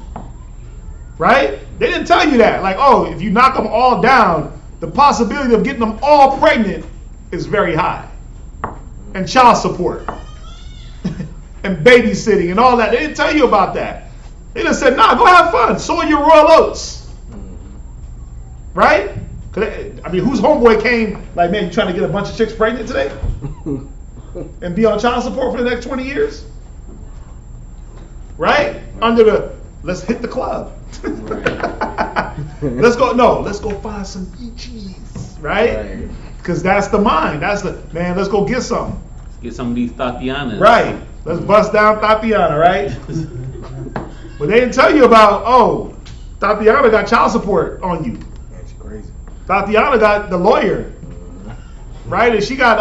[SPEAKER 4] Right? They didn't tell you that. Like, oh, if you knock them all down, the possibility of getting them all pregnant is very high. And child support. And babysitting and all that. They didn't tell you about that. They just said, nah, go have fun. Sow your royal oats. Right? I mean, whose homeboy came like, man, you trying to get a bunch of chicks pregnant today? And be on child support for the next 20 years? Right? Under the, let's hit the club. Let's go find some cheese. Right? Because that's the mind. That's the, man, let's go get some.
[SPEAKER 2] Let's get some of these Tatianas.
[SPEAKER 4] Right. Let's bust down Tatiana, right? But they didn't tell you about, oh, Tatiana got child support on you.
[SPEAKER 3] That's crazy.
[SPEAKER 4] Tatiana got the lawyer, right? And she got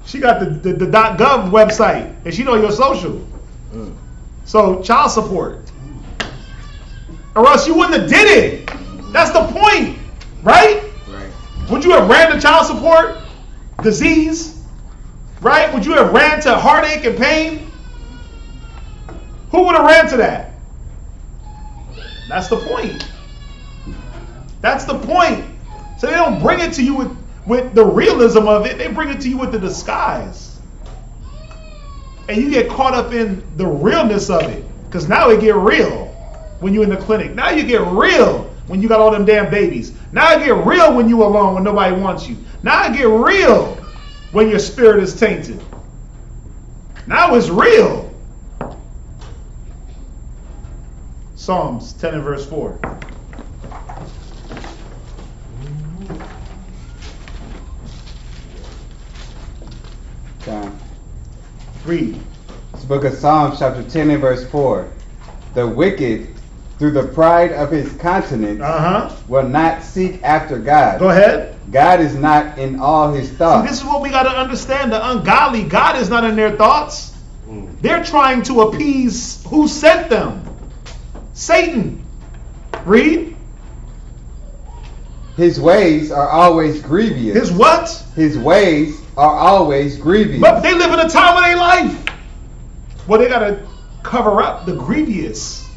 [SPEAKER 4] the .gov website, and she know your social. So child support, or else you wouldn't have did it. That's the point, right?
[SPEAKER 3] Right.
[SPEAKER 4] Would you have ran to child support, disease? Right? Would you have ran to heartache and pain? Who would have ran to that? That's the point. That's the point. So they don't bring it to you with the realism of it. They bring it to you with the disguise. And you get caught up in the realness of it. Because now it get real when you're in the clinic. Now you get real when you got all them damn babies. Now it get real when you alone when nobody wants you. Now it get real when your spirit is tainted. Now it's real. Psalms 10 and verse 4. Read.
[SPEAKER 3] It's the book of Psalms, chapter 10 and verse 4. The wicked, through the pride of his countenance, will not seek after God.
[SPEAKER 4] Go ahead.
[SPEAKER 3] God is not in all his thoughts.
[SPEAKER 4] See, this is what we got to understand. The ungodly, God is not in their thoughts. They're trying to appease who sent them. Satan. Read.
[SPEAKER 3] His ways are always grievous.
[SPEAKER 4] His what?
[SPEAKER 3] His ways are always grievous.
[SPEAKER 4] But they live in a time of their life. Well, they got to cover up the grievous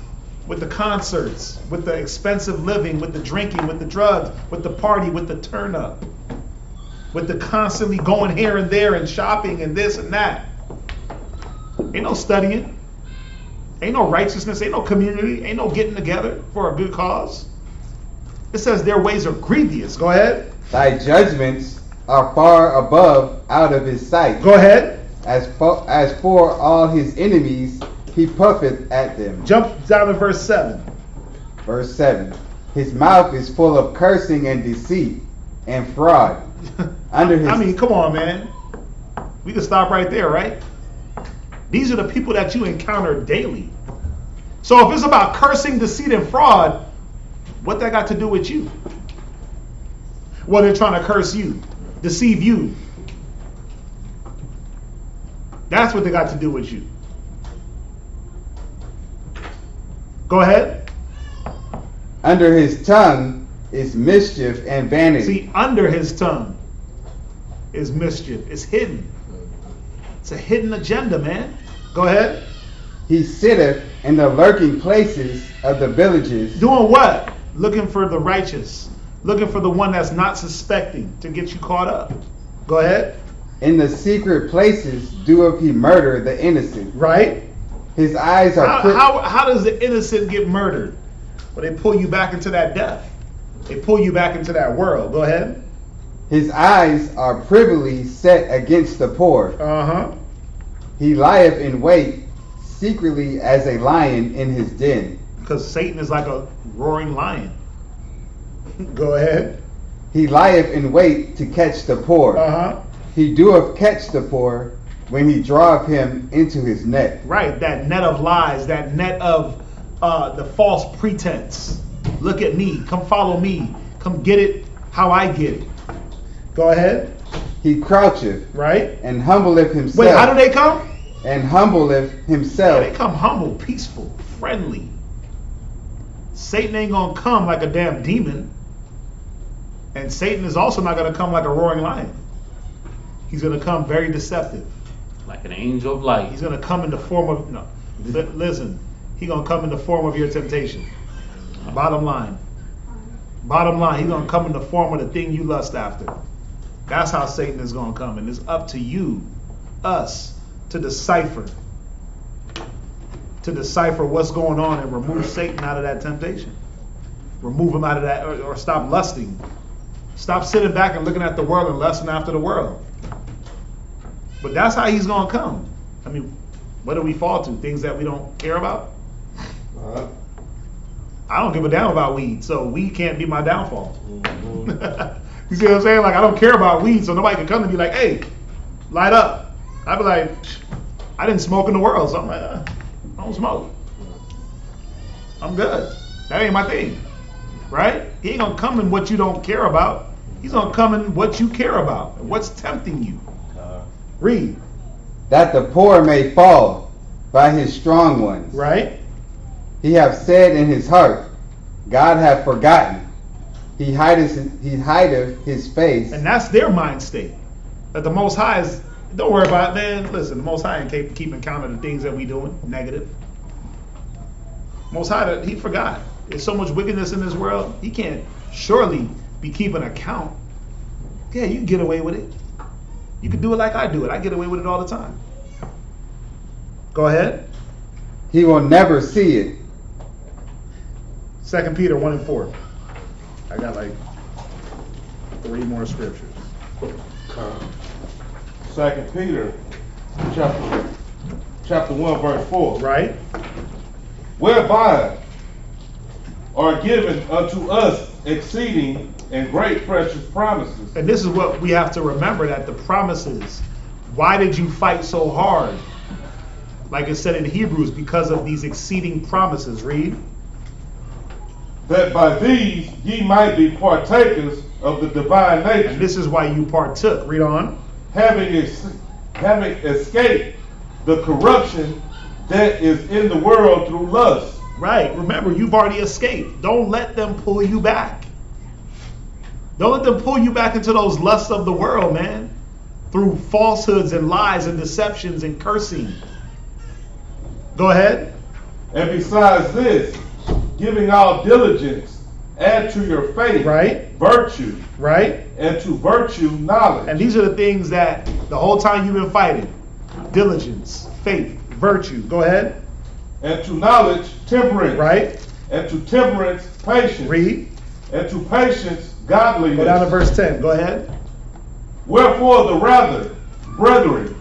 [SPEAKER 4] with the concerts, with the expensive living, with the drinking, with the drugs, with the party, with the turn up, with the constantly going here and there and shopping and this and that. Ain't no studying. Ain't no righteousness. Ain't no community. Ain't no getting together for a good cause. It says their ways are grievous. Go ahead.
[SPEAKER 3] Thy judgments are far above out of his sight.
[SPEAKER 4] Go ahead.
[SPEAKER 3] As for all his enemies, he puffeth at them.
[SPEAKER 4] Jump down to verse 7.
[SPEAKER 3] Verse 7. His mouth is full of cursing and deceit and fraud. Under his,
[SPEAKER 4] I mean, come on, man. We can stop right there, right? These are the people that you encounter daily. So if it's about cursing, deceit, and fraud, what that got to do with you? Well, they're trying to curse you, deceive you. That's what they got to do with you. Go ahead.
[SPEAKER 3] Under his tongue is mischief and vanity.
[SPEAKER 4] See, under his tongue is mischief. It's hidden. It's a hidden agenda, man. Go ahead.
[SPEAKER 3] He sitteth in the lurking places of the villages.
[SPEAKER 4] Doing what? Looking for the righteous. Looking for the one that's not suspecting to get you caught up. Go ahead.
[SPEAKER 3] In the secret places doeth he murder the innocent.
[SPEAKER 4] Right.
[SPEAKER 3] His eyes are...
[SPEAKER 4] How does the innocent get murdered? Well, they pull you back into that death. They pull you back into that world. Go ahead.
[SPEAKER 3] His eyes are privily set against the poor. He lieth in wait secretly as a lion in his den.
[SPEAKER 4] Because Satan is like a roaring lion. Go ahead.
[SPEAKER 3] He lieth in wait to catch the poor. He doeth catch the poor when he draweth him into his net.
[SPEAKER 4] Right, that net of lies, that net of the false pretense. Look at me, come follow me, come get it how I get it. Go ahead.
[SPEAKER 3] He croucheth,
[SPEAKER 4] right,
[SPEAKER 3] and humbleth himself.
[SPEAKER 4] Wait, how do they come?
[SPEAKER 3] and humbleth himself.
[SPEAKER 4] They come humble, peaceful, friendly. Satan ain't gonna come like a damn demon. And Satan is also not gonna come like a roaring lion. He's gonna come very deceptive.
[SPEAKER 2] Like an angel of light.
[SPEAKER 4] He's gonna come in the form of, no, listen, he's gonna come in the form of your temptation. Bottom line. Bottom line, he's gonna come in the form of the thing you lust after. That's how Satan is gonna come. And it's up to you, us, to decipher what's going on and remove Satan out of that temptation. Remove him out of that, or stop lusting. Stop sitting back and looking at the world and lusting after the world. But that's how he's going to come. I mean, what do we fall to? Things that we don't care about? I don't give a damn about weed, so weed can't be my downfall. You see what I'm saying? Like, I don't care about weed, so nobody can come and be like, hey, light up. I'd be like, I didn't smoke in the world, so I'm like, I don't smoke. I'm good. That ain't my thing. Right? He ain't going to come in what you don't care about. He's going to come in what you care about. What's tempting you. Read.
[SPEAKER 3] That the poor may fall by his strong ones.
[SPEAKER 4] Right?
[SPEAKER 3] He hath said in his heart, God hath forgotten. He hideth his face.
[SPEAKER 4] And that's their mind state. That the Most High is, don't worry about it, man. Listen, the Most High ain't keeping count of the things that we doing, negative. Most High, he forgot. There's so much wickedness in this world, he can't surely be keeping account. Yeah, you can get away with it. You can do it like I do it. I get away with it all the time. Go ahead.
[SPEAKER 3] He will never see it.
[SPEAKER 4] 2 Peter 1 and 4. I got like 3 more scriptures.
[SPEAKER 8] 2 Peter chapter 1 verse 4.
[SPEAKER 4] Right?
[SPEAKER 8] Whereby are given unto us exceeding and great precious promises.
[SPEAKER 4] And this is what we have to remember, that the promises, why did you fight so hard? Like it said in Hebrews, because of these exceeding promises. Read.
[SPEAKER 8] That by these ye might be partakers of the divine nature.
[SPEAKER 4] And this is why you partook. Read on.
[SPEAKER 8] Having escaped the corruption that is in the world through lust.
[SPEAKER 4] Right. Remember, you've already escaped. Don't let them pull you back. Don't let them pull you back into those lusts of the world, man. Through falsehoods and lies and deceptions and cursing. Go ahead.
[SPEAKER 8] And besides this, giving all diligence, add to your faith,
[SPEAKER 4] right,
[SPEAKER 8] virtue,
[SPEAKER 4] right,
[SPEAKER 8] and to virtue knowledge.
[SPEAKER 4] And these are the things that the whole time you've been fighting. Diligence, faith, virtue. Go ahead.
[SPEAKER 8] And to knowledge, temperance.
[SPEAKER 4] Right.
[SPEAKER 8] And to temperance, patience.
[SPEAKER 4] Read.
[SPEAKER 8] And to patience, godliness.
[SPEAKER 4] Go down to verse 10. Go ahead.
[SPEAKER 8] Wherefore the rather, brethren,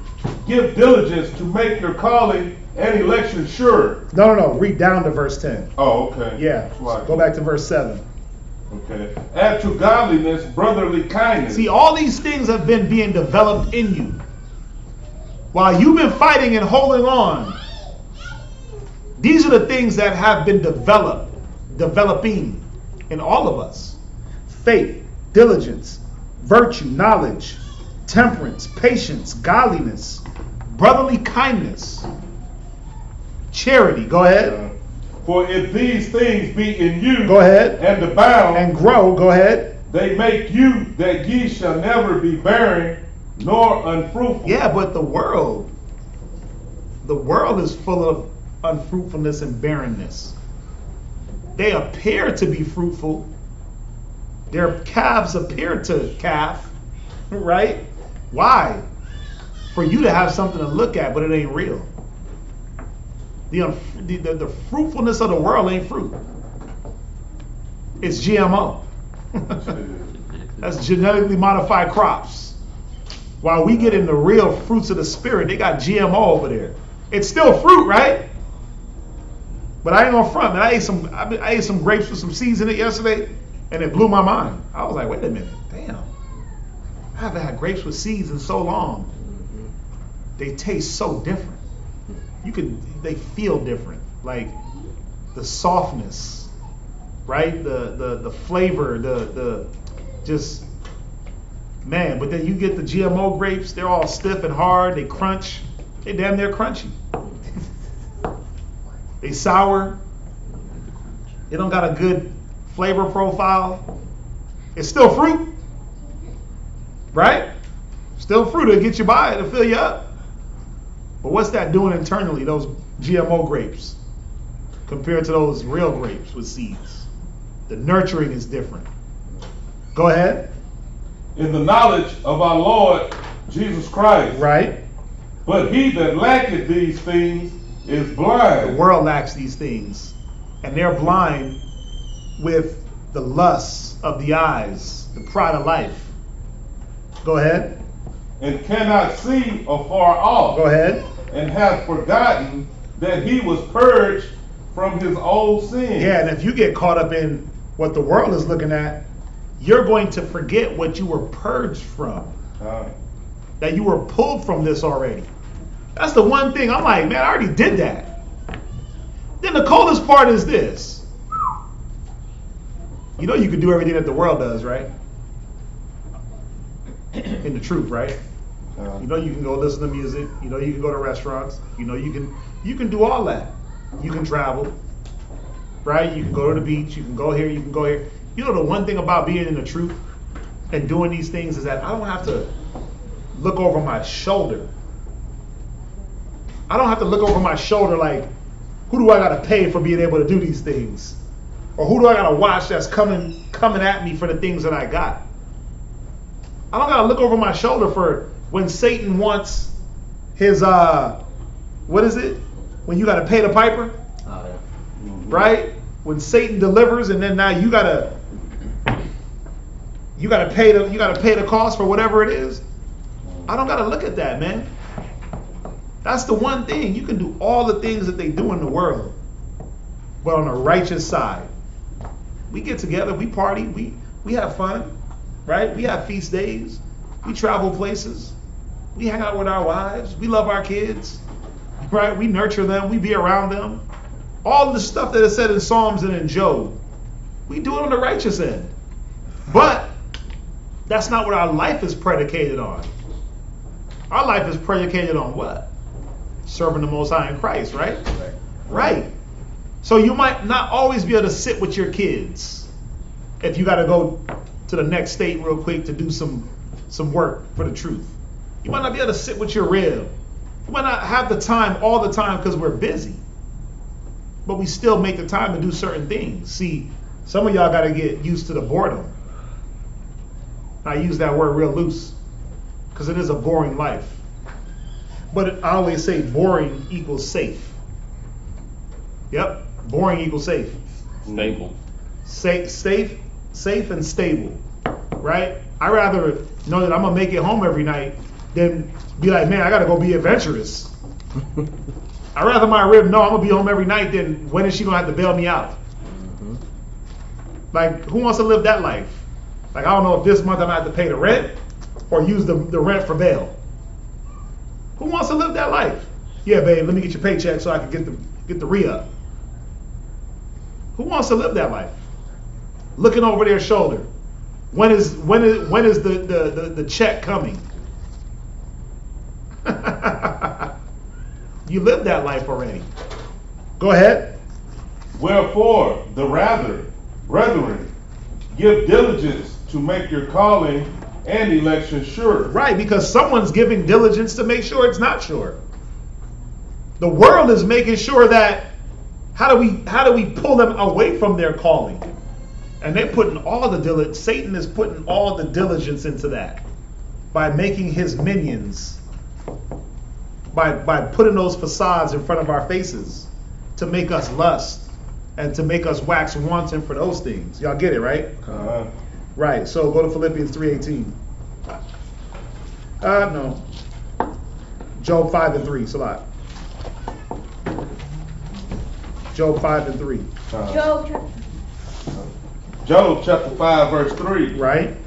[SPEAKER 8] give diligence to make your calling and election sure.
[SPEAKER 4] No. Read down to verse 10.
[SPEAKER 8] Oh, okay.
[SPEAKER 4] Yeah. Go back to verse 7.
[SPEAKER 8] Okay. Add to godliness, brotherly kindness.
[SPEAKER 4] See, all these things have been being developed in you. While you've been fighting and holding on, these are the things that have been developing in all of us. Faith, diligence, virtue, knowledge, temperance, patience, godliness, brotherly kindness, charity. Go ahead.
[SPEAKER 8] For if these things be in you,
[SPEAKER 4] go ahead,
[SPEAKER 8] and abound,
[SPEAKER 4] and grow, go ahead,
[SPEAKER 8] they make you that ye shall never be barren nor unfruitful.
[SPEAKER 4] Yeah, but the world is full of unfruitfulness and barrenness. They appear to be fruitful. Their calves appear to calf, right? Why? For you to have something to look at, but it ain't real. The fruitfulness of the world ain't fruit. It's GMO. That's genetically modified crops. While we get in the real fruits of the spirit, they got GMO over there. It's still fruit, right? But I ain't gonna front, man. I ate some grapes with some seeds in it yesterday, and it blew my mind. I was like, wait a minute, damn. I haven't had grapes with seeds in so long. They taste so different. They feel different. Like the softness, right? The flavor, the just, man. But then you get the GMO grapes, they're all stiff and hard, they crunch. They damn near crunchy. They sour. They don't got a good flavor profile. It's still fruit, right? Still fruit to get you by, to fill you up. But what's that doing internally, those GMO grapes, compared to those real grapes with seeds? The nurturing is different. Go ahead.
[SPEAKER 8] In the knowledge of our Lord Jesus Christ.
[SPEAKER 4] Right.
[SPEAKER 8] But he that lacketh these things is
[SPEAKER 4] The
[SPEAKER 8] blind.
[SPEAKER 4] world lacks these things, and they're blind with the lusts of the eyes, the pride of life. Go ahead.
[SPEAKER 8] And cannot see afar off.
[SPEAKER 4] Go ahead.
[SPEAKER 8] And have forgotten that he was purged from his old sins.
[SPEAKER 4] Yeah, and if you get caught up in what the world is looking at, you're going to forget what you were purged from. That you were pulled from this already. That's the one thing I'm like, man, I already did that. Then the coldest part is this. You know you can do everything that the world does, right? In the truth, right? You know you can go listen to music. You know you can go to restaurants. You know you can do all that. You can travel, right? You can go to the beach. You can go here. You can go here. You know the one thing about being in the truth and doing these things is that I don't have to look over my shoulder. I don't have to look over my shoulder like, who do I got to pay for being able to do these things? Or who do I got to watch that's coming at me for the things that I got? I don't got to look over my shoulder for when Satan wants his, what is it? When you got to pay the piper?
[SPEAKER 2] Oh, yeah.
[SPEAKER 4] Right? When Satan delivers and then now you got to pay the cost for whatever it is. I don't got to look at that, man. That's the one thing. You can do all the things that they do in the world, but on the righteous side. We get together, we party, we have fun, right? We have feast days, we travel places, we hang out with our wives, we love our kids, right? We nurture them, we be around them. All the stuff that is said in Psalms and in Job, we do it on the righteous end. But that's not what our life is predicated on. Our life is predicated on what? Serving the Most High in Christ, right? Right. So you might not always be able to sit with your kids if you got to go to the next state real quick to do some work for the truth. You might not be able to sit with your rib. You might not have the time all the time because we're busy. But we still make the time to do certain things. See, some of y'all got to get used to the boredom. I use that word real loose because it is a boring life. But I always say boring equals safe. Yep, boring equals safe.
[SPEAKER 2] Stable.
[SPEAKER 4] Safe and stable, right? I'd rather know that I'm gonna make it home every night than be like, man, I gotta go be adventurous. I'd rather my rib know I'm gonna be home every night than when is she gonna have to bail me out? Like, who wants to live that life? Like, I don't know if this month I'm gonna have to pay the rent or use the rent for bail. Who wants to live that life? Yeah, babe, let me get your paycheck so I can get the re-up. Who wants to live that life? Looking over their shoulder. When is the check coming? You lived that life already. Go ahead.
[SPEAKER 8] Wherefore, the rather, brethren, give diligence to make your calling and election sure.
[SPEAKER 4] Right, because someone's giving diligence to make sure it's not sure. The world is making sure that how do we pull them away from their calling? And they're putting all the diligence, Satan is putting all the diligence into that by making his minions, by putting those facades in front of our faces to make us lust and to make us wax wanton for those things. Y'all get it, right? Right, so go to Philippians 3:18. No. Job 5:3, Salat. Job 5:3.
[SPEAKER 8] Job chapter 5 verse 3.
[SPEAKER 4] Right.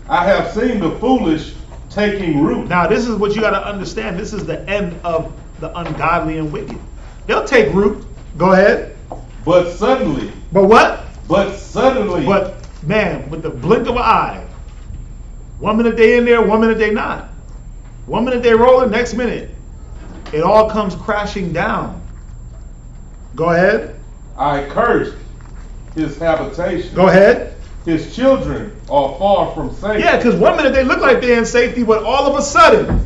[SPEAKER 8] I have seen the foolish taking root.
[SPEAKER 4] Now this is what you got to understand. This is the end of the ungodly and wicked. They'll take root. Go ahead.
[SPEAKER 8] But suddenly.
[SPEAKER 4] But what?
[SPEAKER 8] But suddenly.
[SPEAKER 4] But man, with the blink of an eye. 1 minute they in there, 1 minute they not. 1 minute they rolling, next minute it all comes crashing down. Go ahead.
[SPEAKER 8] I cursed his habitation.
[SPEAKER 4] Go ahead.
[SPEAKER 8] His children are far from safety.
[SPEAKER 4] Yeah, because 1 minute they look like they're in safety, but all of a sudden,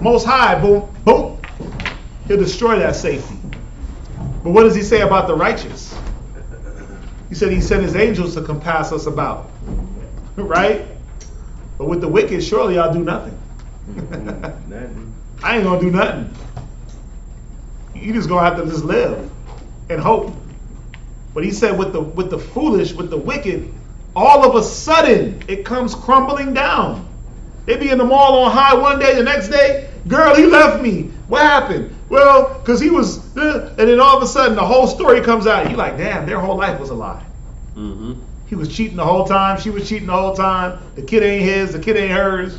[SPEAKER 4] Most High, boom, boom, he'll destroy that safety. But what does he say about the righteous? He said he sent his angels to compass us about. Right? But with the wicked, surely I'll do nothing. I ain't gonna do nothing. You just gonna have to just live and hope. But he said with the foolish, with the wicked, all of a sudden it comes crumbling down. They be in the mall on high one day, the next day, girl, he left me. What happened? Well, because he was, and then all of a sudden the whole story comes out. You like, damn, their whole life was a lie.
[SPEAKER 2] Mm-hmm.
[SPEAKER 4] He was cheating the whole time. She was cheating the whole time. The kid ain't his. The kid ain't hers.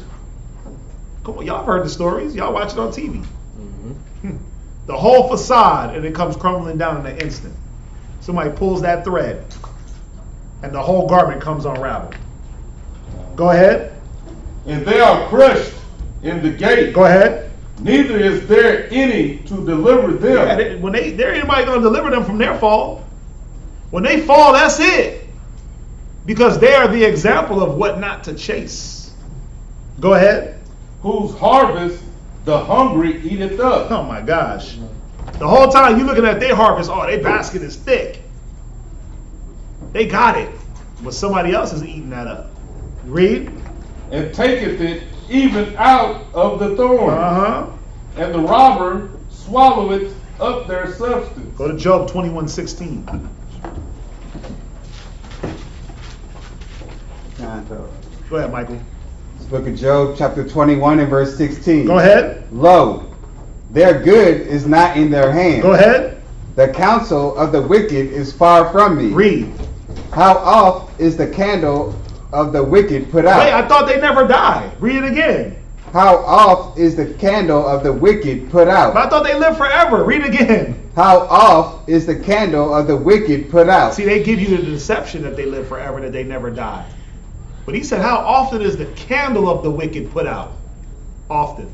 [SPEAKER 4] Come on, y'all heard the stories. Y'all watch it on TV. Mm-hmm. The whole facade, and it comes crumbling down in an instant. Somebody pulls that thread, and the whole garment comes unraveled. Go ahead.
[SPEAKER 8] And they are crushed in the gate.
[SPEAKER 4] Go ahead.
[SPEAKER 8] Neither is there any to deliver them.
[SPEAKER 4] Yeah, when there ain't anybody going to deliver them from their fall. When they fall, that's it. Because they are the example of what not to chase. Go ahead.
[SPEAKER 8] Whose harvest the hungry eateth up.
[SPEAKER 4] Oh my gosh. The whole time you looking at their harvest, oh, their basket is thick. They got it. But somebody else is eating that up. Read.
[SPEAKER 8] And taketh it even out of the thorn.
[SPEAKER 4] Uh-huh.
[SPEAKER 8] And the robber swalloweth up their substance.
[SPEAKER 4] Go to Job 21:16. Go ahead, Michael.
[SPEAKER 3] This book of Job, chapter 21 and verse 16.
[SPEAKER 4] Go ahead.
[SPEAKER 3] Lo, their good is not in their hand.
[SPEAKER 4] Go ahead.
[SPEAKER 3] The counsel of the wicked is far from me.
[SPEAKER 4] Read.
[SPEAKER 3] How oft is the candle of the wicked put out?
[SPEAKER 4] Wait, I thought they never die. Read it again.
[SPEAKER 3] How oft is the candle of the wicked put out?
[SPEAKER 4] But I thought they live forever. Read again.
[SPEAKER 3] How oft is the candle of the wicked put out?
[SPEAKER 4] See, they give you the deception that they live forever, that they never die. But he said, how often is the candle of the wicked put out? Often.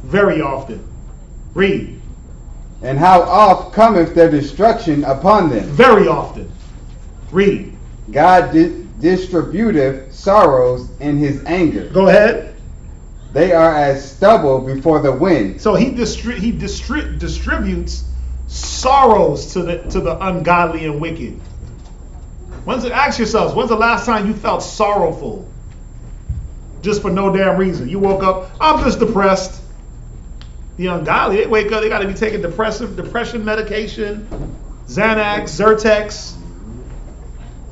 [SPEAKER 4] Very often. Read.
[SPEAKER 3] And how oft cometh their destruction upon them?
[SPEAKER 4] Very often. Read.
[SPEAKER 3] God distributeth sorrows in his anger.
[SPEAKER 4] Go ahead.
[SPEAKER 3] They are as stubble before the wind.
[SPEAKER 4] So he distributes sorrows to the ungodly and wicked. Ask yourselves, when's the last time you felt sorrowful? Just for no damn reason. You woke up, I'm just depressed. The ungodly, they wake up, they got to be taking depression medication, Xanax, Zyrtex.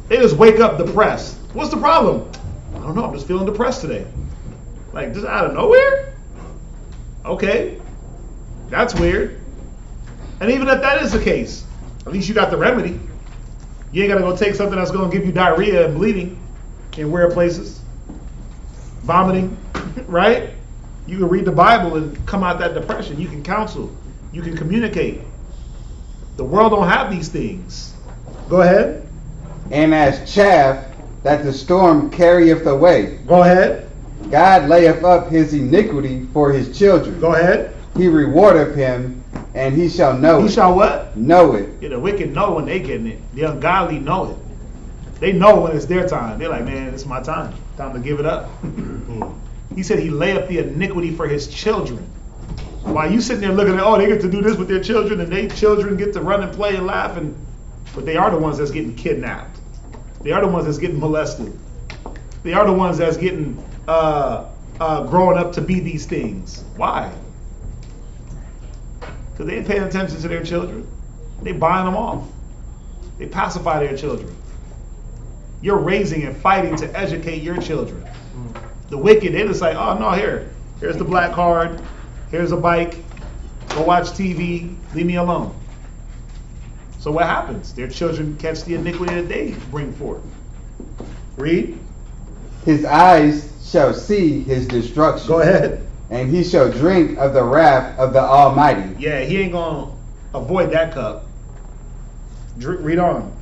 [SPEAKER 4] They just wake up depressed. What's the problem? I don't know, I'm just feeling depressed today. Like, just out of nowhere? Okay. That's weird. And even if that is the case, at least you got the remedy. You ain't got to go take something that's going to give you diarrhea and bleeding in weird places. Vomiting, right? You can read the Bible and come out that depression. You can counsel. You can communicate. The world don't have these things. Go ahead.
[SPEAKER 3] And as chaff that the storm carrieth away.
[SPEAKER 4] Go ahead.
[SPEAKER 3] God layeth up his iniquity for his children.
[SPEAKER 4] Go ahead.
[SPEAKER 3] He rewardeth him, and he shall know it.
[SPEAKER 4] He shall what?
[SPEAKER 3] Know it.
[SPEAKER 4] Yeah, the wicked know when they getting it. The ungodly know it. They know when it's their time. They're like, man, it's my time. Time to give it up. He said he lay up the iniquity for his children. While you sitting there looking at, oh, they get to do this with their children, and their children get to run and play and laugh, but they are the ones that's getting kidnapped. They are the ones that's getting molested. They are the ones that's getting growing up to be these things. Why? Because they ain't paying attention to their children. They buying them off. They pacify their children. You're raising and fighting to educate your children. The wicked, they just like, oh no, here's the black card, here's a bike, go watch TV, leave me alone. So what happens? Their children catch the iniquity that they bring forth. Read.
[SPEAKER 3] His eyes shall see his destruction.
[SPEAKER 4] Go ahead.
[SPEAKER 3] And he shall drink of the wrath of the Almighty.
[SPEAKER 4] Yeah, he ain't going to avoid that cup. Read on.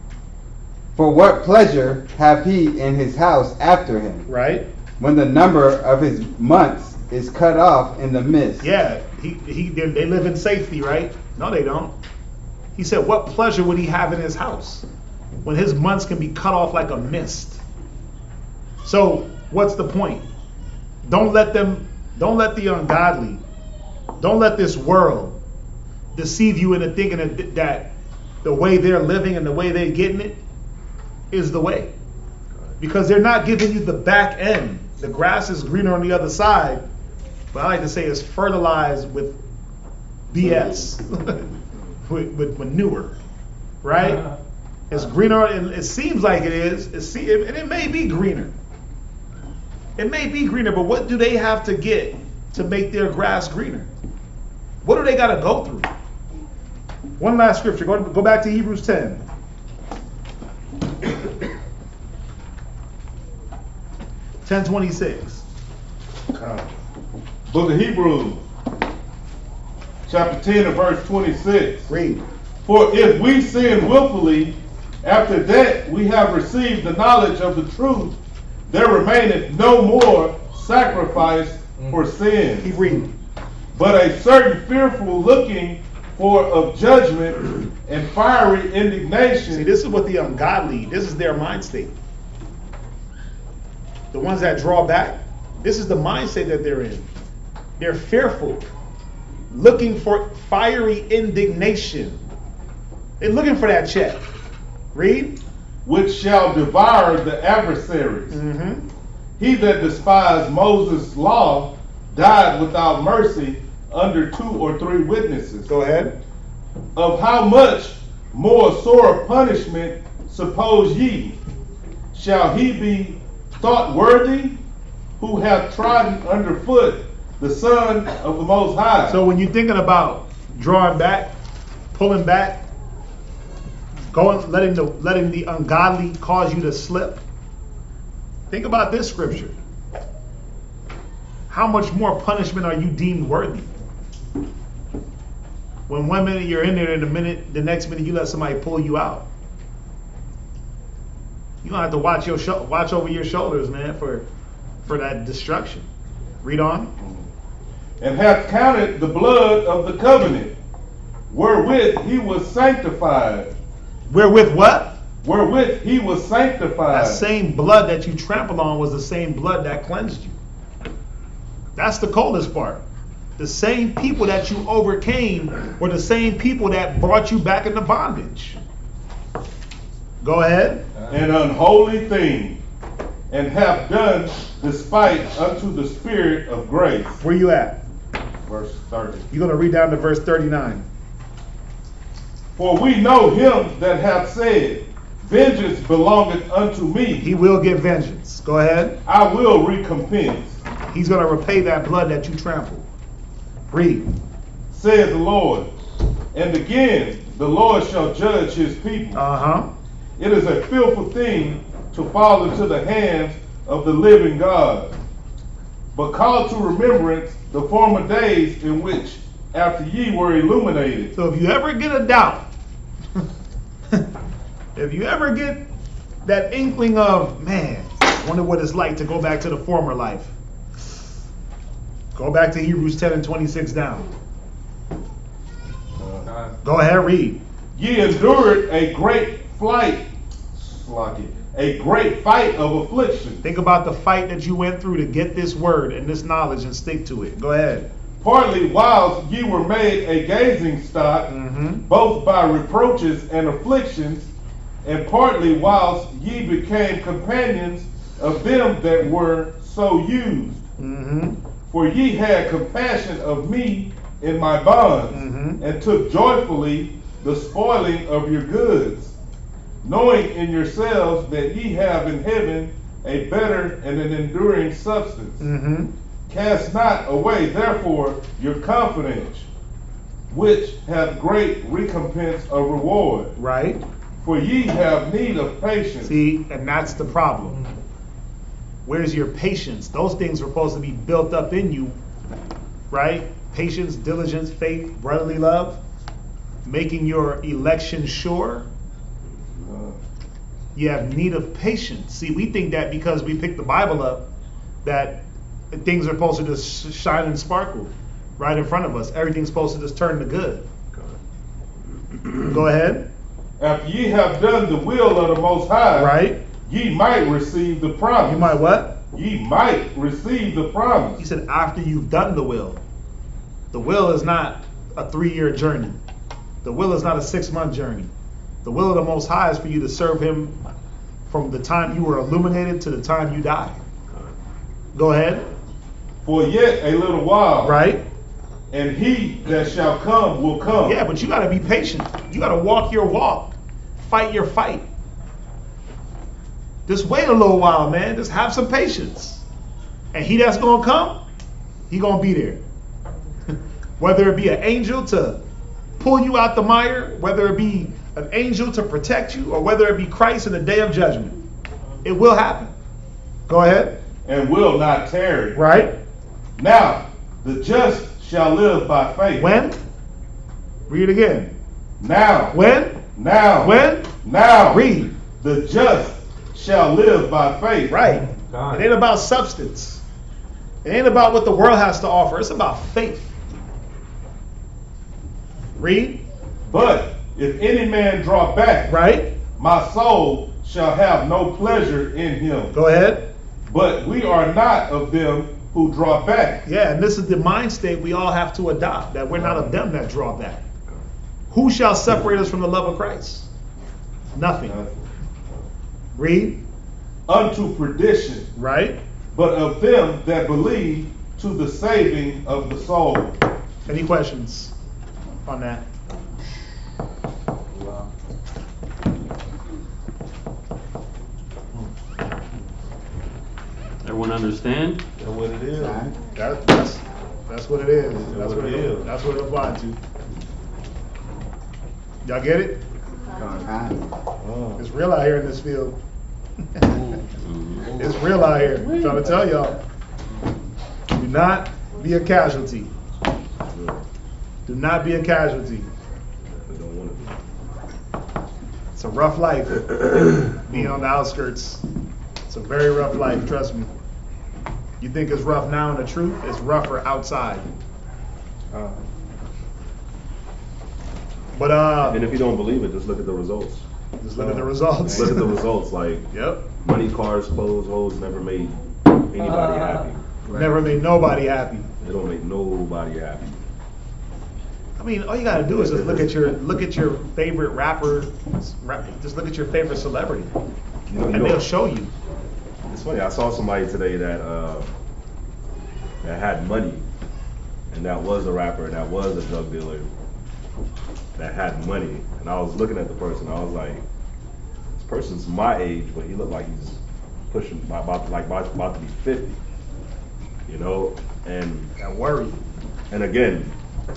[SPEAKER 3] For what pleasure have he in his house after him?
[SPEAKER 4] Right.
[SPEAKER 3] When the number of his months is cut off in the midst.
[SPEAKER 4] Yeah, they live in safety, right? No, they don't. He said, what pleasure would he have in his house when his months can be cut off like a mist? So what's the point? Don't let the ungodly, don't let this world deceive you into thinking that the way they're living and the way they're getting it is the way. Because they're not giving you the back end. The grass is greener on the other side, but I like to say it's fertilized with BS, with manure, right? It's greener, and it seems like it is. And it may be greener. It may be greener, but what do they have to get to make their grass greener? What do they got to go through? One last scripture. Go back to Hebrews 10. (10:26).
[SPEAKER 8] Book of Hebrews, chapter 10 and verse 26.
[SPEAKER 4] Read.
[SPEAKER 8] For if we sin willfully, after that we have received the knowledge of the truth, there remaineth no more sacrifice for sin.
[SPEAKER 4] Keep reading.
[SPEAKER 8] But a certain fearful looking for of judgment and fiery indignation.
[SPEAKER 4] See, this is what the ungodly, this is their mind state. The ones that draw back, this is the mindset that they're in. They're fearful, looking for fiery indignation. They're looking for that check. Read.
[SPEAKER 8] Which shall devour the adversaries. He that despised Moses' law died without mercy under 2 or 3 witnesses.
[SPEAKER 4] Go ahead.
[SPEAKER 8] Of how much more sore punishment, suppose ye, shall he be thought worthy who hath trodden underfoot the Son of the Most High?
[SPEAKER 4] So when you're thinking about drawing back, pulling back, letting the ungodly cause you to slip, think about this scripture. How much more punishment are you deemed worthy? When 1 minute you're in there, and the next minute you let somebody pull you out. You're gonna have to watch over your shoulders, man, for that destruction. Read on.
[SPEAKER 8] And hath counted the blood of the covenant, wherewith he was sanctified.
[SPEAKER 4] Wherewith what?
[SPEAKER 8] Wherewith he was sanctified.
[SPEAKER 4] That same blood that you trampled on was the same blood that cleansed you. That's the coldest part. The same people that you overcame were the same people that brought you back into bondage. Go ahead.
[SPEAKER 8] An unholy thing, and have done despite unto the Spirit of grace.
[SPEAKER 4] Where you at?
[SPEAKER 8] Verse 30.
[SPEAKER 4] You're going to read down to verse 39.
[SPEAKER 8] For we know him that hath said, vengeance belongeth unto me.
[SPEAKER 4] He will get vengeance. Go ahead.
[SPEAKER 8] I will recompense.
[SPEAKER 4] He's going to repay that blood that you trampled. Read.
[SPEAKER 8] Saith the Lord. And again, the Lord shall judge his people. It is a fearful thing to fall into the hands of the living God. But call to remembrance the former days in which after ye were illuminated.
[SPEAKER 4] So if you ever get a doubt, if you ever get that inkling of, man, I wonder what it's like to go back to the former life, go back to Hebrews 10 and 26 down. Go ahead, read.
[SPEAKER 8] Ye endured a great a great fight of affliction.
[SPEAKER 4] Think about the fight that you went through to get this word and this knowledge and stick to it. Go ahead.
[SPEAKER 8] Partly whilst ye were made a gazing stock, both by reproaches and afflictions, and partly whilst ye became companions of them that were so used. For ye had compassion of me in my bonds, and took joyfully the spoiling of your goods, knowing in yourselves that ye have in heaven a better and an enduring substance. Cast not away therefore your confidence, which hath great recompense of reward.
[SPEAKER 4] Right.
[SPEAKER 8] For ye have need of patience.
[SPEAKER 4] See, and that's the problem. Where's your patience? Those things are supposed to be built up in you, right? Patience, diligence, faith, brotherly love, making your election sure. You have need of patience. See, we think that because we picked the Bible up, that things are supposed to just shine and sparkle. right in front of us. Everything's supposed to just turn to good. Go ahead.
[SPEAKER 8] After ye have done the will of the Most High,
[SPEAKER 4] Right.
[SPEAKER 8] ye might receive the promise.
[SPEAKER 4] You might what?
[SPEAKER 8] Ye might receive the promise.
[SPEAKER 4] He said after you've done the will. The will is not a 3-year journey. The will is not a 6-month journey. The will of the Most High is for you to serve Him from the time you were illuminated to the time you die. Go ahead.
[SPEAKER 8] For yet a little while,
[SPEAKER 4] Right?
[SPEAKER 8] and he that shall come will come.
[SPEAKER 4] Yeah, but you got to be patient. You got to walk your walk, fight your fight. Just wait a little while, man. Just have some patience. And he that's going to come, he going to be there. Whether it be an angel to pull you out the mire, whether it be an angel to protect you, or whether it be Christ in the day of judgment. It will happen. Go ahead.
[SPEAKER 8] And will not tarry.
[SPEAKER 4] Right?
[SPEAKER 8] Now, the just shall live by faith.
[SPEAKER 4] When? Read it again.
[SPEAKER 8] Now.
[SPEAKER 4] When?
[SPEAKER 8] Now.
[SPEAKER 4] When?
[SPEAKER 8] Now.
[SPEAKER 4] Read.
[SPEAKER 8] The just shall live by faith.
[SPEAKER 4] Right. It ain't about substance. It ain't about what the world has to offer. It's about faith. Read.
[SPEAKER 8] But if any man draw back,
[SPEAKER 4] Right.
[SPEAKER 8] my soul shall have no pleasure in him.
[SPEAKER 4] Go ahead.
[SPEAKER 8] But we are not of them who draw back.
[SPEAKER 4] Yeah, and this is the mind state we all have to adopt, that we're not of them that draw back. Who shall separate us from the love of Christ? Nothing. Read.
[SPEAKER 8] Unto perdition.
[SPEAKER 4] Right.
[SPEAKER 8] But of them that believe to the saving of the soul.
[SPEAKER 4] Any questions on that?
[SPEAKER 2] Everyone understand?
[SPEAKER 8] That's what it is.
[SPEAKER 4] That's what it is. That's what it is. That's what it applies to. Y'all get it? It's real out here in this field. It's real out here. I'm trying to tell y'all. Do not be a casualty. Do not be a casualty. It's a rough life. Being on the outskirts. It's a very rough life, trust me. You think it's rough now in the truth, it's rougher outside.
[SPEAKER 10] And if you don't believe it, just look at the results.
[SPEAKER 4] Just look at the results.
[SPEAKER 10] Look at the results. Like,
[SPEAKER 4] Yep.
[SPEAKER 10] money, cars, clothes, hoes never made anybody happy.
[SPEAKER 4] Never made nobody happy.
[SPEAKER 10] They don't make nobody happy.
[SPEAKER 4] I mean, all you gotta do is just look at your favorite rapper. Just look at your favorite celebrity, and they'll show you.
[SPEAKER 10] It's funny. I saw somebody today that had money, and that was a rapper, that was a drug dealer, that had money. And I was looking at the person. I was like, this person's my age, but he looked like he's pushing about to be 50. You know, and
[SPEAKER 4] That worry.
[SPEAKER 10] And again,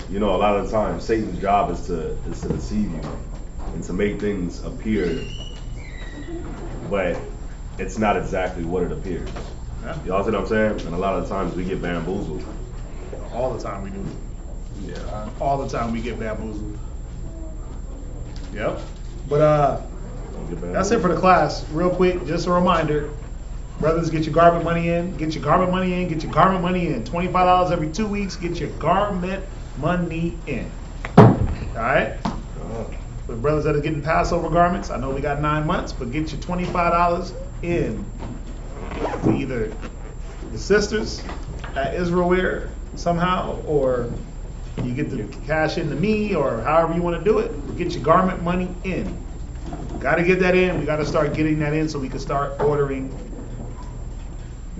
[SPEAKER 10] you know, a lot of the time, Satan's job is to deceive you and to make things appear, but it's not exactly what it appears.
[SPEAKER 4] Yeah.
[SPEAKER 10] Y'all see what I'm saying? And a lot of the times we get bamboozled.
[SPEAKER 4] All the time we do.
[SPEAKER 10] Yeah.
[SPEAKER 4] All the time we get bamboozled. Yep. But that's it for the class. Real quick, just a reminder. Brothers, get your garment money in. Get your garment money in. Get your garment money in. $25 every 2 weeks. Get your garment money in. All right? For the brothers that are getting Passover garments, I know we got 9 months, but get your $25 in to either the sisters at Israel Wear somehow, or you get the cash into me, or however you want to do it. Get your garment money in. Got to get that in. We got to start getting that in so we can start ordering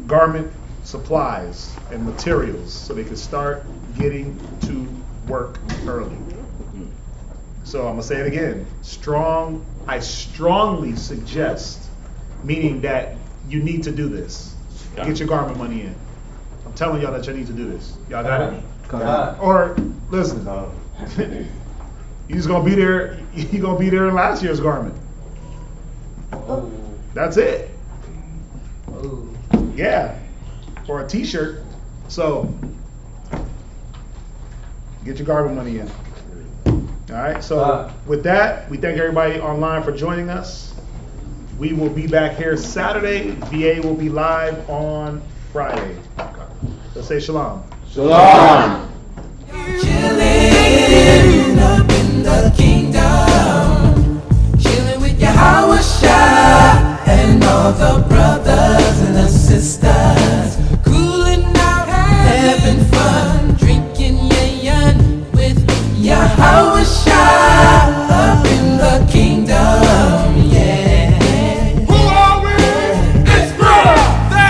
[SPEAKER 4] garment supplies and materials so they can start getting to work early. So I'm gonna say it again. I strongly suggest, meaning that you need to do this. Get your garment money in. I'm telling y'all that you need to do this. Y'all got it? Or listen, you just gonna be there. You gonna be there in last year's garment. That's it. Yeah, or a T-shirt. So get your garment money in. All right. So with that, we thank everybody online for joining us. We will be back here Saturday. VA will be live on Friday. Let's say shalom.
[SPEAKER 2] Shalom.